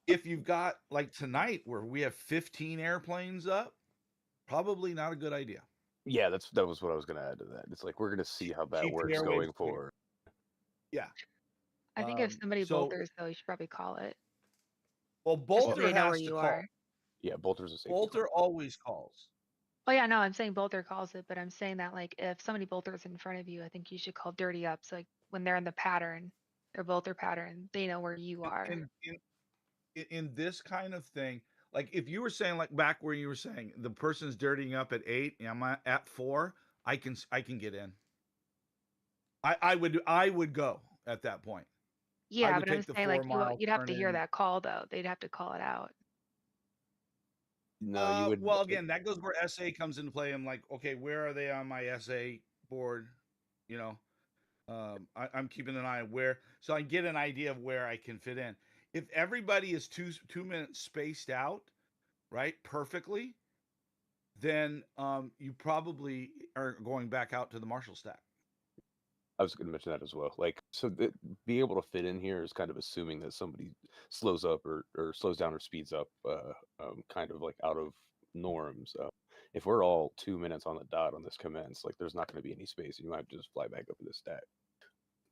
If you've got like tonight where we have 15 airplanes up, probably not a good idea. Yeah, that was what I was going to add to that. It's like we're going to see how that Keep the works airways going clear. forward. Yeah. I think if somebody so- bolters, though, you should probably call it. Well, Just so Bolter they know where has to you call. are. Yeah, Bolter's a safety. Bolter always calls. Oh yeah, no, I'm saying bolter calls it, but I'm saying that like if somebody bolters in front of you, I think you should call dirty up. So like when they're in the pattern, their bolter pattern, they know where you are. In this kind of thing, like if you were saying like back where you were saying the person's dirtying up at 8 and I'm at 4, I can get in. I would go at that point. Yeah, would but I'm take the saying like 4 mile you'd have to turn hear in. that call though. They'd have to call it out. No, you would. Well, again, that goes where SA comes into play. I'm like, okay, where are they on my SA board? You know, I'm keeping an eye on where, so I get an idea of where I can fit in. If everybody is 2 minutes spaced out, right, perfectly, then you probably are going back out to the Marshall stack. I was going to mention that as well. Like, so being able to fit in here is kind of assuming that somebody slows up or slows down or speeds up, kind of like out of norms. If we're all 2 minutes on the dot on this commence, like there's not going to be any space, and you might have to just fly back up to the stack.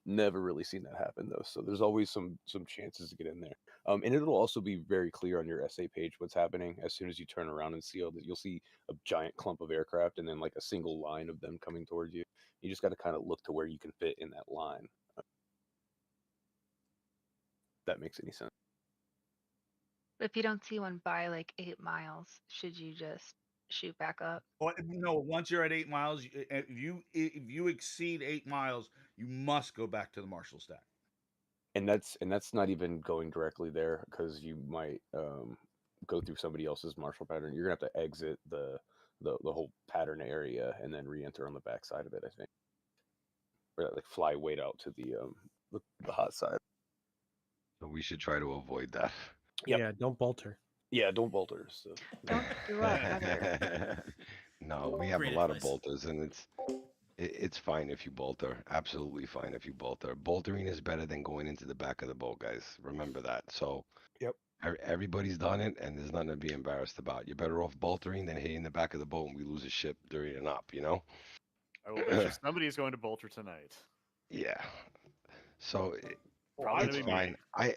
Never really seen that happen though, so there's always some chances to get in there. And it'll also be very clear on your SA page what's happening as soon as you turn around and seal that you'll see a giant clump of aircraft and then like a single line of them coming towards you. You just got to kind of look to where you can fit in that line. That makes any sense? If you don't see one by like 8 miles, should you just shoot back up? Well, no, once you're at 8 miles, if you exceed 8 miles, you must go back to the Marshall stack. And that's not even going directly there, because you might go through somebody else's Marshall pattern. You're gonna have to exit the whole pattern area and then re-enter on the back side of it, I think, or like fly weight out to the hot side. So we should try to avoid that. Yep. Yeah, don't bolter. Yeah, don't bolter. So. Don't screw up, Heather. No, we have a Great lot of advice. bolters, and it's fine if you bolter. Absolutely fine if you bolter. Boltering is better than going into the back of the boat, guys. Remember that. So Yep. everybody's done it, and there's nothing to be embarrassed about. You're better off boltering than hitting the back of the boat and we lose a ship during an op, you know? I will bet you somebody's going to bolter tonight. Yeah. So Probably it's gonna be fine. me.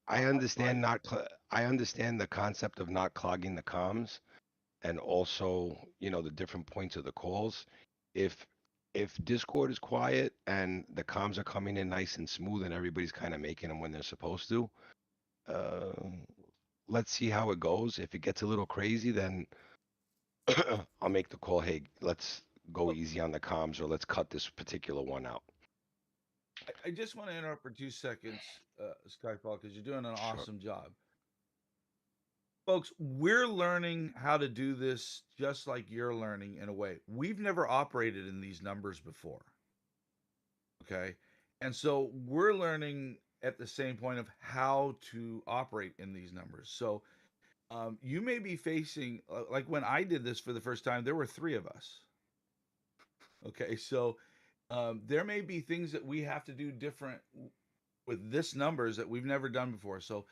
I understand I understand the concept of not clogging the comms, and also, you know, the different points of the calls. If Discord is quiet and the comms are coming in nice and smooth and everybody's kind of making them when they're supposed to, let's see how it goes. If it gets a little crazy, then I'll make the call. Hey, let's go easy on the comms, or let's cut this particular one out. I just want to interrupt for 2 seconds, Skyfall, because you're doing an Sure. awesome job. Folks, we're learning how to do this just like you're learning in a way. We've never operated in these numbers before. Okay. And so we're learning at the same point of how to operate in these numbers. So you may be facing, like when I did this for the first time, there were 3 of us. Okay. So there may be things that we have to do different with this numbers that we've never done before. So,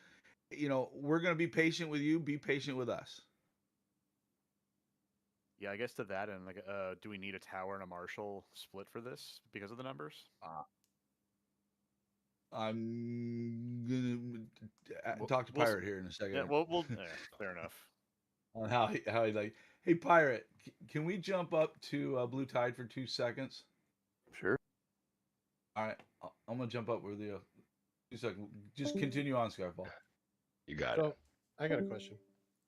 we're going to be patient with you. Be patient with us. Yeah, I guess to that end, like, do we need a tower and a marshal split for this because of the numbers? I'm gonna We'll- talk to we'll s- Pirate here in a second. Yeah, fair enough. On how he like. Hey, Pirate, can we jump up to Blue Tide for 2 seconds? Sure. All right, I'm gonna jump up with you. 2 seconds. Just continue on, Skyfall. You got it. So I got a question.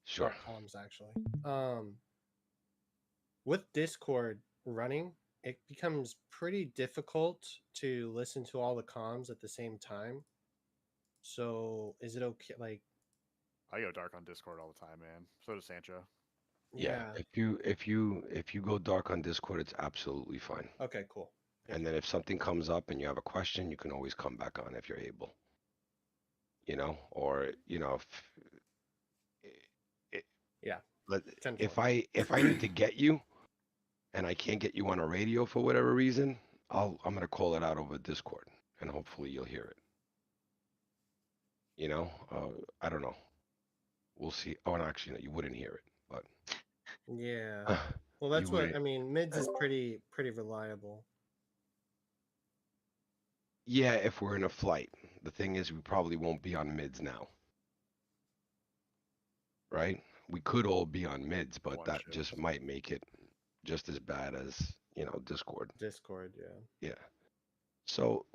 Sure. About comms, actually. With Discord running, it becomes pretty difficult to listen to all the comms at the same time. So is it okay? Like, I go dark on Discord all the time, man. So does Sancho. Yeah. If you go dark on Discord, it's absolutely fine. Okay, cool. And then if something comes up and you have a question, you can always come back on if you're able. Or Yeah. if I need to get you and I can't get you on a radio for whatever reason, I'm gonna call it out over Discord and hopefully you'll hear it. I don't know. We'll see. Oh, and actually, no, you wouldn't hear it, but Yeah. Well, that's you what wouldn't. I mean. Mids is pretty reliable. Yeah, if we're in a flight. The thing is, we probably won't be on mids now. Right? We could all be on mids, but One that shift. just might make it just as bad as, Discord. Discord, yeah. Yeah. So,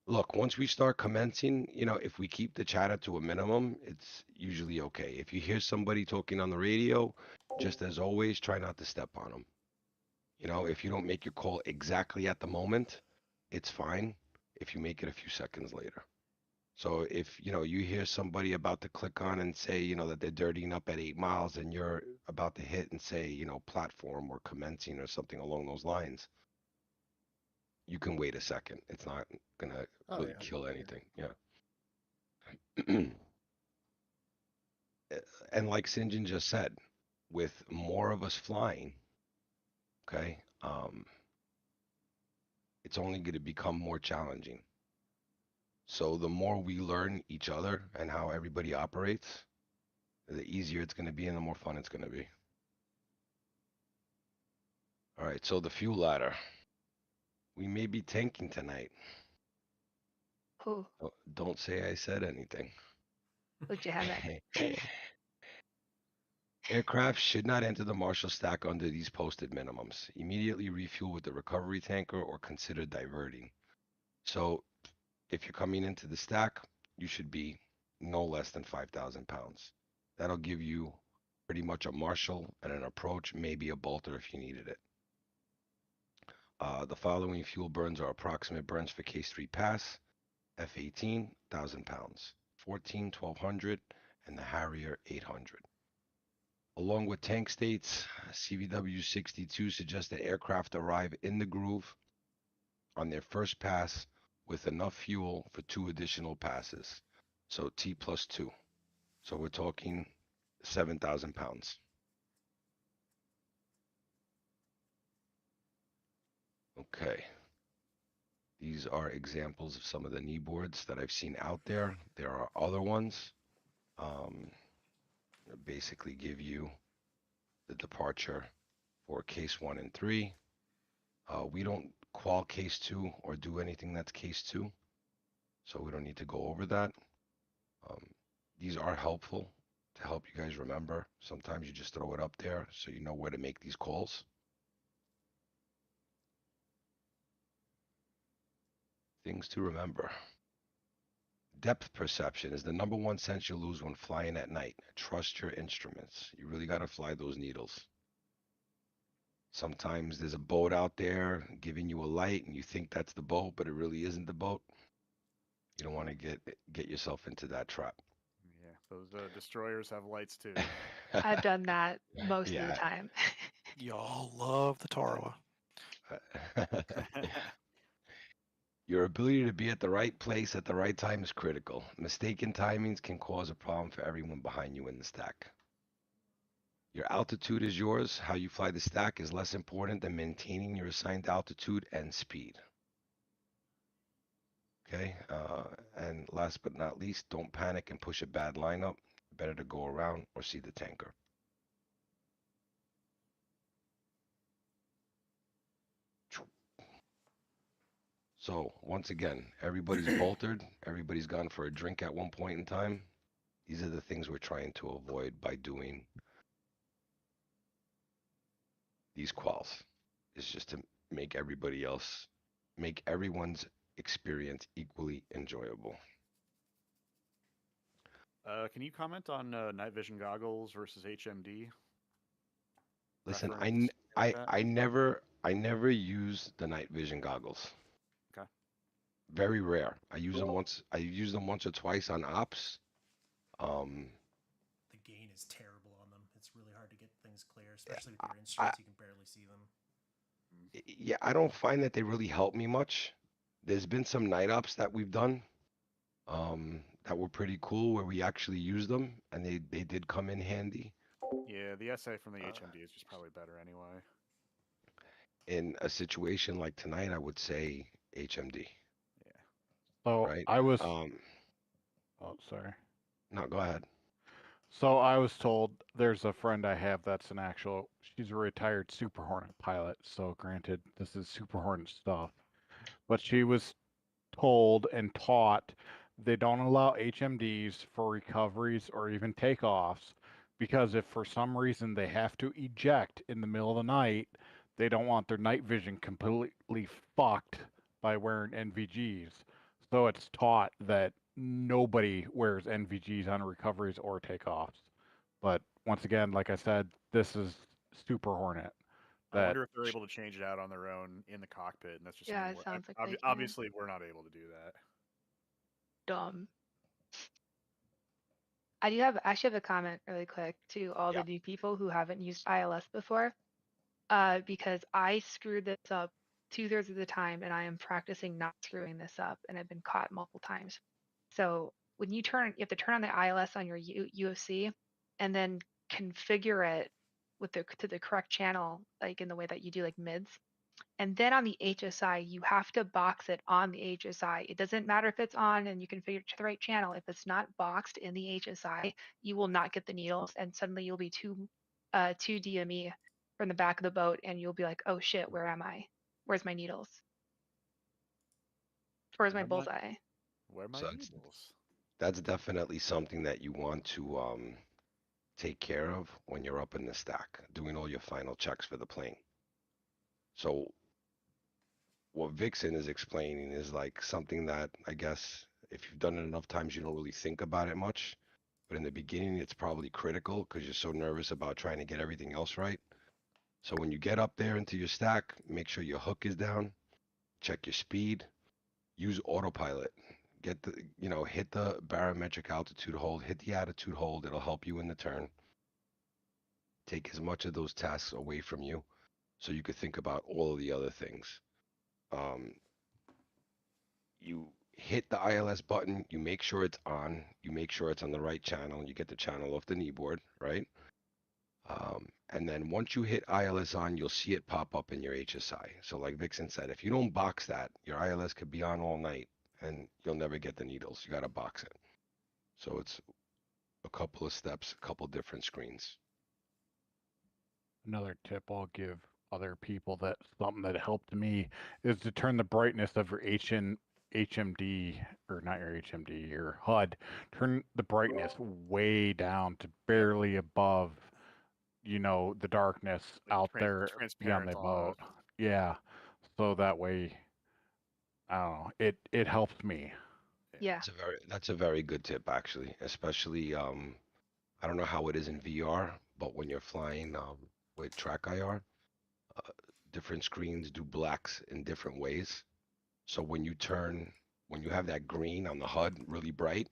look, once we start commencing, if we keep the chatter to a minimum, it's usually okay. If you hear somebody talking on the radio, just as always, try not to step on them. If you don't make your call exactly at the moment, it's fine if you make it a few seconds later. So if, you hear somebody about to click on and say, that they're dirtying up at 8 miles and you're about to hit and say, platform or commencing or something along those lines, you can wait a second. It's not gonna really kill anything. Yeah. And like St. John just said, with more of us flying, okay, it's only going to become more challenging. So the more we learn each other and how everybody operates, the easier it's going to be and the more fun it's going to be. All right, so the fuel ladder. We may be tanking tonight. Who? Don't say I said anything. Would you have that? Aircraft should not enter the Marshall stack under these posted minimums. Immediately refuel with the recovery tanker or consider diverting. So if you're coming into the stack, you should be no less than 5,000 pounds. That'll give you pretty much a Marshall and an approach, maybe a bolter if you needed it. The following fuel burns are approximate burns for Case 3 Pass, F-18, 1,000 pounds, 14, 1,200, and the Harrier, 800. Along with tank states, CVW 62 suggests that aircraft arrive in the groove on their first pass with enough fuel for 2 additional passes. So T plus 2. So we're talking 7,000 pounds. Okay. These are examples of some of the knee boards that I've seen out there. There are other ones. That basically give you the departure for case 1 and 3. We don't qual case 2 or do anything that's case 2. So we don't need to go over that. These are helpful to help you guys remember. Sometimes you just throw it up there so you know where to make these calls. Things to remember. Depth perception is the number one sense you lose when flying at night. Trust your instruments. You really got to fly those needles. Sometimes there's a boat out there giving you a light and you think that's the boat, but it really isn't the boat. You don't want to get yourself into that trap. Yeah, those destroyers have lights too. I've done that most of the Yeah. time. Y'all love the Tarawa. Your ability to be at the right place at the right time is critical. Mistaken timings can cause a problem for everyone behind you in the stack. Your altitude is yours. How you fly the stack is less important than maintaining your assigned altitude and speed. Okay, and last but not least, don't panic and push a bad lineup. Better to go around or see the tanker. So once again, everybody's boltered. Everybody's gone for a drink at one point in time. These are the things we're trying to avoid by doing these quals. It's just to make everyone's experience equally enjoyable. Can you comment on night vision goggles versus HMD? Listen, Preference, like that? I never use the night vision goggles. Okay. Very rare. I use them once or twice on ops. The gain is terrible on them. It's really hard to get things clear, especially with your instruments. You can barely see them. Yeah, I don't find that they really help me much. There's been some night ops that we've done that were pretty cool where we actually used them and they did come in handy. Yeah, the SA from the HMD is just probably better anyway. In a situation like tonight, I would say HMD. So Right? I was. Oh, sorry. No, go ahead. So I was told there's a friend I have that's an actual. She's a retired Super Hornet pilot. So granted, this is Super Hornet stuff, but she was told and taught they don't allow HMDs for recoveries or even takeoffs because if for some reason they have to eject in the middle of the night, they don't want their night vision completely fucked by wearing NVGs. So it's taught that nobody wears NVGs on recoveries or takeoffs. But once again, like I said, this is Super Hornet. I wonder if they're able to change it out on their own in the cockpit, and that's just Yeah, something it sounds like they can. obviously we're not able to do that. Dumb. I actually have a comment really quick to all the new people who haven't used ILS before, because I screwed this up 2/3 of the time, and I am practicing not screwing this up, and I've been caught multiple times. So when you have to turn on the ILS on your UFC, and then configure it to the correct channel, like in the way that you do like mids. And then on the HSI, you have to box it on the HSI. It doesn't matter if it's on and you configure it to the right channel. If it's not boxed in the HSI, you will not get the needles, and suddenly you'll be two DME from the back of the boat, and you'll be like, "Oh shit, where am I? Where's my needles? Where's my bullseye?" Where are my needles? That's definitely something that you want to take care of when you're up in the stack, doing all your final checks for the plane. So what Vixen is explaining is like something that I guess if you've done it enough times, you don't really think about it much. But in the beginning, it's probably critical because you're so nervous about trying to get everything else right. So when you get up there into your stack, make sure your hook is down, check your speed, use autopilot. Hit the barometric altitude hold, hit the attitude hold. It'll help you in the turn. Take as much of those tasks away from you so you could think about all of the other things. You hit the ILS button, you make sure it's on, you make sure it's on the right channel, you get the channel off the kneeboard, right? And then once you hit ILS on, you'll see it pop up in your HSI. So like Vixen said, if you don't box that, your ILS could be on all night and you'll never get the needles. You got to box it. So it's a couple of steps, a couple different screens. Another tip I'll give other people that something that helped me is to turn the brightness of your HMD, or not your HMD, your HUD, turn the brightness way down to barely above, the darkness out there beyond the boat. Yeah. So that way, I don't know, it helps me. Yeah. That's a very good tip actually, especially I don't know how it is in VR, but when you're flying with track IR, different screens do blacks in different ways. So when you have that green on the HUD really bright,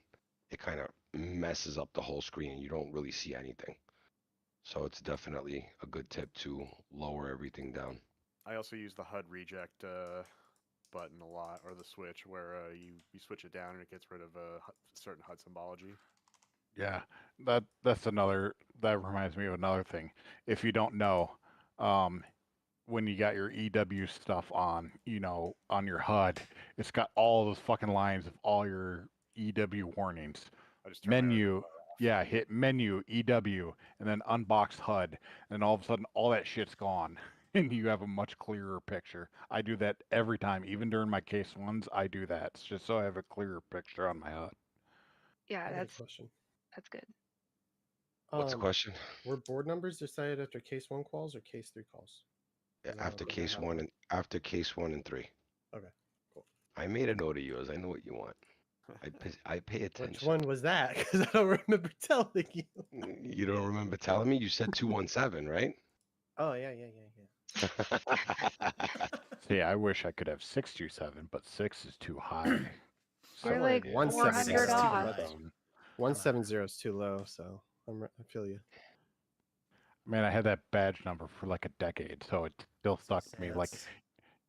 it kind of messes up the whole screen and you don't really see anything. So it's definitely a good tip to lower everything down. I also use the HUD reject button a lot, or the switch, where you switch it down and it gets rid of certain HUD symbology. Yeah, that's another. That reminds me of another thing. If you don't know, when you got your EW stuff on, on your HUD, it's got all those fucking lines of all your EW warnings. I just turn my Menu, yeah, hit menu EW, and then unbox HUD, and all of a sudden all that shit's gone, and you have a much clearer picture. I do that every time, even during my case ones. I do that. It's just so I have a clearer picture on my HUD. Yeah, I got a that's question. good. What's the question? Were board numbers decided after case 1 calls or case 3 calls? Yeah, 'Cause I don't after think I case have one one. and after case 1 and 3. Okay, cool. I made a note of yours. I know what you want. I pay attention. Which one was that? Because I don't remember telling you. You don't remember telling me? You said 217, right? Oh yeah. See, I wish I could have 627, but 6 is too high. You're I like wanted 400 170 off. but 170 is too low, so I feel you. Man, I had that badge number for like a decade, so it still stuck to me. Like, That's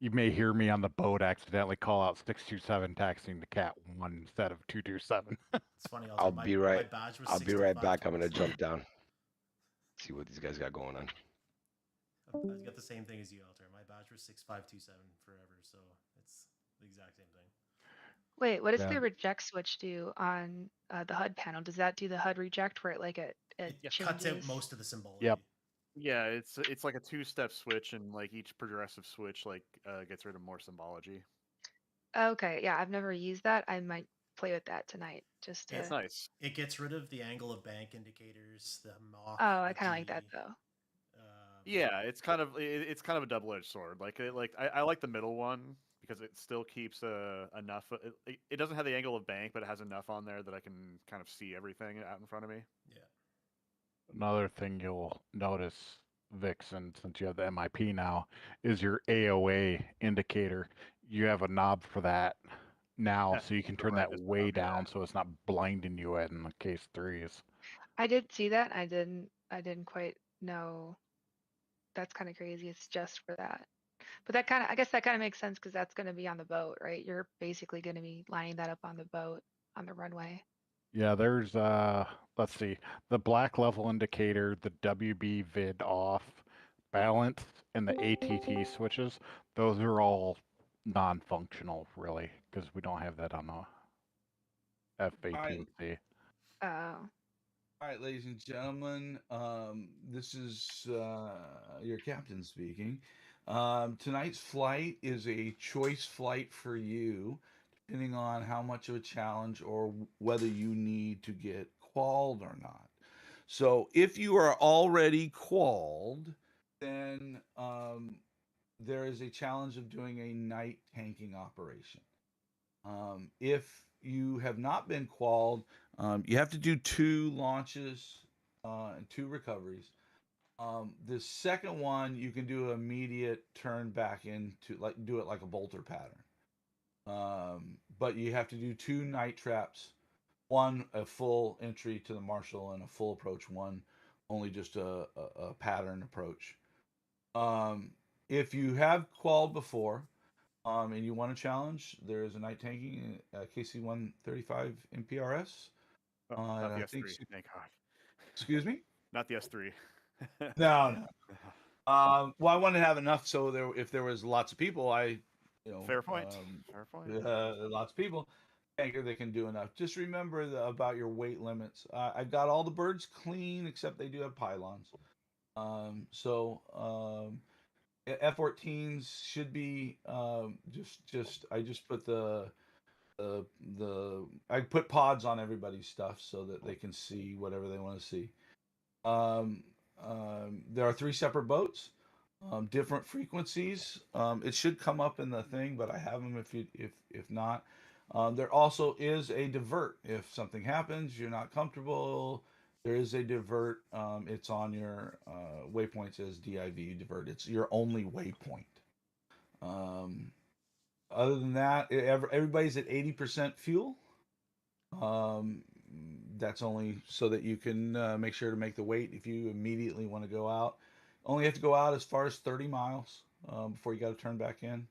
you may hear me on the boat accidentally call out 627 taxing the cat 1 instead of 227. it's funny. I'll My, be my right. badge was I'll be right back. I'm gonna 6527. jump down. See what these guys got going on. I've got the same thing as you, Alter. My badge was 6527 forever, so it's the exact same thing. Wait, what does Yeah. the reject switch do on the HUD panel? Does that do the HUD reject where it It changes? cuts out most of the symbology. Yep. Yeah, it's like a 2-step switch, and like each progressive switch gets rid of more symbology. Okay, yeah, I've never used that. I might play with that tonight. Just to... It's nice. It gets rid of the angle of bank indicators, the mock. Oh, I kind of like that though. Yeah, it's kind of a double-edged sword. I like the middle one because it still keeps enough. It doesn't have the angle of bank, but it has enough on there that I can kind of see everything out in front of me. Yeah. Another thing you'll notice, Vixen, since you have the MIP now, is your AOA indicator. You have a knob for that now, so you can turn that way down so it's not blinding you in the case 3s. I did see that. I didn't quite know. That's kind of crazy. It's just for that. But I guess that kind of makes sense because that's going to be on the boat, right? You're basically going to be lining that up on the boat on the runway. Yeah, there's let's see, the black level indicator, the WB vid off, balance, and the ATT switches. Those are all non-functional, really, because we don't have that on the F-18C. Oh. All right, ladies and gentlemen, this is your captain speaking. Tonight's flight is a choice flight for you, depending on how much of a challenge or whether you need to get qualled or not. So if you are already qualled, then there is a challenge of doing a night tanking operation. If you have not been qualled, you have to do 2 launches and 2 recoveries. The second one, you can do immediate turn back into, do it like a bolter pattern. But you have to do 2 night traps, 1 a full entry to the marshal and a full approach, 1 only just a pattern approach. If you have qualled before, and you want a challenge, there is a night tanking KC-135 MPRS. Not the I S3. think. Thank God. Excuse me? Not the S3. No. Well, I wanted to have enough so if there was lots of people, Fair point. Fair point. Lots of people, tanker, they can do enough. Just remember about your weight limits. I've got all the birds clean except they do have pylons. F-14s should be I just put I put pods on everybody's stuff so that they can see whatever they want to see. There are 3 separate boats, different frequencies. It should come up in the thing, but I have them if not. There also is a divert. If something happens, you're not comfortable, There is a divert. It's on your waypoint, says DIV divert. It's your only waypoint. Other than that, everybody's at 80% fuel. That's only so that you can make sure to make the wait if you immediately want to go out. Only have to go out as far as 30 miles before you got to turn back in.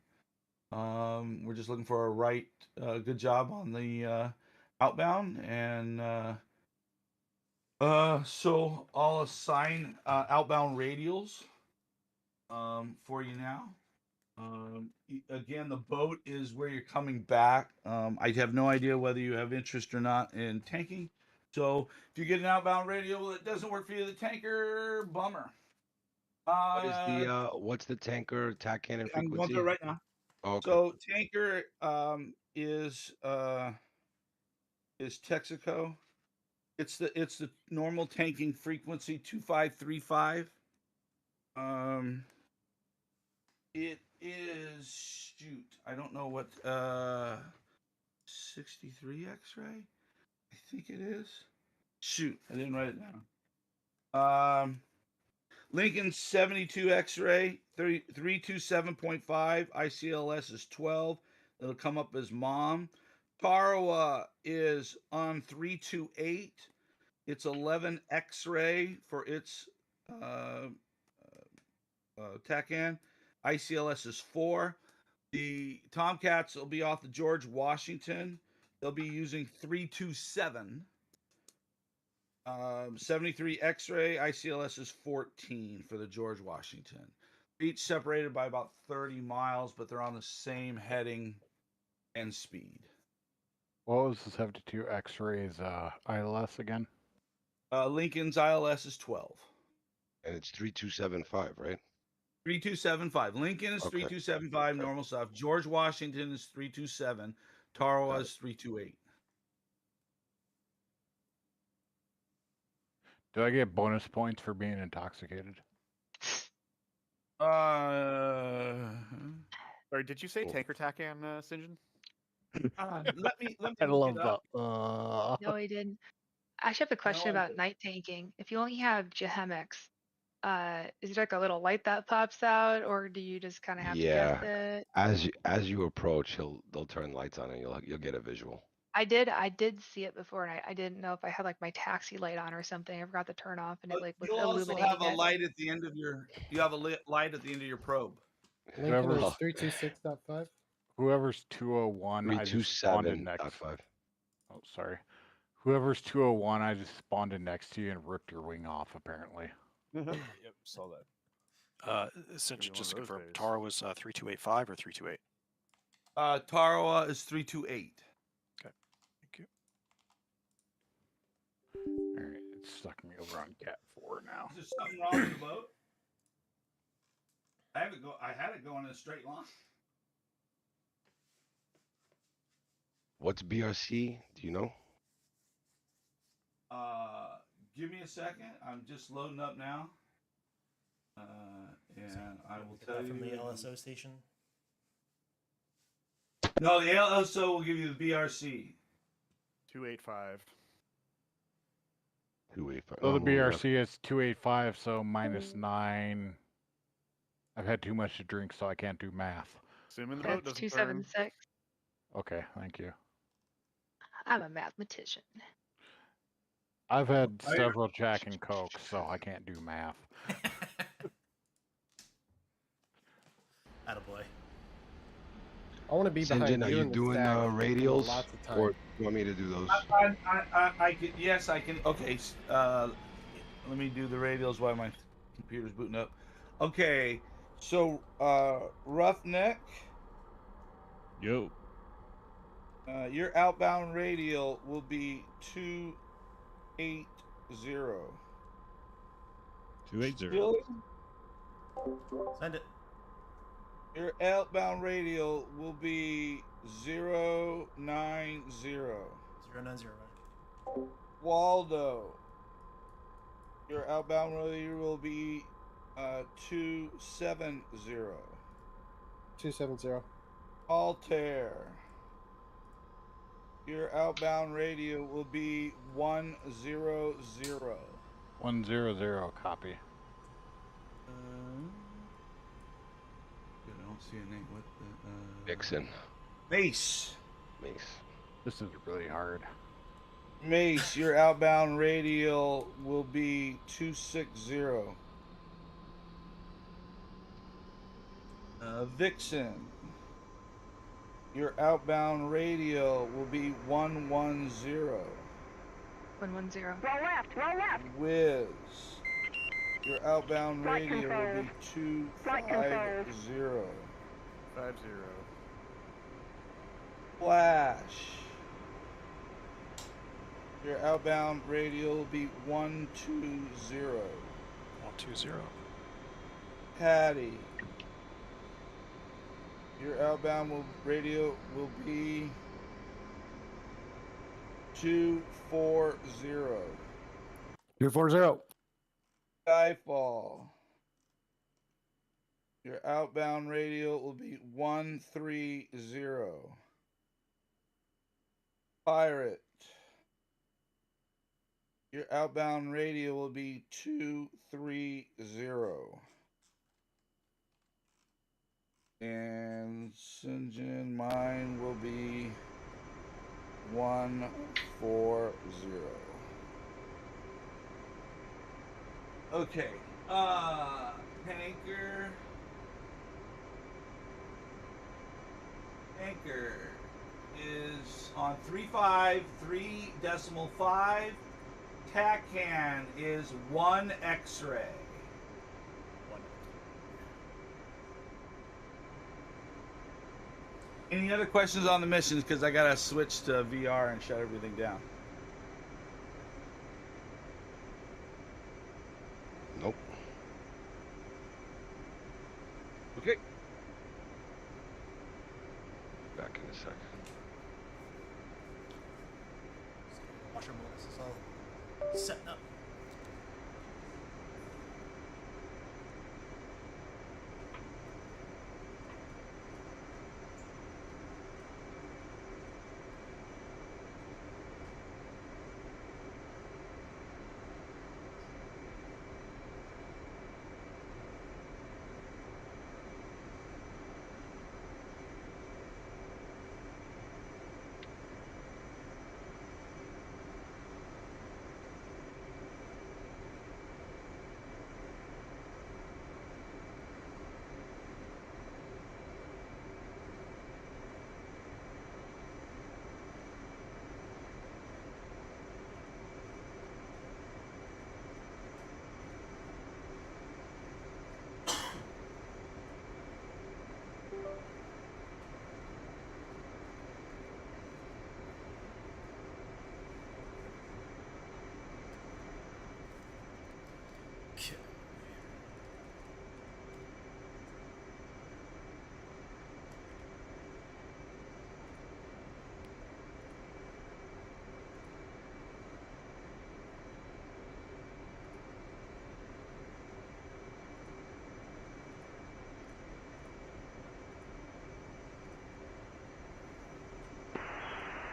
We're just looking for a good job on the outbound, and so I'll assign outbound radials for you now. Again, the boat is where you're coming back. I have no idea whether you have interest or not in tanking. So if you get an outbound radial that doesn't work for you, the tanker, bummer. What is the what's the tanker tack cannon I'm going frequency? through it right now. Oh, okay. So tanker is Texaco. It's the normal tanking frequency 2535. It is I don't know what 63 X-ray. I think it is. I didn't write it down. Lincoln 72 X-ray 327.5. ICLS is 12. It'll come up as mom. Tarawa is on 328. It's 11 X-ray for its TACAN. ICLS is 4. The Tomcats will be off the George Washington. They'll be using 327. 73 X-ray. ICLS is 14 for the George Washington. Each separated by about 30 miles, but they're on the same heading and speed. What was the 72 X-rays ILS again? Lincoln's ILS is 12. And it's 3275, right? 3275. Lincoln is Okay. 3275, normal stuff. George Washington is 327. Tarawa is 328. Do I get bonus points for being intoxicated? Sorry, did you say tanker tacan, Sinjin? Let me I look love it up. that. No, he didn't. I actually have a question I about didn't. night tanking. If you only have Jehemix, is there like a little light that pops out, or do you just kind of have to guess Yeah. it? As you approach, they'll turn lights on and you'll get a visual. I did see it before, and I didn't know if I had like my taxi light on or something. I forgot to turn off, and it like was You'll also illuminating have a it. light at the end of your. You have a light at the end of your probe. Lincoln is Whoever's 326.5. Whoever's 201, I just spawned in next. 327.5. Oh, sorry. Whoever's 201, I just spawned in next to you and ripped your wing off, apparently. Yep, saw that. Since Maybe one just to of those confirm, days. Tara was 3285 or 328. Tarawa is 328. Okay, thank you. Alright, it's stuck me over on Cat 4 now. Is there something wrong with the boat? I had it going in a straight line. What's BRC? Do you know? Give me a second. I'm just loading up now. And I will Get tell that you from the LSO station. No, the LSO will give you the BRC. 285. 285. So the Oh, yeah. BRC is 285, so minus 9. I've had too much to drink, so I can't do math. Assuming the boat That's doesn't turn. 276. Okay, thank you. I'm a mathematician. I've had several Jack and Coke, so I can't do math. Attaboy. I want to be behind Sinjin, are you you in the doing stack. radials? Lots of time. Or do you want me to do those? I can. Yes, I can. Okay. Let me do the radials while my computer's booting up. Okay. So, Roughneck. Yo. Your outbound radial will be 280. 280. Billy, Send it. your outbound radial will be 090. 090, right? Waldo, your outbound radial will be 270. 270. Altair, Your outbound radio will be 100. 100 copy. I don't see a name. What the? Vixen. Mace. Mace. This is really hard. Mace, your outbound radio will be 260. Vixen, your outbound radio will be 110. 110. Roll left, roll left. Wiz, your outbound Flight radio will be Flight controls. 250. 50. Flash, your outbound radio will be 120. 120. Patty, your outbound radio will be 240. 240. Skyfall, your outbound radio will be 130. Pirate, your outbound radio will be 230. And Sinjin, mine will be 140. Okay. Anchor is on 353.5. TACAN is 1 X-ray. Any other questions on the missions? Because I gotta switch to VR and shut everything down. Nope. Okay. Back in a second. Washer bonus is all setting up. Okay.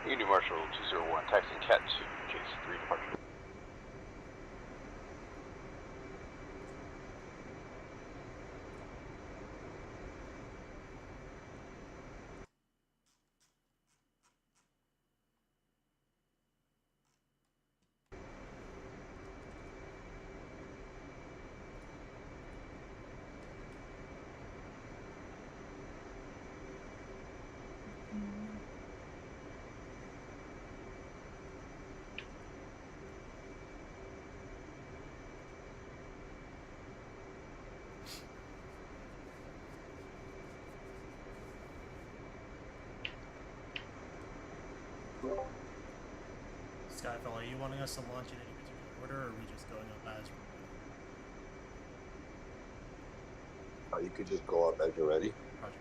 Union Marshal 201, taxiing Cat 2, case 3 departure. Skyfall, are you wanting us to launch in any particular order, or are we just going up as we're You could just go up as you're ready. Roger.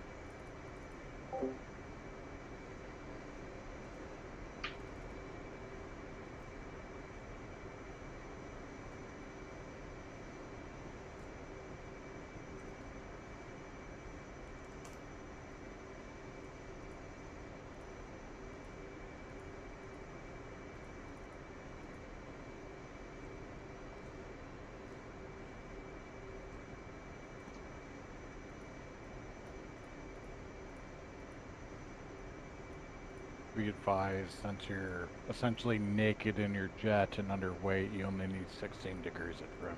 be advised, since you're essentially naked in your jet and underweight, you only need 16 degrees of trim.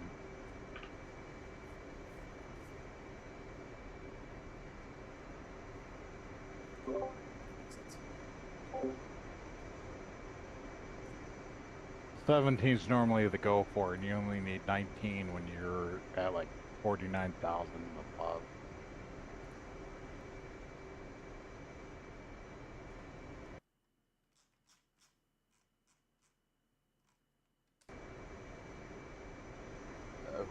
Seventeen's normally the go for, and you only need 19 when you're at like 49,000 above.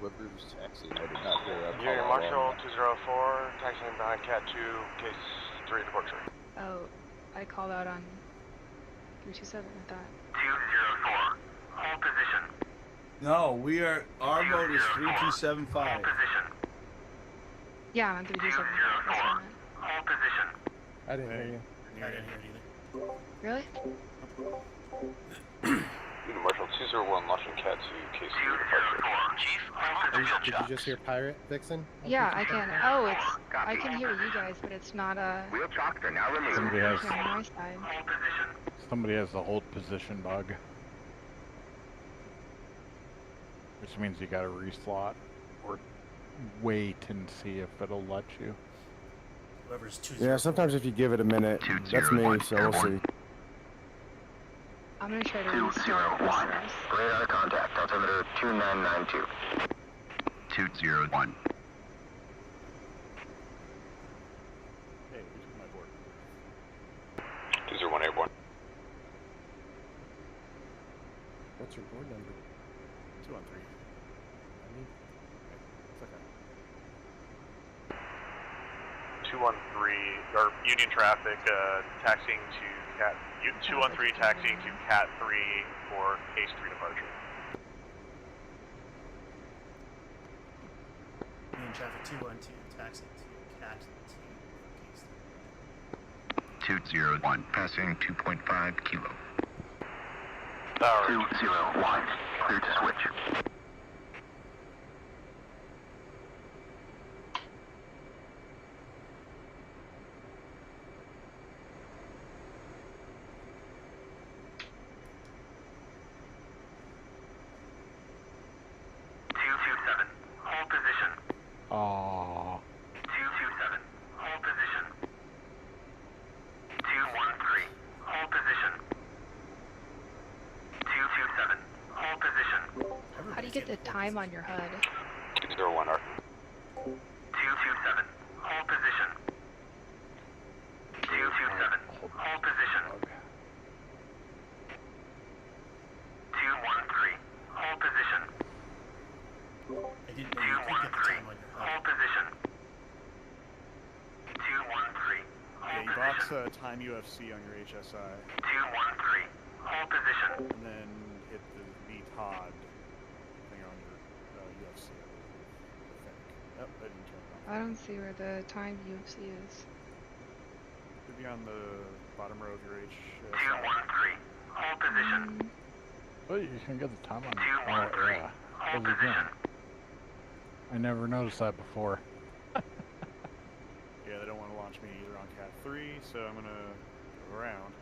Whoever's taxiing, I did not hear a Union call Marshal on 204, taxiing behind Cat 2, case 3 departure. Oh, I called out on 327 with that. 204, hold position. No, we are. Our mode is 3275. Yeah, I'm on 327. That's what I meant. Hold position. I didn't hear you. I didn't hear it either. Really? Union Marshal 201, launching Cat 2, case 3 departure. Chief, hold the field Did you just hear Pirate Vixen? Yeah, I can. Oh, it's. I can hear you guys, but it's not Wheel chalks are now removed. Somebody has on my side. Hold position. somebody has the hold position bug, which means you gotta reslot or wait and see if it'll let you. Whoever's 2 Yeah, sometimes if you give it a minute, that's me, so we'll see. I'm gonna try to restart DCS. Radar contact, altimeter 2992. 201. Hey, who's on my board? 201 airborne. What's your board number? 213. It's okay. 213, or Union traffic, taxiing to Cat, 213 taxiing to Cat 3 for case 3 departure. Union traffic 212, taxi to Cat 2, case 201, passing 2.5 kilo. 201, clear to switch. Aww. 227, hold position. 213, hold position. 227, hold position. How do you get the time on your HUD? 201 arc. 227, hold position. 227, hold position. 213, hold position. I didn't know you could get the time on your HUD. Hold position. 213, Yeah, you box Time UFC on your HSI, 213, hold position. and then hit the V Todd thing on your UFC. I think. Oh, I didn't turn it on. I don't see where the time UFC is. Could be on the bottom row of your HSI. 213, hold position. Oh, you can get the time on. 213, yeah. hold Those again. position. I never noticed that before. Yeah, they don't want to launch me either on Cat 3, so I'm gonna go around.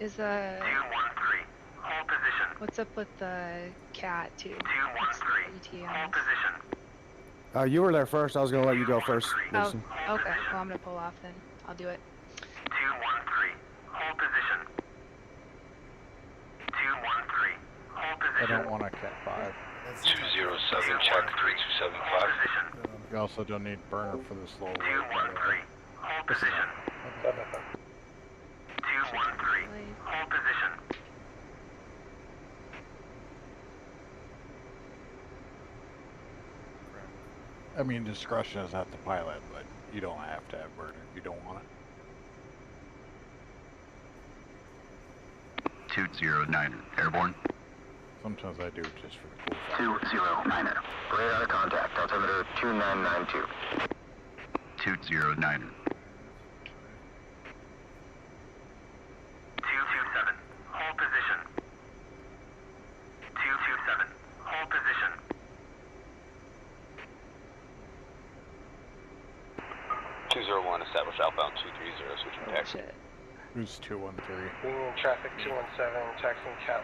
Is 213, hold position. what's up with the cat too? 213, hold position. You were there first. I was gonna let you go first, Oh, Vixen. okay. Well, I'm gonna pull off then. I'll do it. 213, hold position. 213, hold I position. don't want a Cat 5. 207, check 3275. You also don't need burner for this low rate, by the way. 213, hold position. 213, hold position. I mean, discretion is at the pilot, but you don't have to have burner if you don't want it. 209, airborne. Sometimes I do it just for the cool factor. 209, radar contact, altimeter 2992. 209. 227, hold position. 227, hold position. 201, establish outbound 230, switching Oh taxi. shit. Who's 213? Union traffic 217, taxiing Cat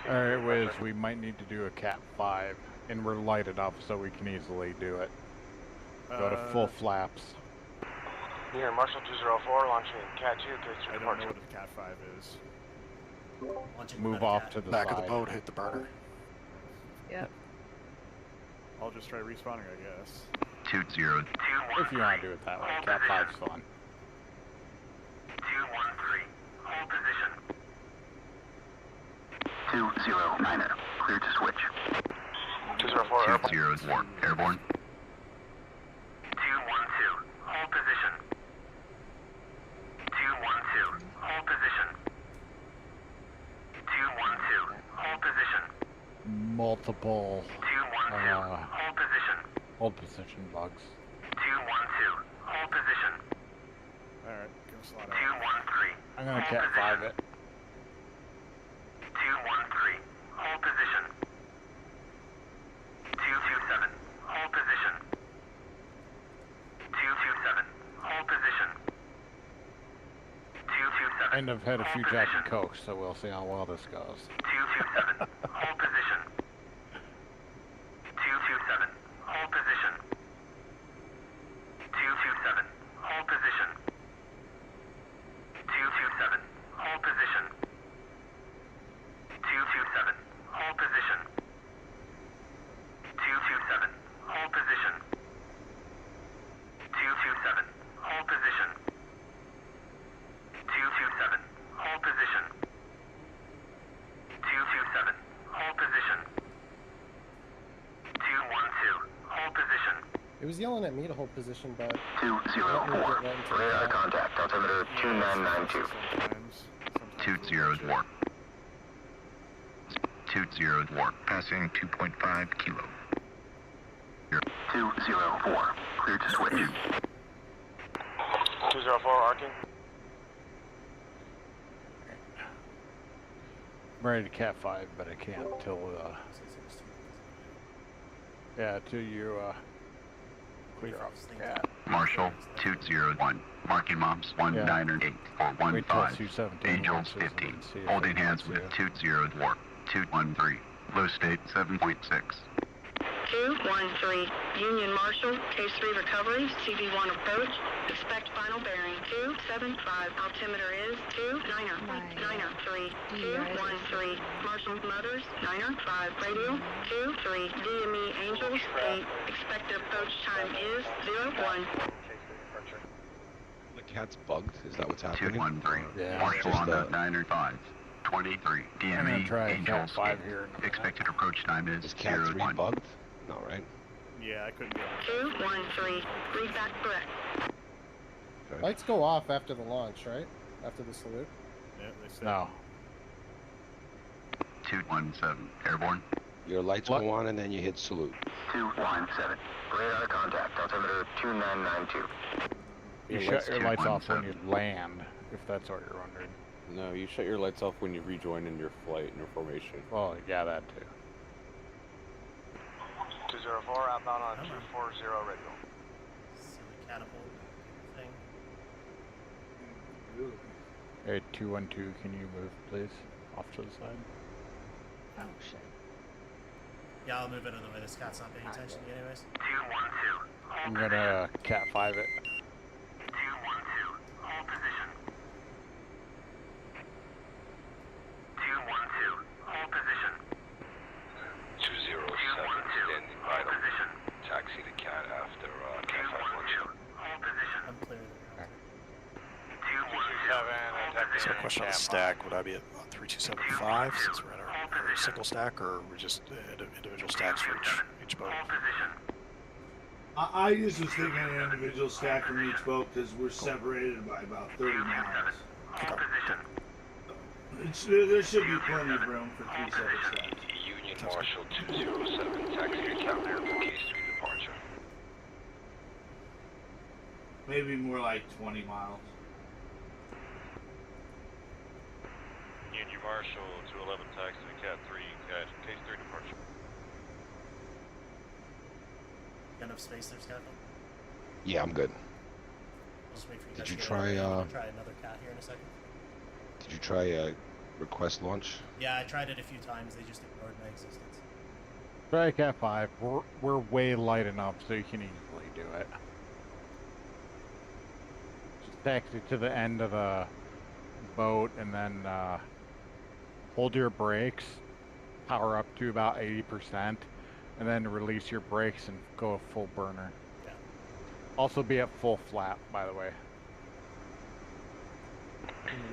1. All right, Wiz. We might need to do a Cat 5, and we're lighted up, so we can easily do it. Go to full flaps. Here, Marshall 204, launching Cat 2, I don't know what a Cat 5 is. Move off to the Back side. of the boat, hit the burner. Yep. I'll just try respawning, I guess. 20. If you want to do it that way, Cat 5's fun. 213. Hold position. 209er. Clear to switch. 204, airborne. 204. Airborne. 212. Hold position. 212. Hold position. 212. Hold position. Multiple 212. Hold position. hold position bugs. 212. Hold position. Alright, gonna slot out. 213. I'm gonna Cat 5 it. 213. Hold position. 227. Hold position. 227. Hold position. 227. And I've had a few Jack and Cokes, so we'll see how well this goes. 227. Hold position. 227. Hold position. 227. Hold position. 227. Hold position. 227. Hold position. 227. Hold position. 227. Hold position. 227. Hold position. 227. Hold position. 212. Hold position. It was yelling at me to hold position, but 204. Radar contact. Altimeter 2992. 204. 204. Passing 2.5 kilo. 204. Clear to switch. 204, arcing. I'm ready to Cat 5, but I can't till yeah, till you clear off the Cat. Marshall 201. Marking mobs 198 or Wait till 15. C-17 Angels launches and 15. see if Holding it hands gets with you. 204. 213. Low state 7.6. 213, Union Marshal, Case 3 recovery, CV1 approach, expect final bearing 275, altimeter is 290.903, 213, Marshal Mothers, 905, radio, 23, DME Angels, 8, expected approach time is 01. The Cat's bugged. Is that what's happening? 213. Yeah. Marshall Just on the- the 905. 23. I'm gonna DME try Angels Cat 5 8. here in a minute. Expected approach time is Is Cat 3 01. bugged? No, right? Yeah, I couldn't get 213, read back correct. Okay. lights go off after the launch, right? After the salute. Yeah, they said. No. 217. Airborne. Your lights What? go on and then you hit salute. 217. Radar contact. Altimeter 2992. You Your shut lights your turn lights on. off when you land, if that's what you're wondering. No, you shut your lights off when you rejoin in your flight and your formation. Well, yeah, that too. 204, outbound on 240 radio. Silly catapult thing. Hey, 212, can you move, please? Off to the side. Oh shit. Yeah, I'll move it out of the way. This cat's not paying attention to me anyways. 212. I'm gonna Cat 5 it. 212. Hold position. 212. Hold position. 207 standing vital. Taxi to Cat after Cat 5 launch. Hold position. I'm clear there. 217. So, question on the stack: would I be at 3275 since we're in our single stack, or we're just individual stacks for each boat? Hold position. I just was thinking an individual stack from each boat because we're separated by about 30 miles. Hold position. There should be plenty of room for 3 separate stacks. Union Marshal 207, taxi to Cat for Case 3 departure. Maybe more like 20 miles. Union Marshal 211, taxi to Cat 3, Case 3 departure. Got enough space there, Scott? Yeah, I'm good. I'll just wait for you Did guys you to get try, over. I'm gonna try another cat here in a second. Did you try request launch? Yeah, I tried it a few times. They just ignored my existence. Try Cat 5. We're way light enough so you can easily do it. Just taxi to the end of the boat and then hold your brakes, power up to about 80%, and then release your brakes and go full burner. Yeah. Also be at full flap, by the way.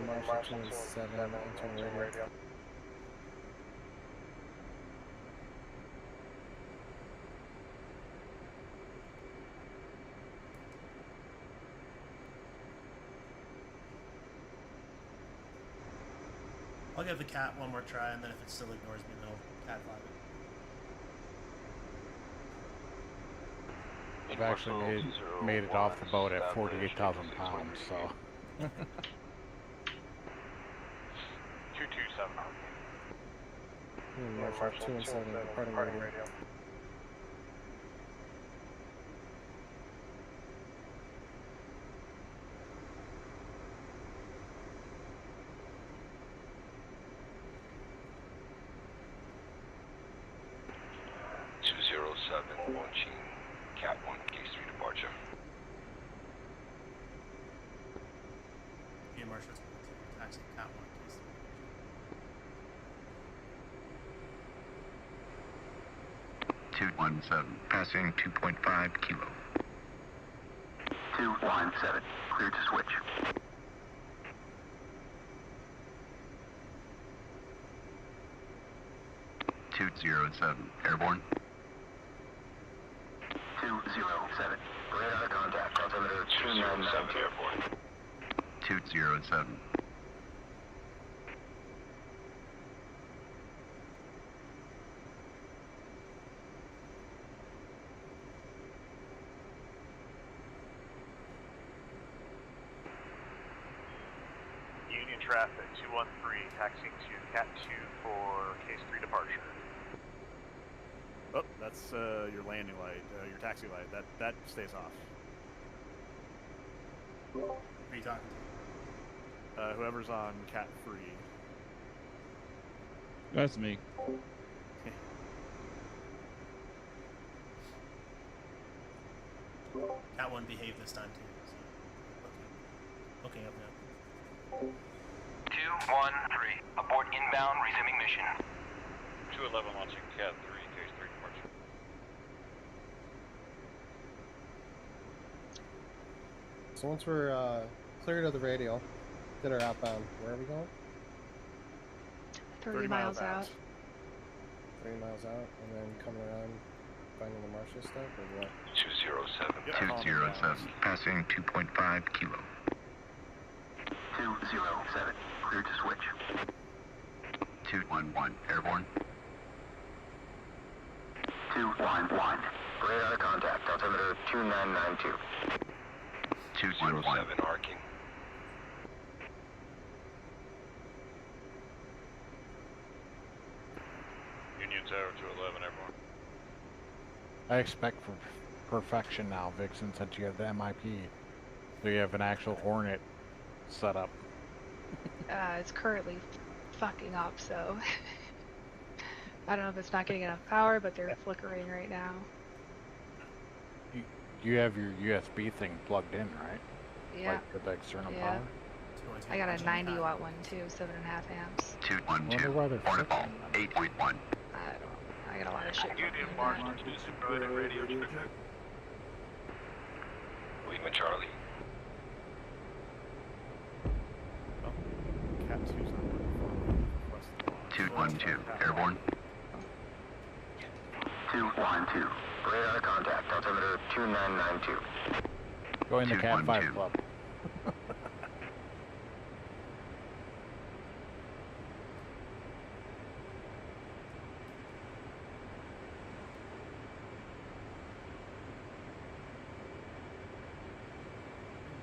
Marshall 217, entering radio. I'll give the cat one more try, and then if it still ignores me, then I'll cat 5 it. I've actually made it off the boat at 48,000 pounds, so. 227. Marshall 217, departing radio. Launching Cat 1, Case 3 departure. Yeah, Marshall, taxi cat 1, case 217, passing 2.5 kilo. 217, clear to switch. 207, airborne. 207, radar contact, altimeter 297 airborne. 207. Union traffic 213, taxiing to Cat 2 for Case 3 departure. Oh, that's your landing light, your taxi light. That stays off. Who are you talking to? Whoever's on Cat 3. That's me. Cat 1 behaved this time too. So looking up now. 213, abort inbound, resuming mission. 211 launching Cat 3, Case 3 departure. So once we're cleared of the radio, did our outbound. Where are we going? 30 miles out. 30 miles out, and then coming around, finding the Marshall stuff, or what? 207. 207, passing 2.5 kilo. 207, clear to switch. 211, airborne. 211, radar contact, altimeter 2992. 211, arcing. Union Tower 211 airborne. I expect for perfection now, Vixen, since you have the MIP. So you have an actual Hornet set up. It's currently fucking up, so I don't know if it's not getting enough power, but they're flickering right now. You have your USB thing plugged in, right? Yeah. Like with the external Yeah. power? I got a 90 watt one too, 7.5 amps. 212, portable 8.1. I got a lot of shit. Union Marshall 2 radio check. Lima Charlie. Cat 2's not working. 212, airborne. 212, radar contact, altimeter 2992. Join the Cat 5 212. club.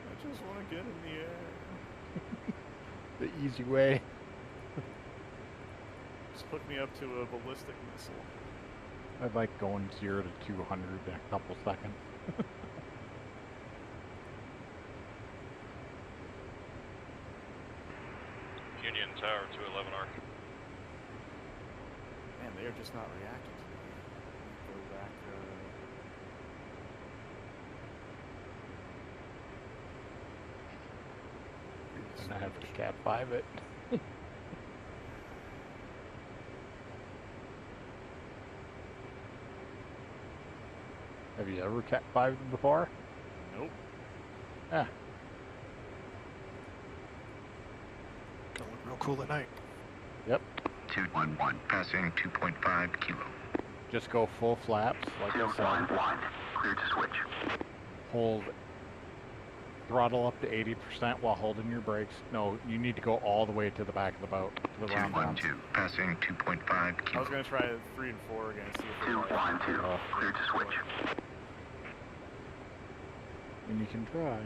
I just want to get in the air. The easy way. Just hook me up to a ballistic missile. I'd like going 0 to 200 in a couple seconds. Union Tower 211R. Man, they are just not reacting to me. Go back. And I have to Cat 5 it. Have you ever Cat 5 before? Nope. Ah. Gonna look real cool at night. Yep. 211, passing 2.5 kilo. Just go full flaps, like I said. 211, clear to switch. Hold throttle up to 80% while holding your brakes. No, you need to go all the way to the back of the boat. To the round bounce. 212, passing 2.5 I kilo. was gonna try 3 and 4 again, see if they 212, clear to switch. And you can try,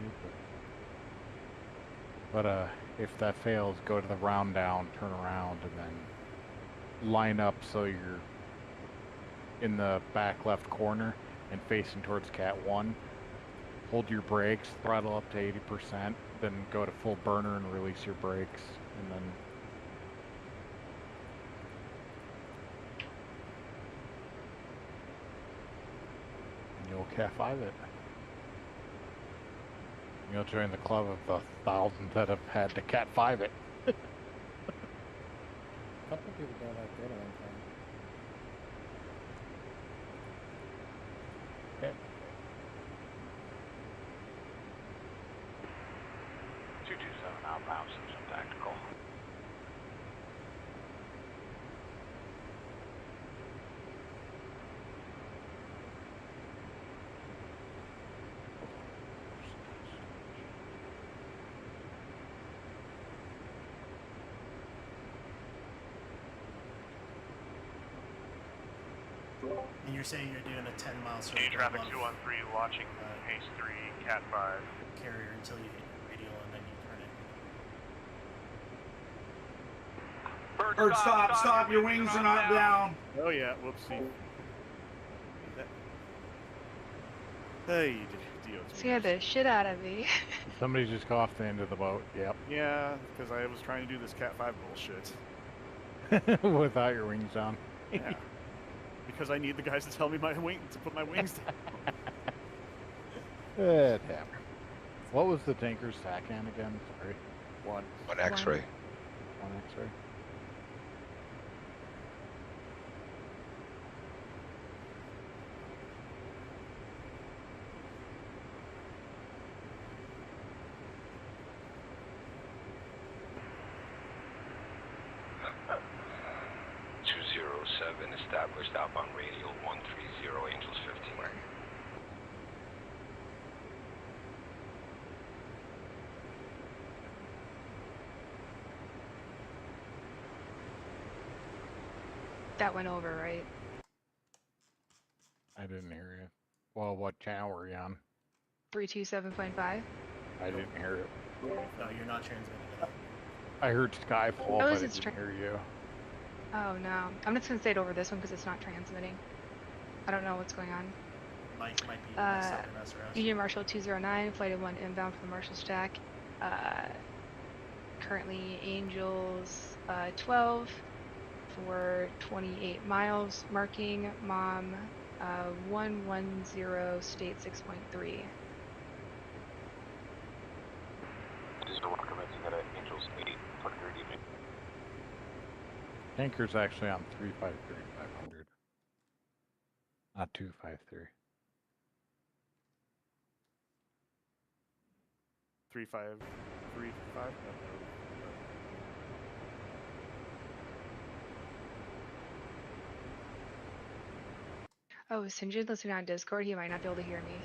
but if that fails, go to the round down, turn around, and then line up so you're in the back left corner and facing towards Cat 1. Hold your brakes, throttle up to 80%, then go to full burner and release your brakes, and then you'll Cat 5 it. You'll join the club of the thousands that have had to Cat 5 it. A couple people don't have data on time. Okay. 227 outbound, some tactical. And you're saying you're doing a 10-mile circle Union traffic above 213, launching Pace 3, Cat 5. carrier until you hit your radial and then you turn it. Bird, stop, your wings are not down. Oh yeah, whoopsie. Hey, DOT. Scared the shit out of me. Somebody just go off the end of the boat. Yep. Yeah, because I was trying to do this Cat 5 bullshit. Without your wings down. Yeah. Because I need the guys to tell me my wing to put my wings down. It happened. What was the tanker's TACAN again? Sorry. One X-ray. One X-ray. Established outbound radial 130 Angels 15. That went over, right? I didn't hear you. Well, what channel were you on? 327.5. I didn't hear it. No, you're not transmitting it. I heard Skyfall, Oh, but I is it didn't hear you. Oh no. I'm just gonna say it over this one because it's not transmitting. I don't know what's going on. Might be messed up in SRS. Union Marshal 209, Flight 1 inbound from the Marshal Stack. Currently Angels 12 for 28 miles, marking Mom 110 State 6.3. Diesel 1 commencing at Angels 8, 23rd evening. Tanker's actually on 353 500. Not 253. 3535. Oh, is Sinjin listening on Discord? He might not be able to hear me.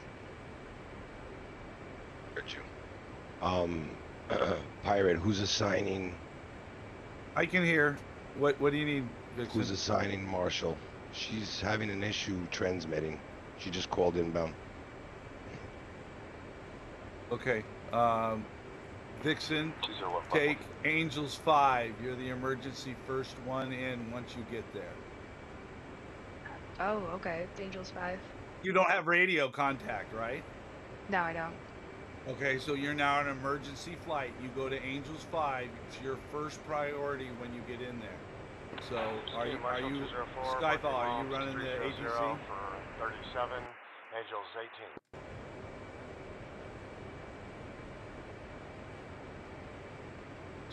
Heard you. Pirate, who's assigning? I can hear. What do you need, Vixen? Who's assigning Marshall? She's having an issue transmitting. She just called inbound. Okay. Vixen, take Angels 5. You're the emergency first one in once you get there. Oh, okay. It's Angels 5. You don't have radio contact, right? No, I don't. Okay, so you're now an emergency flight. You go to Angels 5. It's your first priority when you get in there. So are you Skyfall? Are you running the ATC? For 37, Angels 18.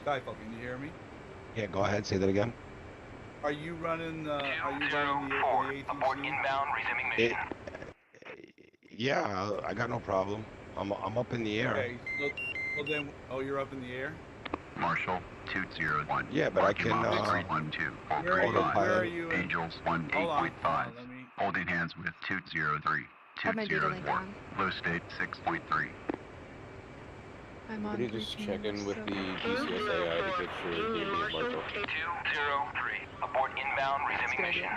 Skyfall, can you hear me? Yeah, go ahead. Say that again. Are you running the ATC? Inbound, resuming It, yeah, I got no problem. I'm up in the air. Okay, so then, you're up in the air? Marshall 201. Yeah, but I can. 312. Where are you? Angels 18.5. Holding hands with 203. Have my data link 204. on. Low state 6.3. I'm on Could you just 13, check in with so- the DCS AI to make sure DME is Marshall? 203. Abort inbound, resuming mission.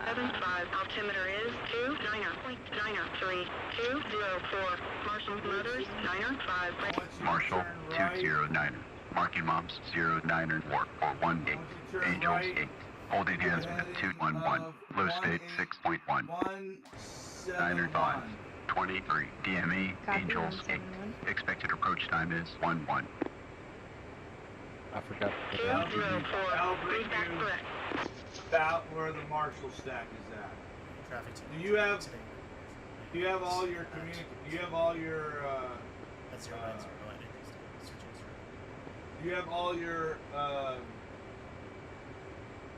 75, altimeter is 29.903, 204, Marshall Motors, 905. Marshall 209. Marking mobs 094 or 18. Angels 8. Holding hands with 211. Low state 6.1. 905. 23. DME Copy, Angels 8. 171. Expected approach time is 11. I forgot. I'll bring you about where the Marshall stack is at. Traffic. Do you have all your Do you have all your That's 090. Do you have all your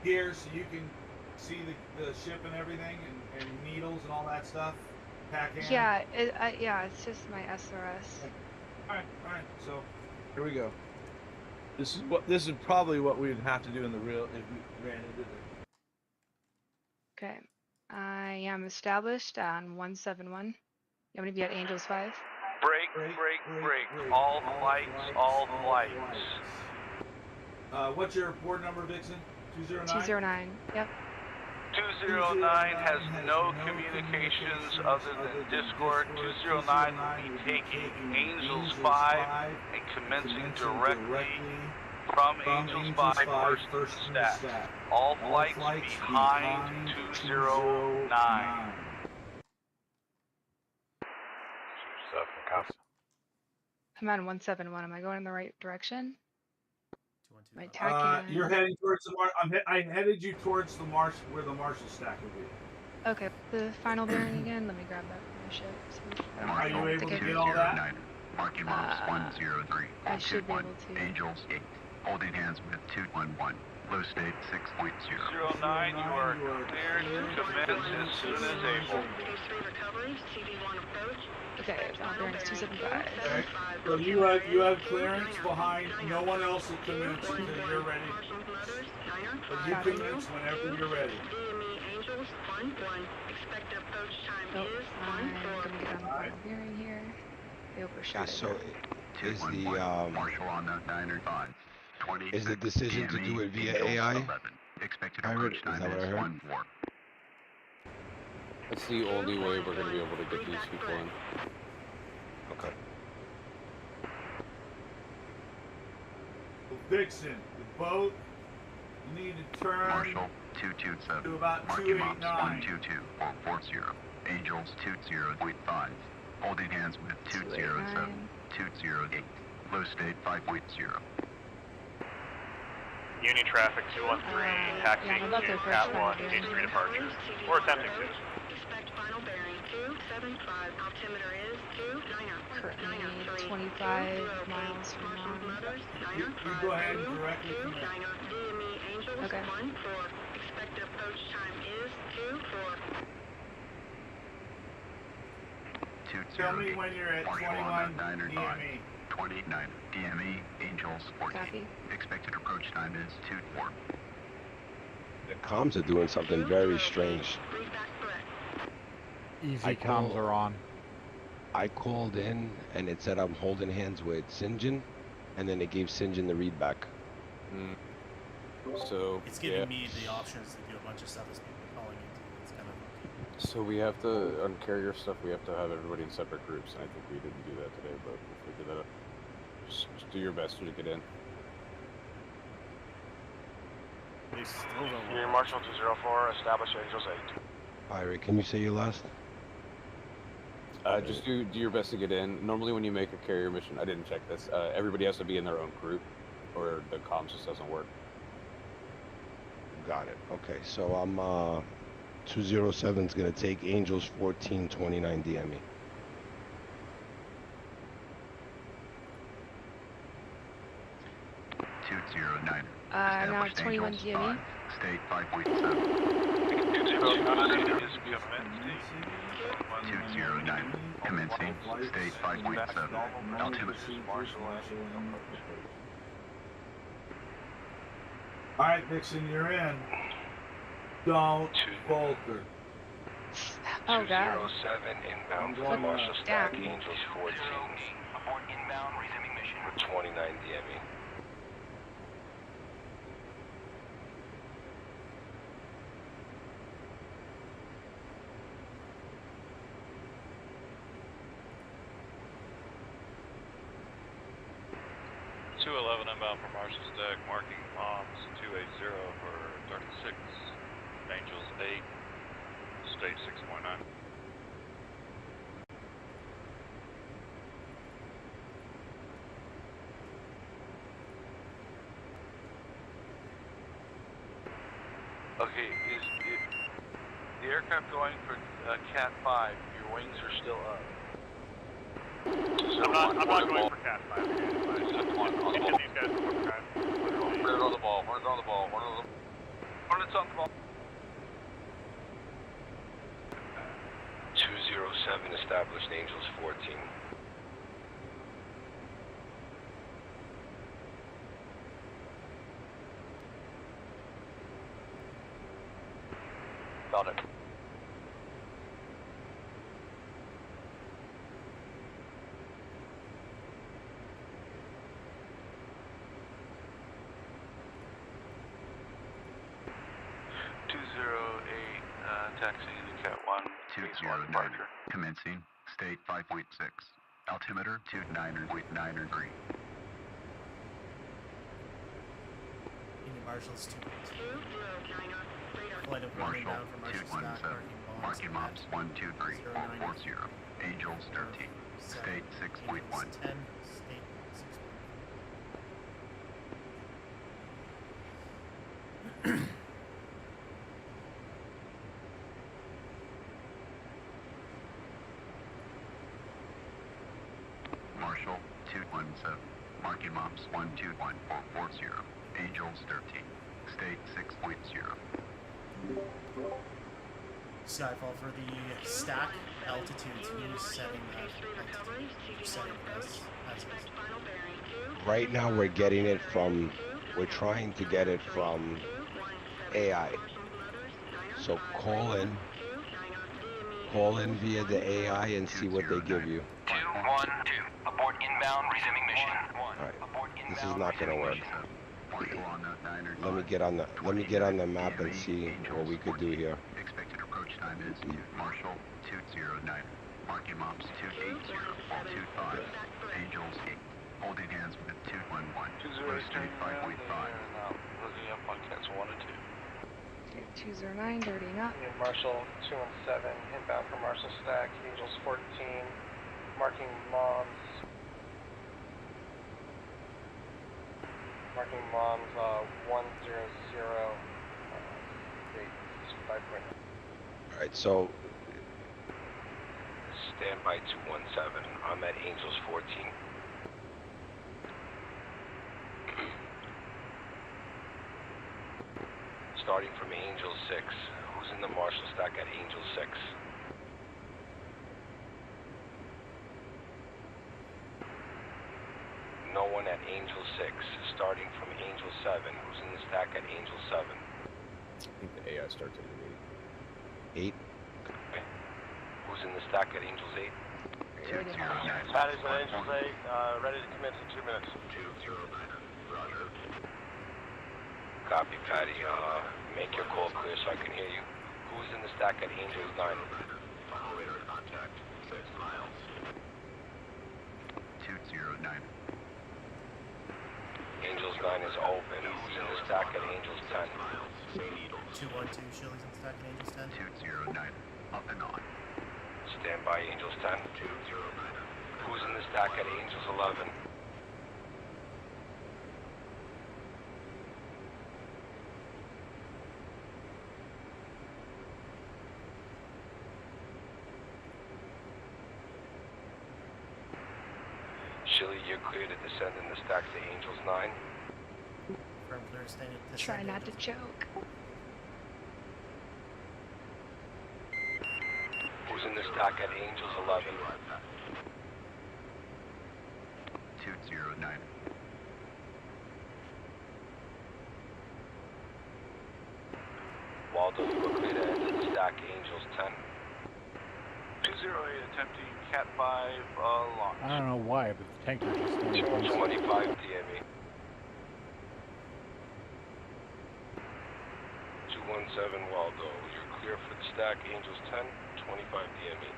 gear so you can see the ship and everything and needles and all that stuff? Pack in? Yeah, it's just my SRS. All right. So here we go. This is probably what we'd have to do in the real if we ran into it. Okay. I am established on 171. I'm going to be at Angels 5. Break. All flights. What's your board number, Vixen? 209? 209. Yep. 209 has no communications other than Discord. 209 will be taking Angels 5 and commencing directly from Angels 5 first stack. All flights behind 209. I'm on 171. Am I going in the right direction? Am I tacking? You're heading towards the I headed you towards the where the Marshall stack will be. Okay, the final bearing again. Let me grab that from the ship. So I don't Are have you able to get all that? Marking mobs 103. I should be able to. Angels 8. Holding hands with 211. Low state 6.0. 09, you are cleared to commence as soon as able. Okay, final bearing's 275. Okay. So you have clearance behind no one else will commence until you're ready. But you commence whenever you're ready. Nope, I'm gonna get on the final bearing here. I overshot it. So is the Marshall on the 905. is the decision to do it via AI? Expected Pirate, approach is time that what I is heard? 14. That's the only way we're going to be able to get these people in. Okay. Vixen, the boat, you need to turn Marshall 227. to about Marking mobs 289. 122 or 40. Angels 20.5. Holding hands with 207. 208. Low state 5.0. Union traffic 213, taxiing I'm about to to approach Cat final 1, bearing gauge 3 here. departure, or attempting to. Expect final bearing 275. Altimeter is 29. Currently 25 miles from now. You go ahead and directly commence. DME Angels Okay. 14. Expected approach time is 24. Tell me when you're at Marshall 21 on the 905. DME. 29. DME Angels 14. Copy. Expected approach time is 24. The comms are doing something very strange. Easy comms are on. I called in and it said I'm holding hands with St. John, and then it gave St. John the read back. So It's giving me the options to do a bunch of stuff as people calling into. It's kind of So we have to, on carrier stuff, we have to have everybody in separate groups, and I think we didn't do that today, but we'll figure that out. Just do your best to get in. Union Marshall 204, establish Angels 8. Pirate, can you say your last? Just do your best to get in. Normally, when you make a carrier mission, I didn't check this. Everybody has to be in their own group, or the comms just doesn't work. Got it. Okay, so I'm 207's gonna take Angels 1429 DME. Now 21 DME. State 5.7. 209. Commencing. State 5.7. Altimeter. All right, Nixon, you're in. Don't falter. Oh god. 207 inbound from Marshall Stack, Angels 14. Abort inbound, resuming mission. For 29 DME. Inbound from Marshall Stack, marking bombs 280 for 36. Angels 8, stage 6.9. Okay, is the aircraft going for Cat 5? Your wings are still up. I'm not going for Cat 5 again. These guys are We're on the ball. We're on the ball. Hornets on the ball. 207 established, Angels 14. Got it. Taxi to Cat 1. 209. Commencing. State 5.6. Altimeter 29.93. Union Marshals 2. Flight of 1 inbound from Marshall Stack, marking bombs 123.40. Angels 13. State 6.1. 10. State 6. Marshall 217. Marking bombs 121.40. Angels 13. State 6.0. Skyfall for the stack altitudes. Who's setting that altitude? Who's setting this as is? Right now we're getting it from, we're trying to get it from AI. So call in via the AI and see what they give you. 212. Abort inbound, resuming mission. Alright, this is not gonna work. Let me get on the map and see what we could do here. Expected approach time is Marshall 209. Marking bombs 280.25. Angels 8. Holding hands with 211. Blue State 5.5. Looking up on Cats 1 and 2. 209, dirty not. Union Marshall 217, inbound from Marshall Stack, Angels 14, marking moms. Marking moms 100, state 5.9. Alright, so Standby 217. I'm at Angels 14. Starting from Angel 6. Who's in the Marshall Stack at Angel 6? No one at Angel 6. Starting from Angel 7. Who's in the stack at Angel 7? I think the AI starts at 8. Okay. Who's in the stack at Angels 8? Patty's at Angels 8, ready to commence in 2 minutes. 209. Roger. Copy, Patty. Make your call clear so I can hear you. Who's in the stack at Angels 9? Operator contact 6 miles. 209. Angels 9 is open. Who's in the stack at Angels 10? 212, Shilley's in stack and Angels 10. 209. Up and on. Stand by, Angels 10. Who's in the stack at Angels 11? Chili, you're clear to descend in the stack to Angels 9. Firm clear standing. Try not to choke. Who's in the stack at Angels 11? 209. Waldo, you are clear to enter the stack Angels 10. 208 attempting Cat 5 launch. I don't know why, but the tanker just 225 DME. 217 Waldo, you're clear for the stack Angels 10, 25 DME.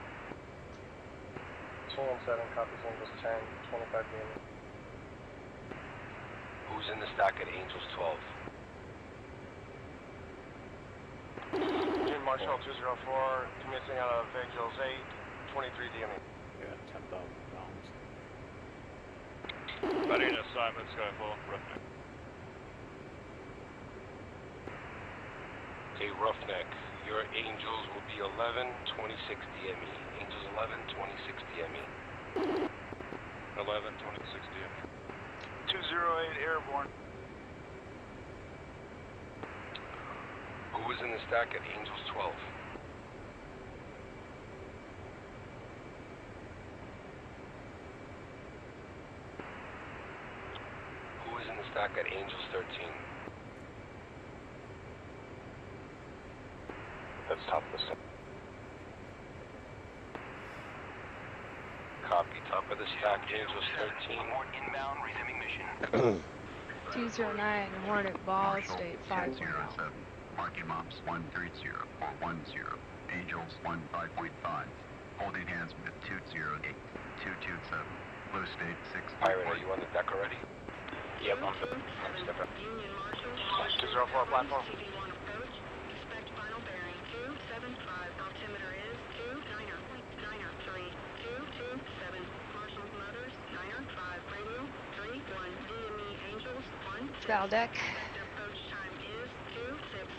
217 copies Angels 10, 25 DME. Who's in the stack at Angels 12? June Marshall 204, commencing out of Angels 8, 23 DME. Yeah, 10,000 pounds. Ready to assignment Skyfall, Roughneck. Okay, Roughneck, your Angels will be 11, 26 DME. Angels 11, 26 DME. 11, 26 DME. 208 airborne. Who is in the stack at Angels 12? Who is in the stack at Angels 13? That's top of the stack. Copy, top of the stack, Angels 13. Inbound, resuming mission. 209 Hornet Ball State 5. 207. Marking Mops 130 or 10. Angels 15.5. Holding hands with 208. 227. Blue State 6. Pirate, are you on the deck already? Yep, I'm different. 204 platform. Expect final bearing 275. Altimeter is 29.903. 227. Marshall Motors 905. Radio 31. DME Angels 1. Bow deck. Expected approach time is 26.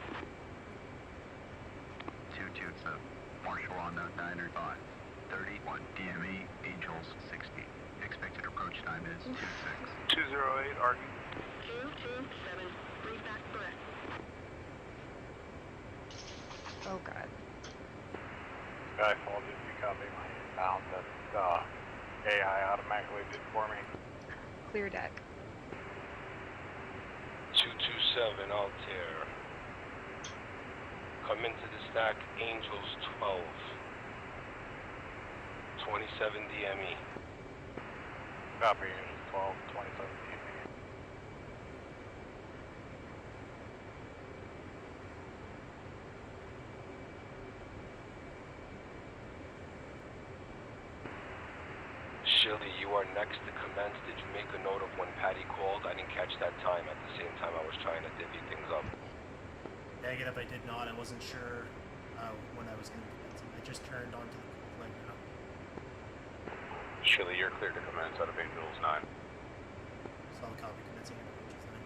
227. Marshall on note 905. 31. DME Angels 60. Expected approach time is 26. 208 Argy. 227. Read back correct. Oh god. Skyfall, did you copy my inbound that AI automatically did for me? Clear deck. 227 Altair. Come into the stack, Angels 12. 27 DME. Copy, Angels 12, 27 DME. Shilly, you are next to commence. Did you make a note of when Patty called? I didn't catch that time. At the same time, I was trying to divvy things up. Negative, I did not. I wasn't sure when I was going to commence. I just turned onto the flight now. Chili, you're clear to commence out of Angels 9. Solid copy commencing at Angels 9.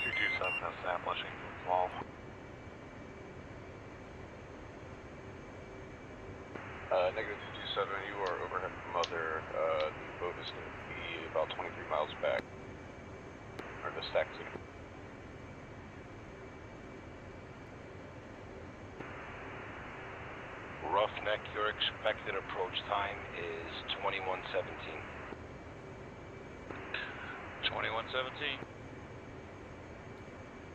227 establishing wall. Negative 227, you are overhead from Mother. The boat is going to be about 23 miles back. Or the stack city. Roughneck, your expected approach time is 2117. 2117.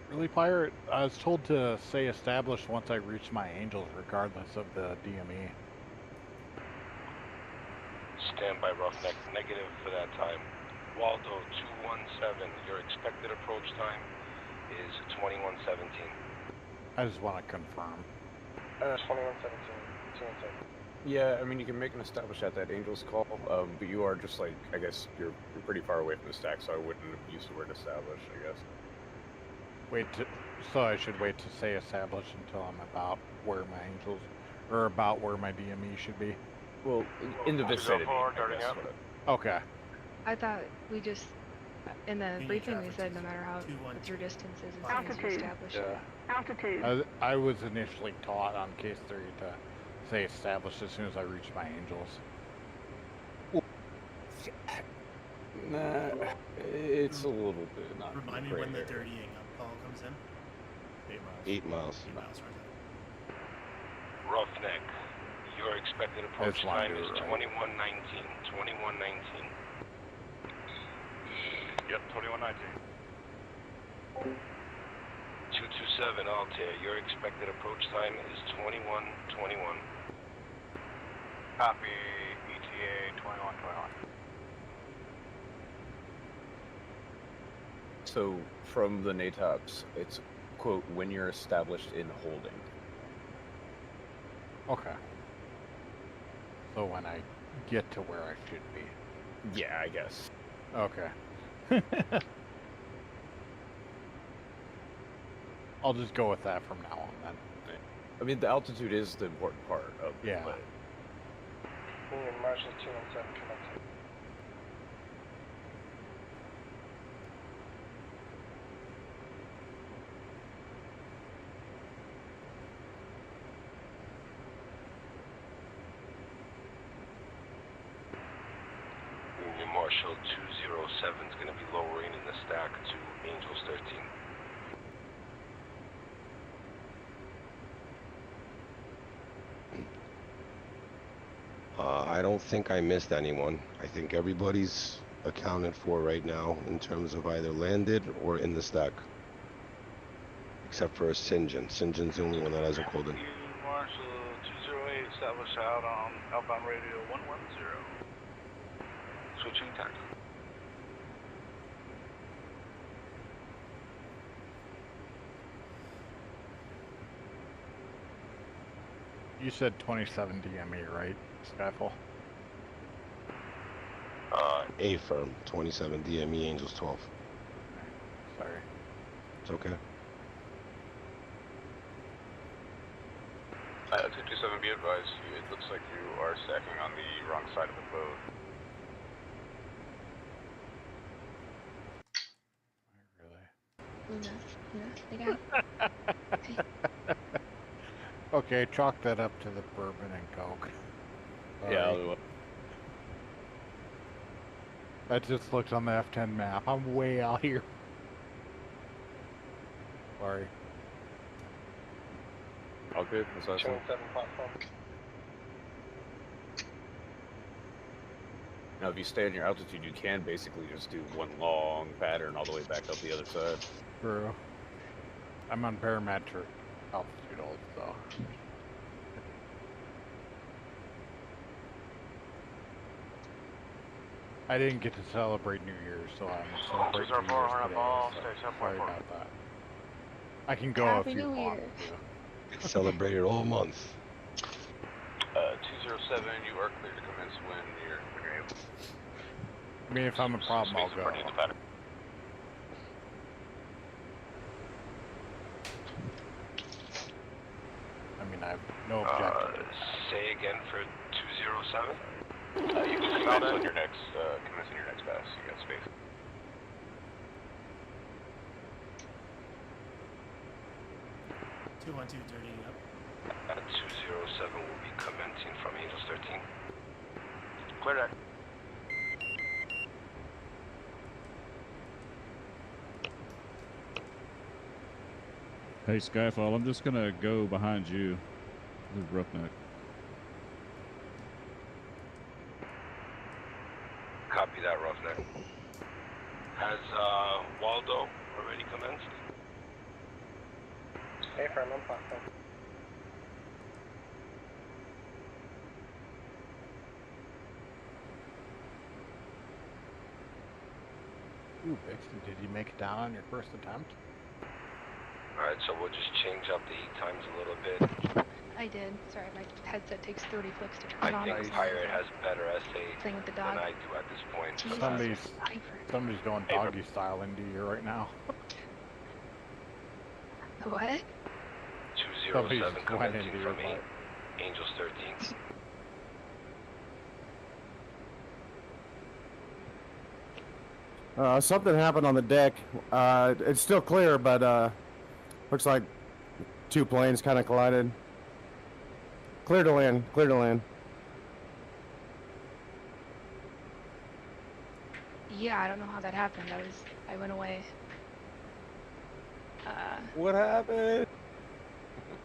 Really, Pirate? I was told to say established once I reach my Angels, regardless of the DME. Stand by, Roughneck. Negative for that time. Waldo 217, your expected approach time is 2117. I just want to confirm. 2117. 217. Yeah, I mean, you can make an establish at that Angels call, but you are just like, I guess you're pretty far away from the stack, so I wouldn't use the word establish, I guess. Wait, So I should wait to say established until I'm about where my angels, or about where my DME should be. Well, in the vicinity. forward, I darting guess, up. what Okay. I thought we just, in the Union briefing, we traffic said no matter how what your distance is, as long as you establish it. Yeah. I was initially taught on case 3 to say established as soon as I reach my angels. Nah, it's a little bit not. Remind me gray when the area. dirtying up call comes in. 8 miles. 8 miles. 8 miles, right? Roughneck, your expected approach That's time is longer, right? 2119. 2119. Yep, 2119. 227 Altair, your expected approach time is 2121. Copy. ETA 2121. So from the NATOPS, it's quote when you're established in holding. Okay. So when I get to where I should be. Yeah, I guess. Okay. I'll just go with that from now on then. I mean, the altitude is the important part of the Yeah. play. Union Marshal 217 commencing. Union Marshal 207 is going to be lowering in the stack to Angels 13. I don't think I missed anyone. I think everybody's accounted for right now in terms of either landed or in the stack. Except for St. John. St. John's the only one that hasn't called in. Union Marshal 208, establish out on outbound radio 110. Switching tack. You said 27 DME, right, Skyfall? A firm, 27 DME, Angels 12. Sorry. It's okay. 227, be advised, it looks like you are stacking on the wrong side of the boat. Luna, they got it. Okay, chalk that up to the bourbon and coke. Yeah, Alright. I just looked on the F10 map. I'm way out here. Sorry. All good. What's that? 217 platform. Now, if you stay on your altitude, you can basically just do one long pattern all the way back up the other side. True. I'm on barometric altitude also. I didn't get to celebrate New Year's, so I'm celebrating New 204, Year's horn up today, ball, so stay sorry 7.4. about that. I can go Happy if you New want Year. to. It's celebrated all month. 207, you are clear to commence when you're able. I mean, if I'm a problem, I'll go. According to the pattern. I mean, I have no objection. Say again for 207? You can commence on your next, commence on your next pass. You got space. Two one two dirtying up. 207 will be commencing from Angels 13. Clear deck. Hey, Skyfall, I'm just gonna go behind you. This is Roughneck. Copy that, Roughneck. Has Waldo already commenced? Stay firm on platform. Ooh, Bixton, did you make it down on your first attempt? Alright, so we'll just change up the heat times a little bit. I did. Sorry, my headset takes 30 clicks to turn I it on. think Pirate has better SA Playing with the than dog. I do at this point. Jesus. Somebody's going doggy style into you right now. What? 207 commencing into your from 8. Angels 13. Something happened on the deck. It's still clear, but looks like two planes kind of collided. Clear to land. Clear to land. Yeah, I don't know how that happened. I went away. What happened?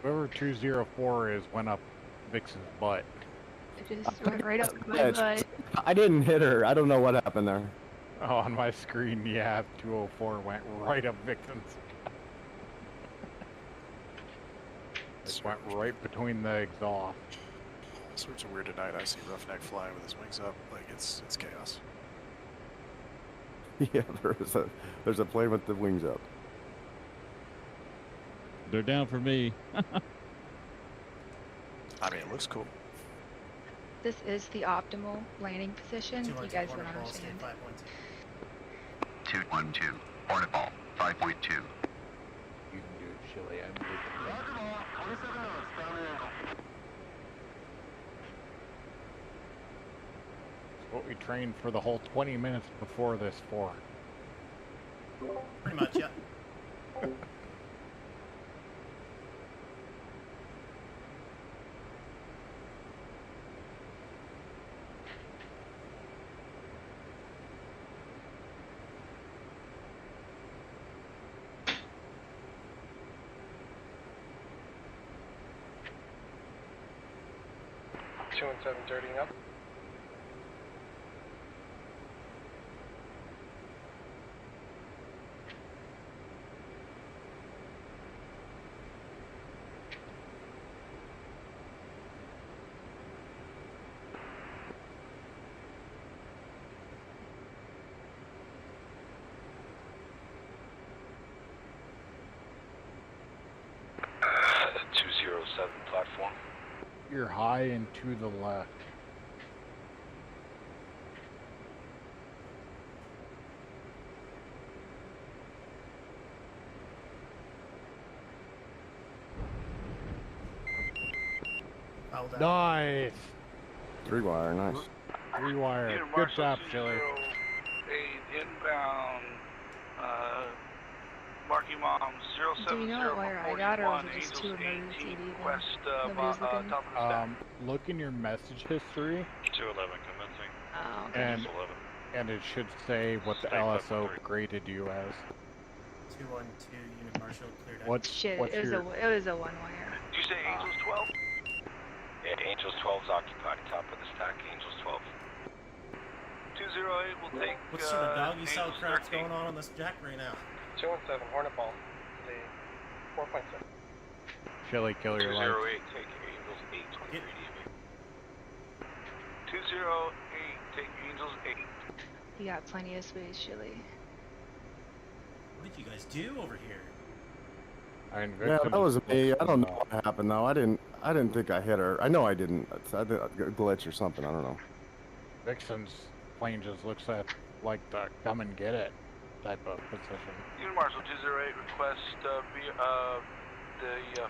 Whoever 204 is went up Vixen's butt. It just went right up my butt. I didn't hit her. I don't know what happened there. Oh, on my screen, yeah, 204 went right up Vixen's. It went right between the exhaust. All sorts of weird tonight. I see Roughneck flying with his wings up. Like it's chaos. Yeah, there's a plane with the wings up. They're down for me. I mean, it looks cool. This is the optimal landing position. If you guys don't understand. 212. Hornet ball. 5.2. You can do it, Chili. I'm with what we trained for the whole 20 minutes before this for. Pretty much, yeah. Two and 7 dirtying up. Platform. You're high and to the left. Nice. 3-wire, nice. 3-wire. Good job, Chili. 8 inbound. Marking mom 070. Do you know what wire I got, or was it just two emergency leaving? Nobody was looking. Look in your message history. 211 commencing. Oh, okay. And it should say what the LSO graded you as. 212 unit marshal cleared out. What's Shit, what's it was a one wire. Did you say Angels 12? Yeah, Angels 12's occupied. Top of the stack, Angels 12. 208 will take. What sort of doggy style crap's going on this jack right now? 2 and 7 Hornet ball. The 4.6. Chili, kill your life. 208, take Angels 8, 23 DB. 208, take Angels 8. You got plenty of space, Chili. What did you guys do over here? Yeah, that was me. I don't know what happened though. I didn't think I hit her. I know I didn't. I did a glitch or something. I don't know. Vixen's plane just looks like the come and get it type of position. Unit Marshal 208, request the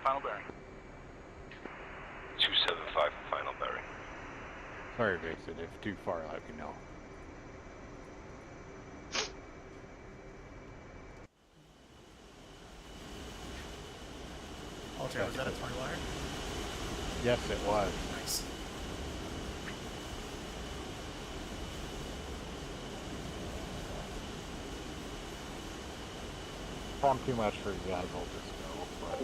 final bearing. 275 final bearing. Sorry, Vixen. If too far, let me know. Alter, was that a 3-wire? Yes, it was. Nice. If I'm too much for you guys, I'll just go. But...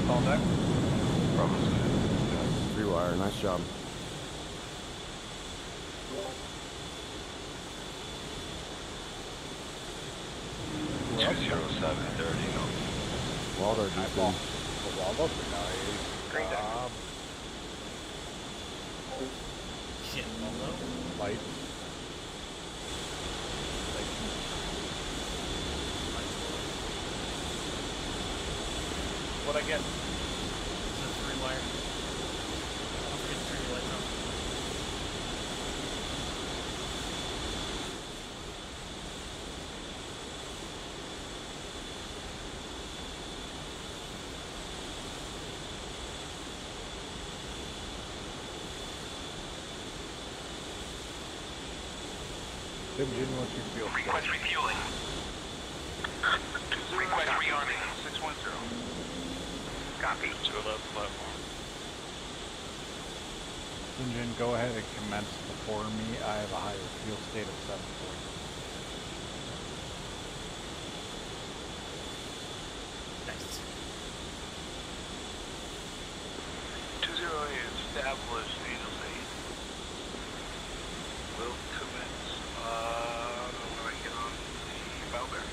All deck? 3-wire, nice job. Waldo just did. Waldo, nice. Green deck. Shit, Waldo. Light. What I get? It's a 3-wire. Don't forget to turn your lights on. Jim, what's your feel? Request refueling. Request rearming. 610. Copy. 211 platform. Jin, go ahead and commence before me. I have a higher fuel state of 740. Nice. 208 established, Angels 8. Will commence, when I get on the bow bearing.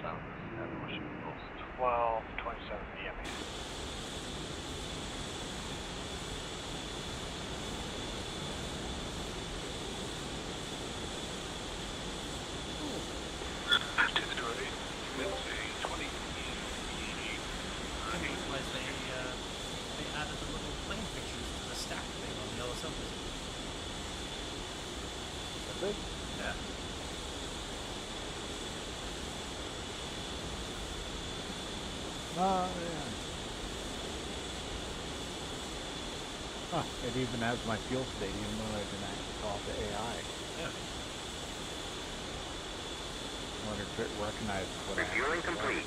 South, and Washington Post, 12:27 p.m. I didn't realize they added the little plane pictures to the stack thing on the Yellow Subdivision. Did they? Yeah. Yeah. Huh, it even has my fuel state, even though I didn't actually call it the AI. Yeah. I wonder if it recognizes what Refueling complete.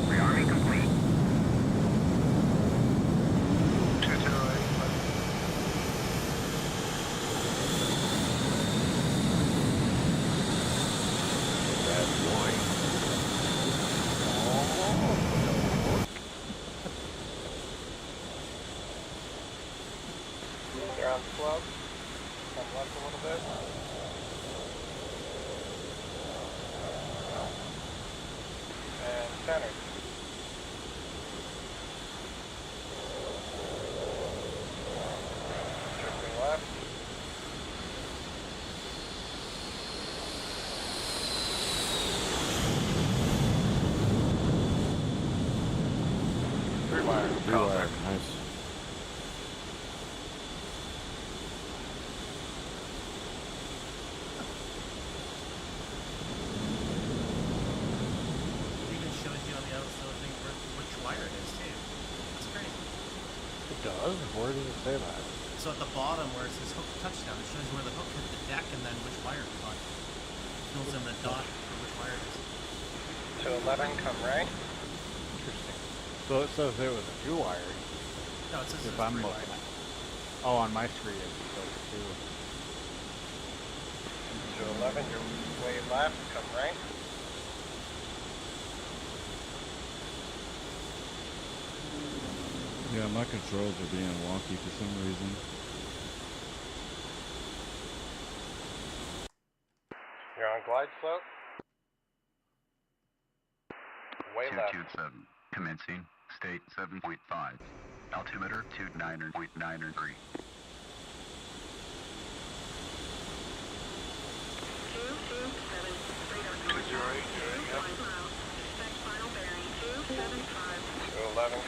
Rearming complete. 208. They're on slope. Come left a little bit. And center. Drifting left. Rewire. Nice. It even shows you on the outside thing which wire it is too. That's crazy. It does? Where does it say that? So at the bottom where it says hook touchdown, it shows you where the hook hit the deck and then which wire it's on. It fills in the dot for which wire it is. 211, come right. Interesting. So it says it was a 2-wire. No, it says If it's I'm 3 looking wire. at. Oh, on my screen it says 2. 211, you're way left, come right. Yeah, my controls are being wonky for some reason. You're on glide slope. Way left. 227. Commencing. State 7.5. Altimeter 29.93. 227, radar 211,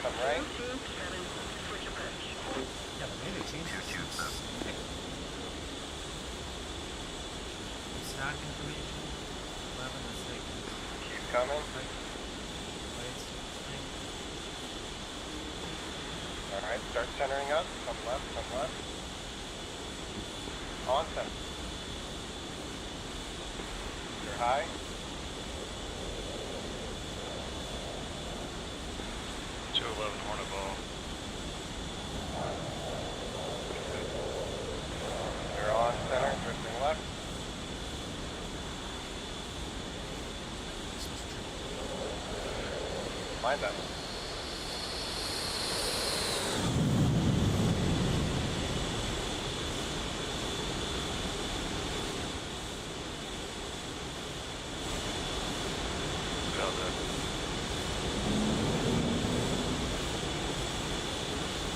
come right. Yeah, the way they changed this is stack information. 11 is like Keep coming. Alright, start centering up. Come left, come left. On center. You're high. Hornet ball. You're on center, drifting left. Mind that.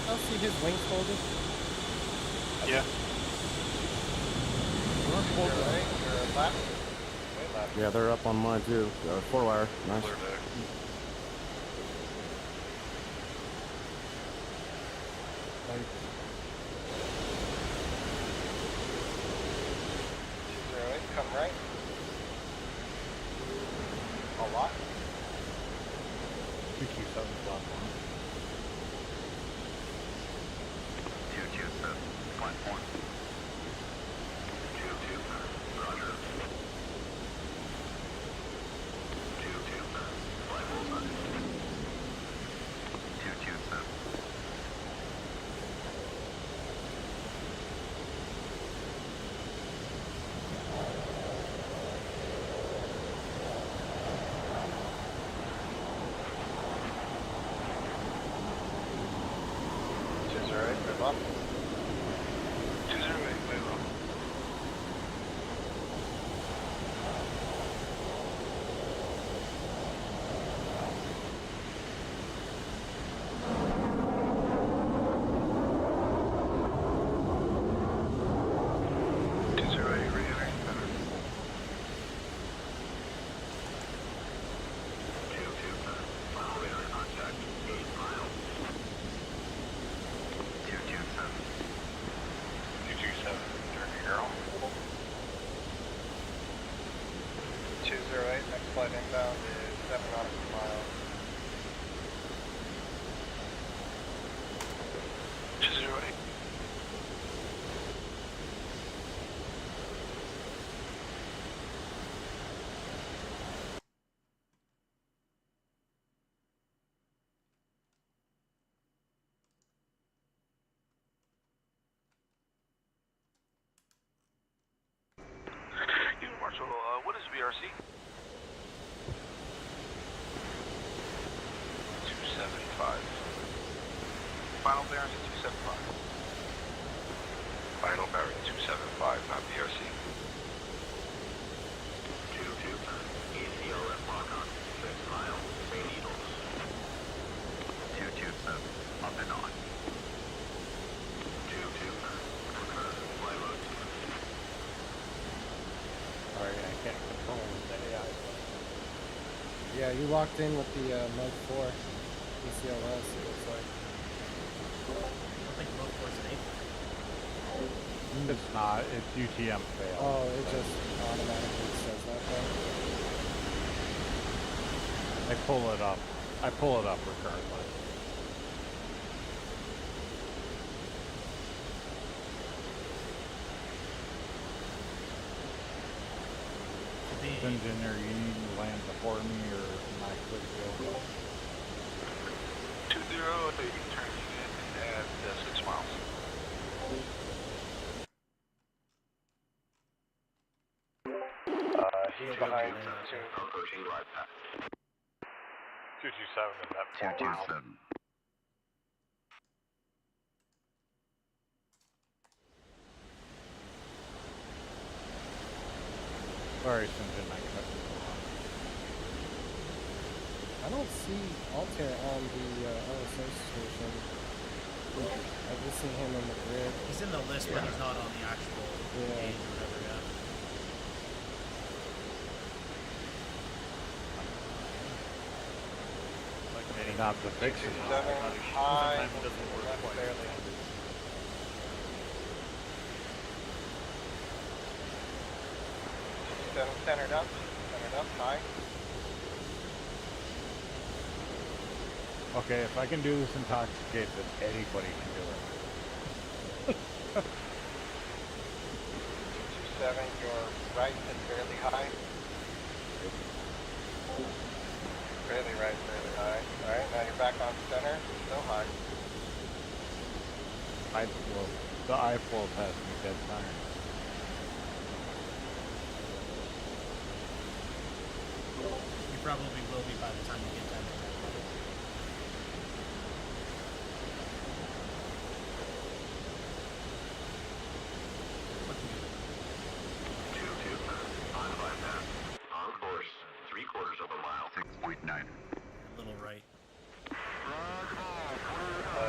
I'll see his wings folded. Yeah. You're right, you're left. Way left. Yeah, they're up on mine too. 4-wire. Nice. Clear deck. Come right. A lot. 227 platform. 227, platform. 227, roger. 227, platform. 227. Up. 208, way low. Flight inbound is 7 nautical miles. 208. Unit Marshal, what is VRC? 275. Final bearing at 275. Final bearing 275, not BRC. 22, ACLF lock on 6 miles, St. Needles. 227, up and on. 227, fly load. Sorry, I can't control the AI. Yeah, you locked in with the Mode 4 DCLS, it looks like. I don't think Mode 4's an 8. It's not. It's UTM fail. Oh, it just automatically says that though. I pull it up. I pull it up regardless. Engineer, you need to land before me or am I clear to go? 20, turning in at 6 miles. He's behind 2. Approaching right path. 227 in that 4 miles. 227. Sorry, Sinjin, I cut you off. I don't see Altair on the OSO station. I just see him in the grid. He's in the list, but he's not on the actual page or whatever, yeah. not the fixing. 7 high, Sometimes it doesn't work left quite. barely. 7 centered up, high. Okay, if I can do this intoxicated, then anybody can do it. 227, your right is barely high. Barely right, barely high. Alright, now you're back on center, still high. The eye flow has me dead tired. You probably will be by the time you get down to that. On bypass. On course. 3/4 of a mile. 6.9. A little right.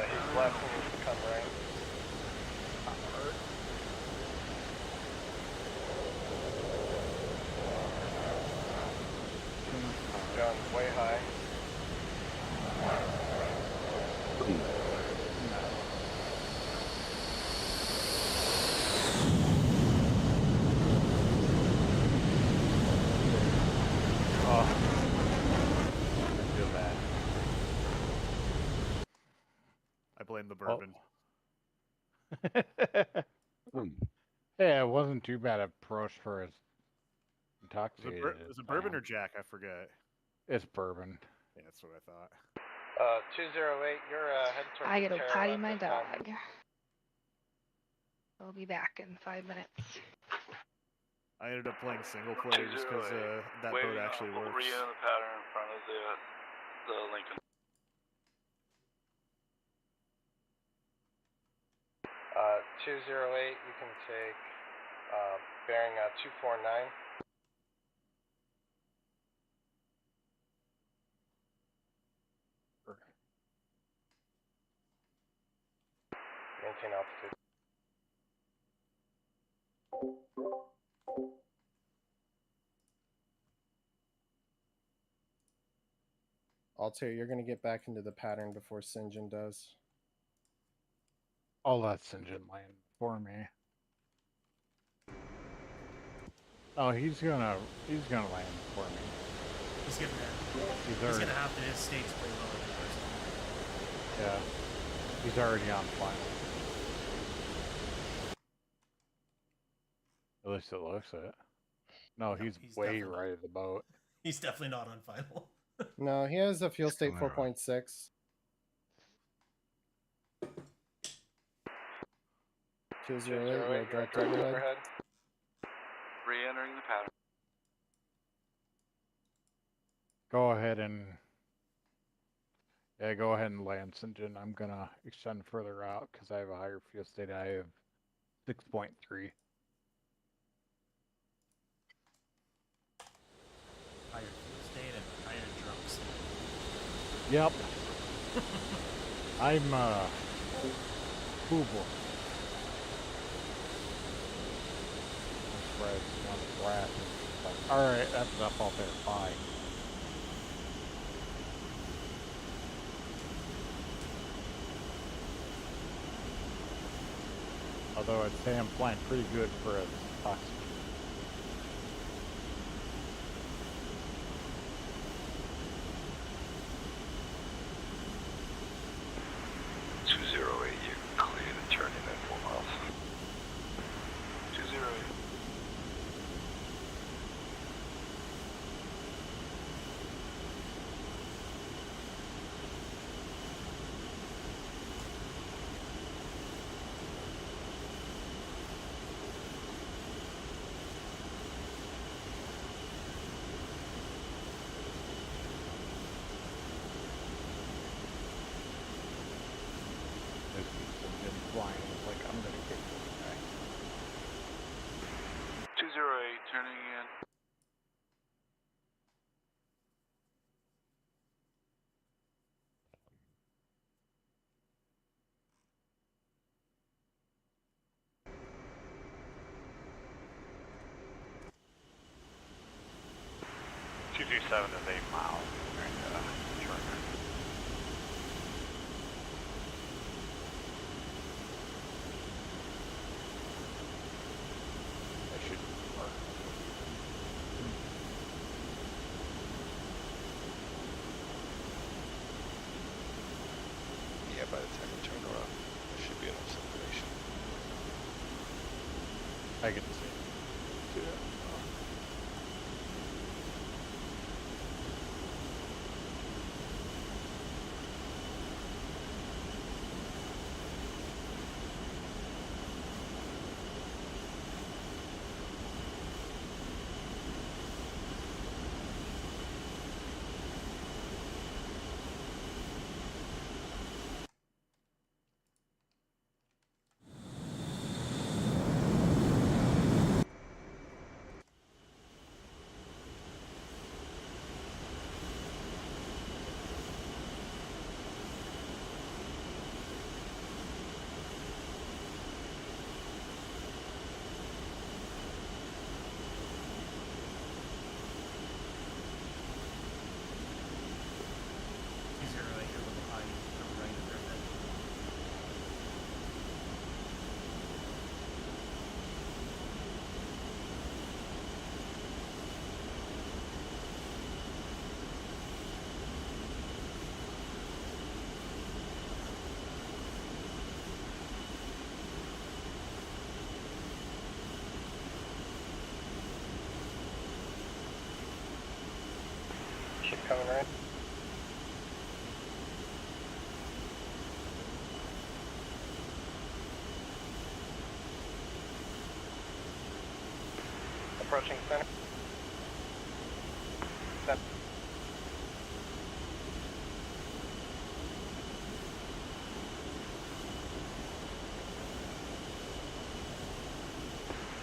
He's left and needs to come right. John's way high. Oh, I feel bad. I blame the bourbon. Yeah, it wasn't too bad at first for his Is intoxicated. it bourbon or Jack? I forget. It's bourbon. Yeah, that's what I thought. 208, you're headed towards I the gotta Terra potty left my this time. dog. I'll be back in 5 minutes. I ended up playing single player just because that boat actually works. We're in the pattern in front of the Lincoln. 208, you can take bearing 249. Maintain altitude. Altair, you're gonna get back into the pattern before Sinjin does. I'll let Sinjin land for me. Oh, he's gonna land for me. He's getting there. He's He's already, gonna have to. His state's way lower than yours. yeah, he's already on final. At least it looks it. No, he's way right of the boat. He's definitely not on final. No, he has a fuel state 4.6. 208, you're direct overhead. Re-entering the pattern. Go ahead and go ahead and land, Sinjin. I'm gonna extend further out because I have a higher fuel state. I have 6.3. Higher fuel state and higher drum state. Yep. I'm Google. Alright, that's enough out there. Bye. Although I'd say I'm flying pretty good for a toxic. You clear to turn in at 4 miles. 208. Flying. It's like, I'm gonna kick this guy. 208, turning in. Two 227 is 8 miles. Turn. I can see. Yeah. Easier right here with the high right of their head. Keep coming right. Approaching center. Center.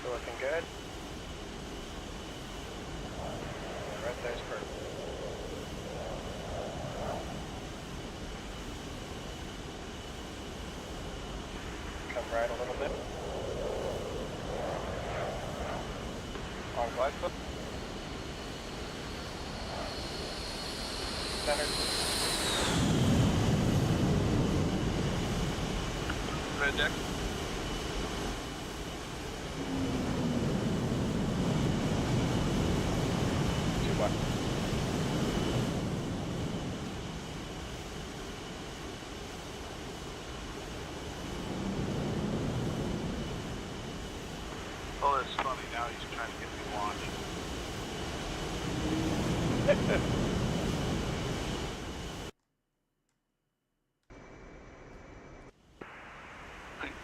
You're looking good. Right there's perfect. Come right a little bit. On glide foot. Center. Red deck. Two black. Oh, it's funny. Now he's trying to get me launched.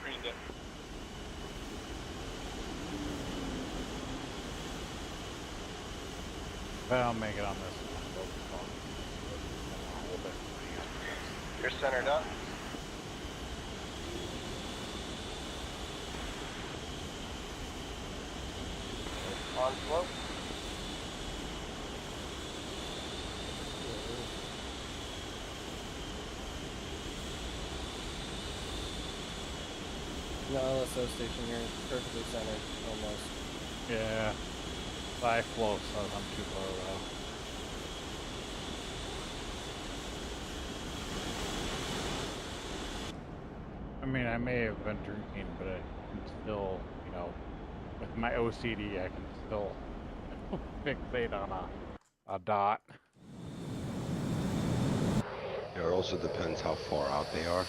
Green deck. If I don't make it on this one, You're centered up. On slope. No LSO station here, perfectly centered, almost. yeah. I flow, so I'm too far though. I mean, I may have been drinking, but I can still, you know, with my OCD, I can still fixate on a dot. Yeah, it also depends how far out they are.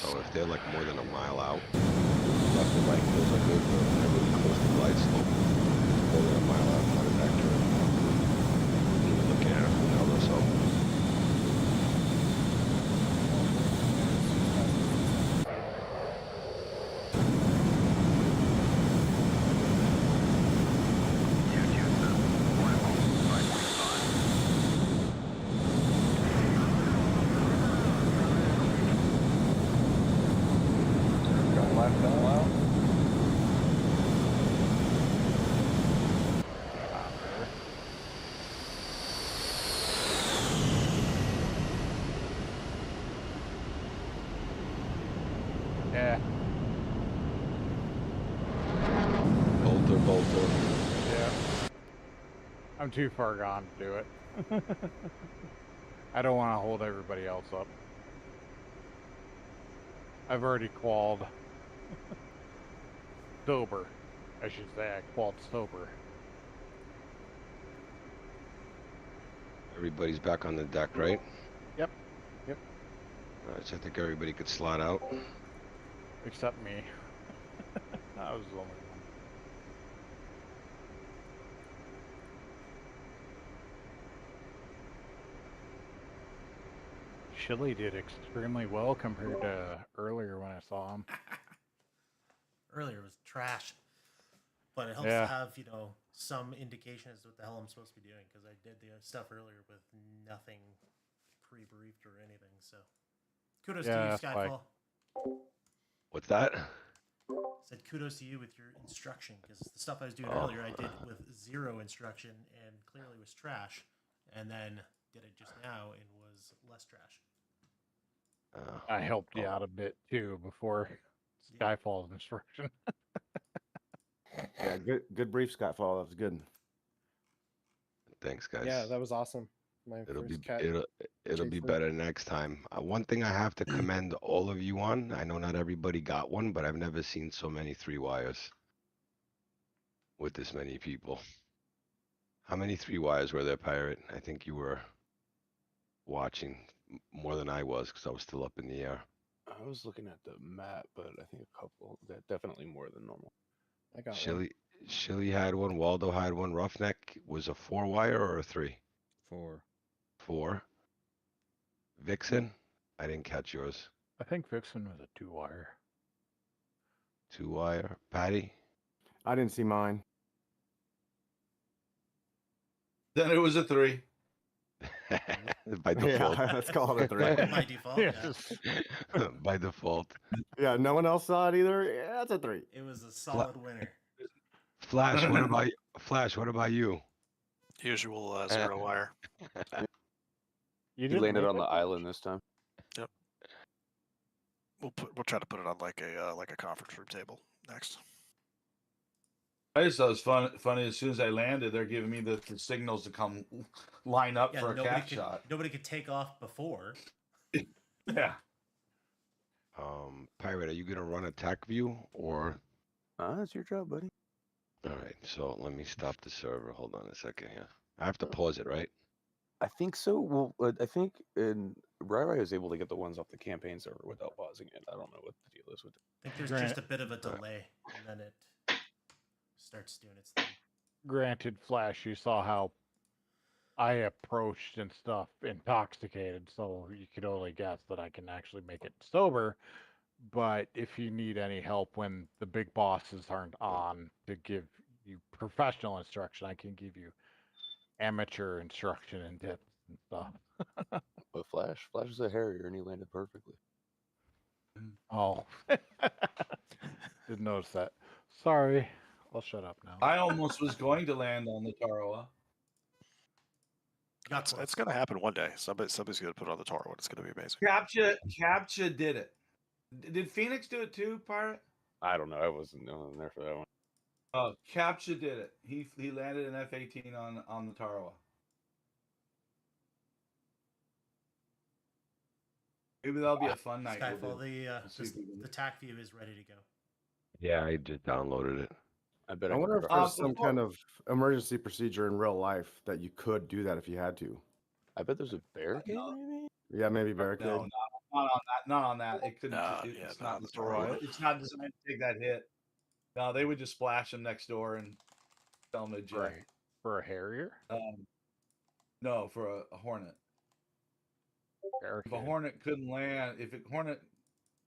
So if they're like more than a mile out, left and right feels like they're really close to glide slope. More than a mile out, not as accurate. Even looking at it from now or so. Going left and low. Yeah. Bolter. Yeah. I'm too far gone to do it. I don't want to hold everybody else up. I've already qualled. Sober. I should say I qualled sober. Everybody's back on the deck, right? Yep. Yep. Alright, so I think everybody could slide out. Except me. I was the only one. Chili did extremely well compared to earlier when I saw him. Earlier it was trash. But it helps Yeah. to have, some indication as to what the hell I'm supposed to be doing, because I did the stuff earlier with nothing pre-briefed or anything, so. Kudos to you, Yeah, that's why. Skyfall. What's that? Said kudos to you with your instruction, because the stuff I was doing Oh. earlier I did with zero instruction and clearly was trash, and then did it just now and was less trash. I helped you out a bit too before Skyfall's instruction. Yeah, good brief, Skyfall. That was good. Thanks, guys. Yeah, that was awesome. My It'll be first cat. it'll be chaser. better next time. One thing I have to commend all of you on. I know not everybody got one, but I've never seen so many 3 wires with this many people. How many 3 wires were there, Pirate? I think you were watching more than I was because I was still up in the air. I was looking at the map, but I think a couple. That definitely more than normal. I got Shilly had one. Waldo had one. Roughneck was a 4 wire or a 3? 4. 4. Vixen, I didn't catch yours. I think Vixen was a 2 wire. 2 wire. Patty? I didn't see mine. Then it was a 3. By default. Yeah, let's call it a 3. By default, yeah. By default. Yeah, no one else saw it either. Yeah, that's a 3. It was a solid winner. Flash, what about you? Usual 0 wire. You landed on the island this time. Yep. We'll try to put it on like a conference room table next. I just thought it was funny. As soon as I landed, they're giving me the signals to come line up for a cat shot. Nobody could take off before. Yeah. Pirate, are you gonna run attack view or? That's your job, buddy. All right, so let me stop the server. Hold on a second here. I have to pause it, right? I think so. Well, I think Rai was able to get the ones off the campaign server without pausing it. I don't know what the deal is with it. I think there's just a bit of a delay, and then it starts doing its thing. Granted, Flash, you saw how I approached and stuff intoxicated, so you could only guess that I can actually make it sober. But if you need any help when the big bosses aren't on to give you professional instruction, I can give you amateur instruction and tips and stuff. But Flash is a Harrier, and he landed perfectly. Oh, didn't notice that. Sorry, I'll shut up now. I almost was going to land on the Tarawa. It's going to happen one day. Somebody's going to put it on the Tarawa. It's going to be amazing. Captcha did it. Did Phoenix do it too, Pirate? I don't know. I wasn't there for that one. Oh, Captcha did it. He landed an F-18 on the Tarawa. Maybe that'll be a fun night. Skyfall, the TAC view is ready to go. Yeah, I just downloaded it. I wonder if there's some kind of emergency procedure in real life that you could do that if you had to. I bet there's a barricade, maybe? Yeah, maybe barricade. No, not on that. Not on that. It couldn't. It's not the Tarawa. It's not designed to take that hit. No, they would just splash them next door and tell them to jet. Right. For a Harrier? No, for a Hornet. Barricade. If a Hornet couldn't land, if a Hornet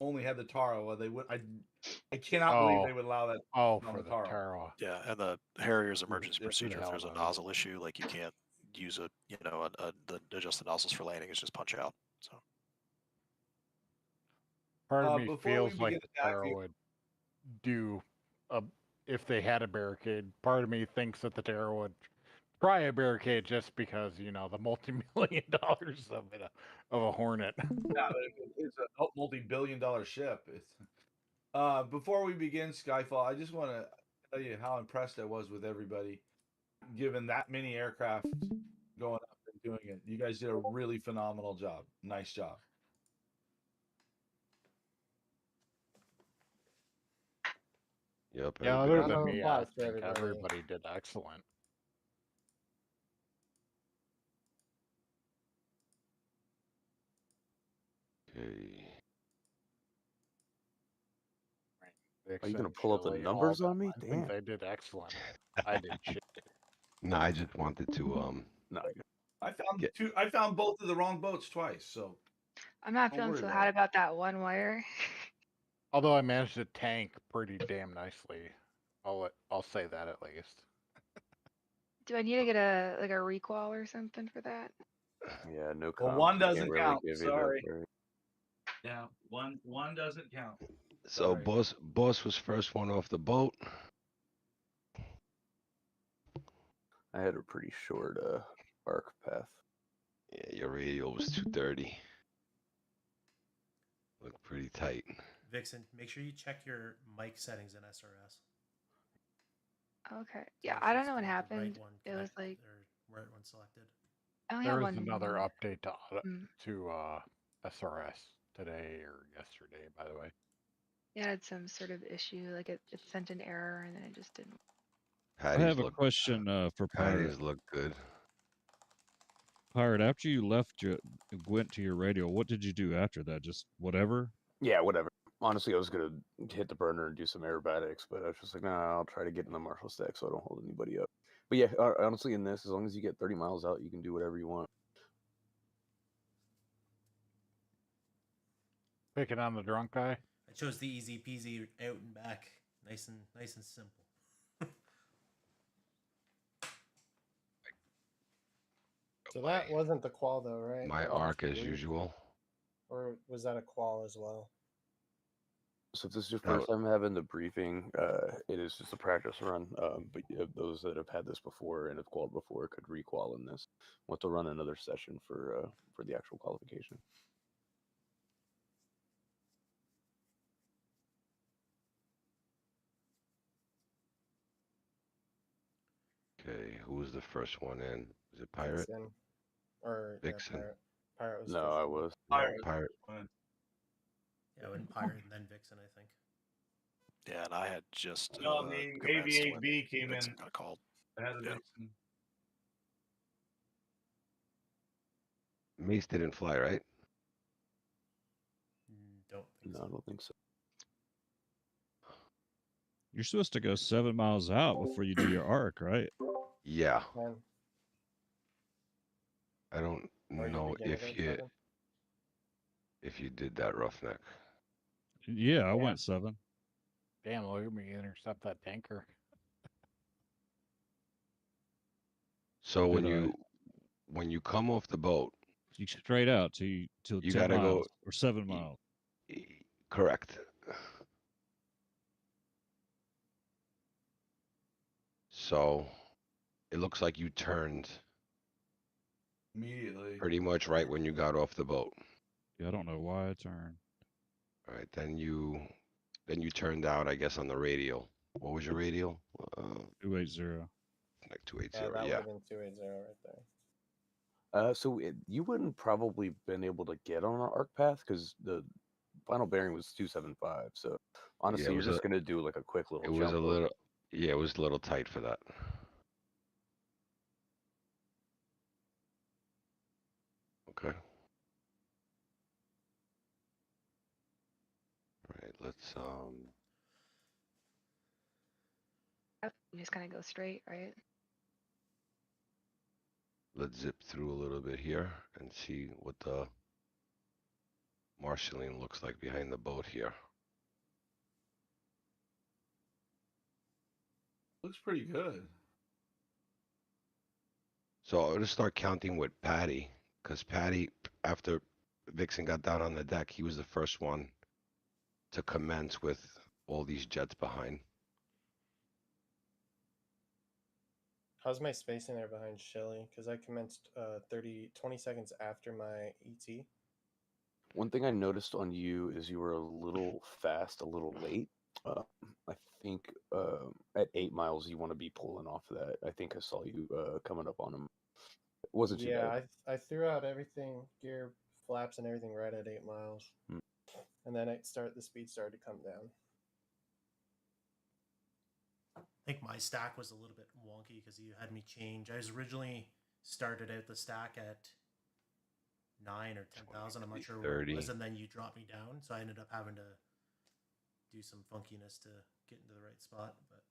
only had the Tarawa, they would. I cannot believe they would allow that. Oh, on for the the Tarawa. Tarawa. Yeah, and the Harrier's emergency This is procedure, if hell there's a no. nozzle issue, like you can't use adjust the nozzles for landing, it's just punch out. So Part of me before feels we like begin the the TAC Tarawa view- would do if they had a barricade. Part of me thinks that the Tarawa would try a barricade just because, the multi-million dollars of a Hornet. Yeah, but it's a multi-billion-dollar ship. Before we begin Skyfall, I just want to tell you how impressed I was with everybody, given that many aircraft going up and doing it. You guys did a really phenomenal job. Nice job. Yep. Yeah, everybody- other than me, I applause for think everybody. everybody did excellent. Okay. Are you gonna Vixen, pull up the Chili, numbers all on me? them. I think Damn. they did excellent. I did shit. No, I just wanted to No, I found I found both of the wrong boats twice. So I'm not Don't feeling worry so about hot it. about that one wire. Although I managed to tank pretty damn nicely. I'll say that at least. Do I need to get a like a requal or something for that? Yeah, no Well, comp. one Can't doesn't really count. give you that. Sorry. Right? Yeah, one doesn't count. So Sorry. boss was first one off the boat. I had a pretty short arc path. Yeah, your radial was 230. Looked pretty tight. Vixen, make sure you check your mic settings in SRS. Okay. To Yeah, make I sure don't it's know what got the happened. right one It was connected like or right one selected. I only There have was one. another one. update Mm. to SRS today or yesterday, by the way. Yeah, it had some sort of issue. Like it sent an error and then it just didn't. I have a question for Pirate. Patties look good. Pirate, after you went to your radio, what did you do after that? Just whatever? Yeah, whatever. Honestly, I was gonna hit the burner and do some aerobatics, but I was just like, nah, I'll try to get in the Marshall stack so I don't hold anybody up. But yeah, honestly, in this, as long as you get 30 miles out, you can do whatever you want. Picking on the drunk guy. I chose the easy peasy out and back, nice and simple. So that wasn't the qual though, right? My That was arc just as brief? usual. Or was that a qual as well? So if this is your first time having the briefing, it is just a practice run. But those that have had this before and have qualified before could re-qual in this. Want to run another session for the actual qualification. Okay, who was the first one in? Was it Pirate? Vixen. Or Vixen. Yeah, Pirate. Pirate was No, first I one. was. Pirate. Yeah, I went Pirate and then Vixen, I think. Yeah, and I had just No, the commenced when AV8B came Vixen in got called. ahead of Yeah. Vixen. Mace didn't fly, right? Don't think No, I don't think so. You're supposed to go 7 miles out before you do your arc, right? Yeah. Man. I don't Or you know begin it at 7? if you did that, Roughneck. Yeah, I went 7. Damn, look at me intercept that tanker. So Did when you come off the boat, you straight out till you 10 gotta miles go or 7 miles. correct. So it looks like you turned Immediately. pretty much right when you got off the boat. Yeah, I don't know why I turned. All right, then you turned out, I guess, on the radial. What was your radial? 280. Like 280. Yeah, that would Yeah. have been 280 right there. So you wouldn't probably been able to get on our arc path because the final bearing was 275. So honestly, it you're was just gonna do like a quick little It was jump a over. little, yeah, it was a little tight for that. Okay. All right, let's You just kind of go straight, right? let's zip through a little bit here and see what the marshalling looks like behind the boat here. Looks pretty good. So I'm gonna start counting with Patty, because Patty, after Vixen got down on the deck, he was the first one to commence with all these jets behind. How's my spacing there behind Shelly? Because I commenced 20 seconds after my ET. One thing I noticed on you is you were a little fast, a little late. I think at 8 miles you want to be pulling off of that. I think I saw you coming up on him. It wasn't too Yeah, bad. I threw out everything, gear, flaps, and everything right at 8 miles. And then the speed started to come down. I think my stack was a little bit wonky because you had me change. I was originally started out the stack at 9 or 10,000. I'm not sure what it was, and then you dropped me down, so I ended up having to do some funkiness to get into the right spot. But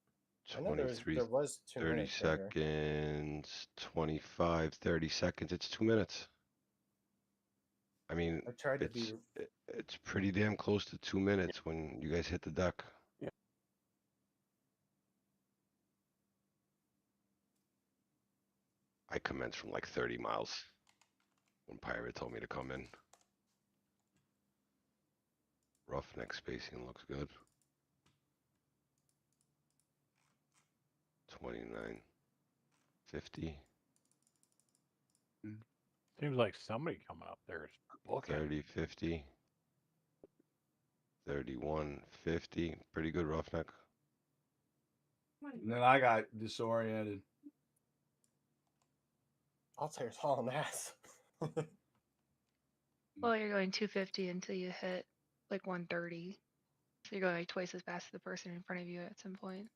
23, there was 2 30 minutes there. seconds, 25, 30 seconds. It's 2 minutes. I mean, I tried to be. it's pretty damn close to 2 minutes when you guys hit the deck. Yeah. I commenced from like 30 miles when Pirate told me to come in. Roughneck spacing looks good. 29.50. Seems like somebody coming up there is booking. 30.50. 31.50. Pretty good Roughneck. And then I got disoriented. Altair's hauling ass. Well, you're going 250 until you hit like 130. So you're going like twice as fast as the person in front of you at some point.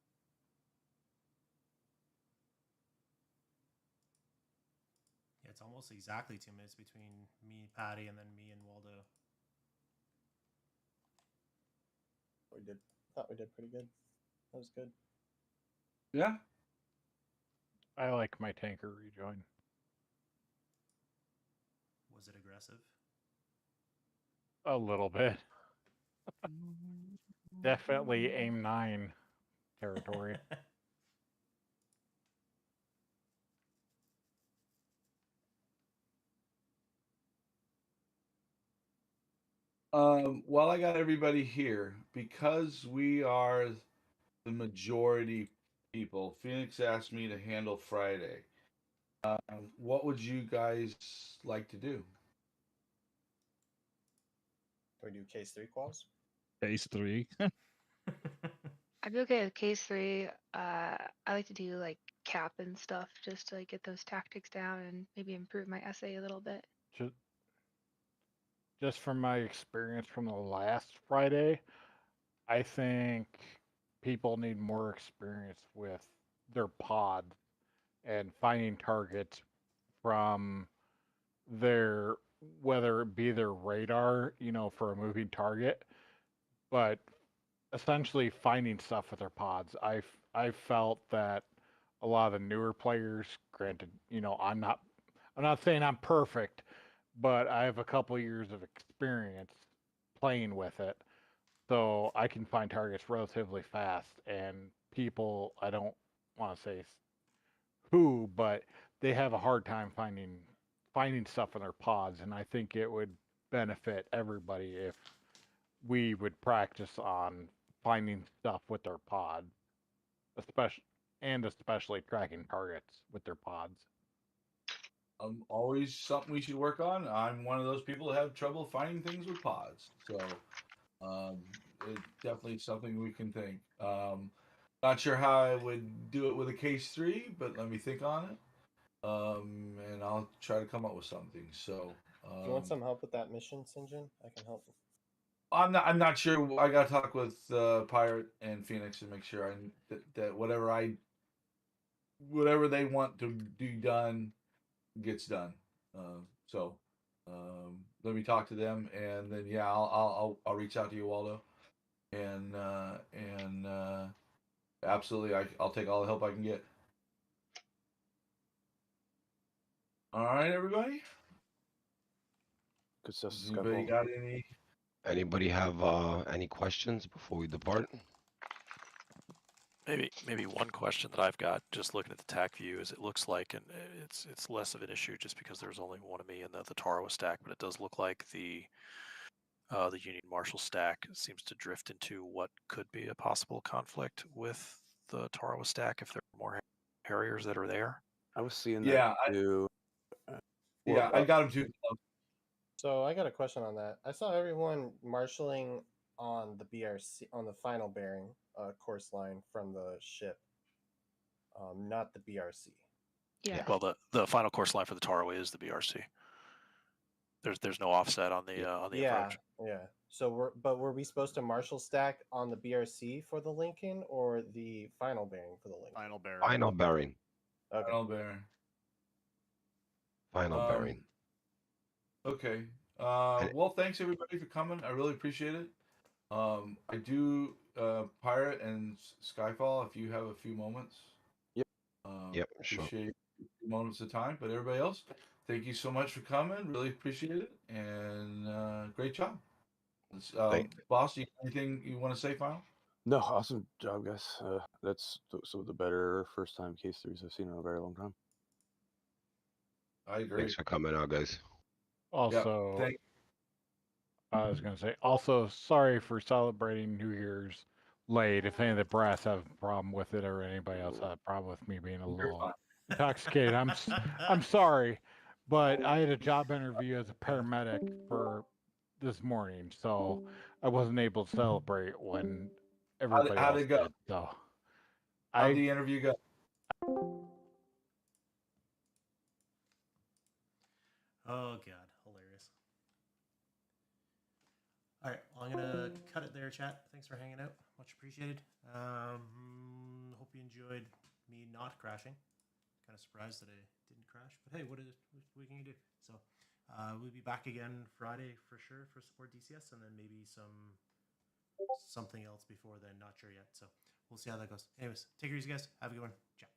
Yeah, it's almost exactly 2 minutes between me, Patty, and then me and Waldo. Thought we did pretty good. That was good. Yeah. I like my tanker rejoin. Was it aggressive? A little bit. Definitely aim 9 territory. While I got everybody here, because we are the majority people, Phoenix asked me to handle Friday. What would you guys like to do? Do we do case 3 quals? Case 3. I'd be okay with case 3. I like to do like cap and stuff just to like get those tactics down and maybe improve my essay a little bit. Just from my experience from the last Friday, I think people need more experience with their pod and finding targets from their, whether it be their radar, for a moving target, but essentially finding stuff with their pods. I felt that a lot of the newer players, granted, I'm not saying I'm perfect, but I have a couple years of experience playing with it. So I can find targets relatively fast, and people, I don't want to say who, but they have a hard time finding stuff in their pods, and I think it would benefit everybody if we would practice on finding stuff with their pod, especially tracking targets with their pods. Always something we should work on. I'm one of those people that have trouble finding things with pods, so it's definitely something we can think. Not sure how I would do it with a case 3, but let me think on it. And I'll try to come up with something. So, Do you want some help with that mission, Sinjin? I can help. I'm not sure. I gotta talk with Pirate and Phoenix and make sure that whatever they want to do done gets done. So let me talk to them, and then yeah, I'll reach out to you, Waldo, and absolutely, I'll take all the help I can get. All right, everybody. Good stuff. Anybody got any? Anybody have any questions before we depart? Maybe one question that I've got, just looking at the TAC view, is it looks like, and it's less of an issue just because there's only one of me in the Tarawa stack, but it does look like the Union Marshal stack seems to drift into what could be a possible conflict with the Tarawa stack if there are more Harriers that are there. I was seeing Yeah, that too. I got him too. So I got a question on that. I saw everyone marshaling on the BRC on the final bearing course line from the ship, not the BRC. Yeah. Well, the final course line for the Tarawa is the BRC. There's no offset on the approach. Yeah. So were we supposed to marshal stack on the BRC for the Lincoln or the final bearing for the Lincoln? Final bearing. Final bearing. Okay. Final bearing. Final bearing. Okay. Well, thanks everybody for coming. I really appreciate it. I do, Pirate and Skyfall, if you have a few moments. Yep, sure. Appreciate moments of time. But everybody else, thank you so much for coming. Really appreciate it, and great job. Boss, you got anything you want to say, final? No, awesome job, guys. That's some of the better first-time case 3s I've seen in a very long time. I agree. Thanks for coming out, guys. Also, I was going to say, also, sorry for celebrating New Year's late. If any of the brass have a problem with it or anybody else had a problem with me being a little intoxicated, I'm sorry. But I had a job interview as a paramedic for this morning, so I wasn't able to celebrate when everybody how'd else it go? did. So How'd the interview go? Oh god, hilarious. All right, well, I'm gonna cut it there, chat. Thanks for hanging out, much appreciated. Hope you enjoyed me not crashing. Kind of surprised that I didn't crash, but hey, what can you do? So we'll be back again Friday for sure for support DCS, and then maybe something else before then. Not sure yet. So we'll see how that goes. Anyways, take it easy, guys. Have a good one. Ciao.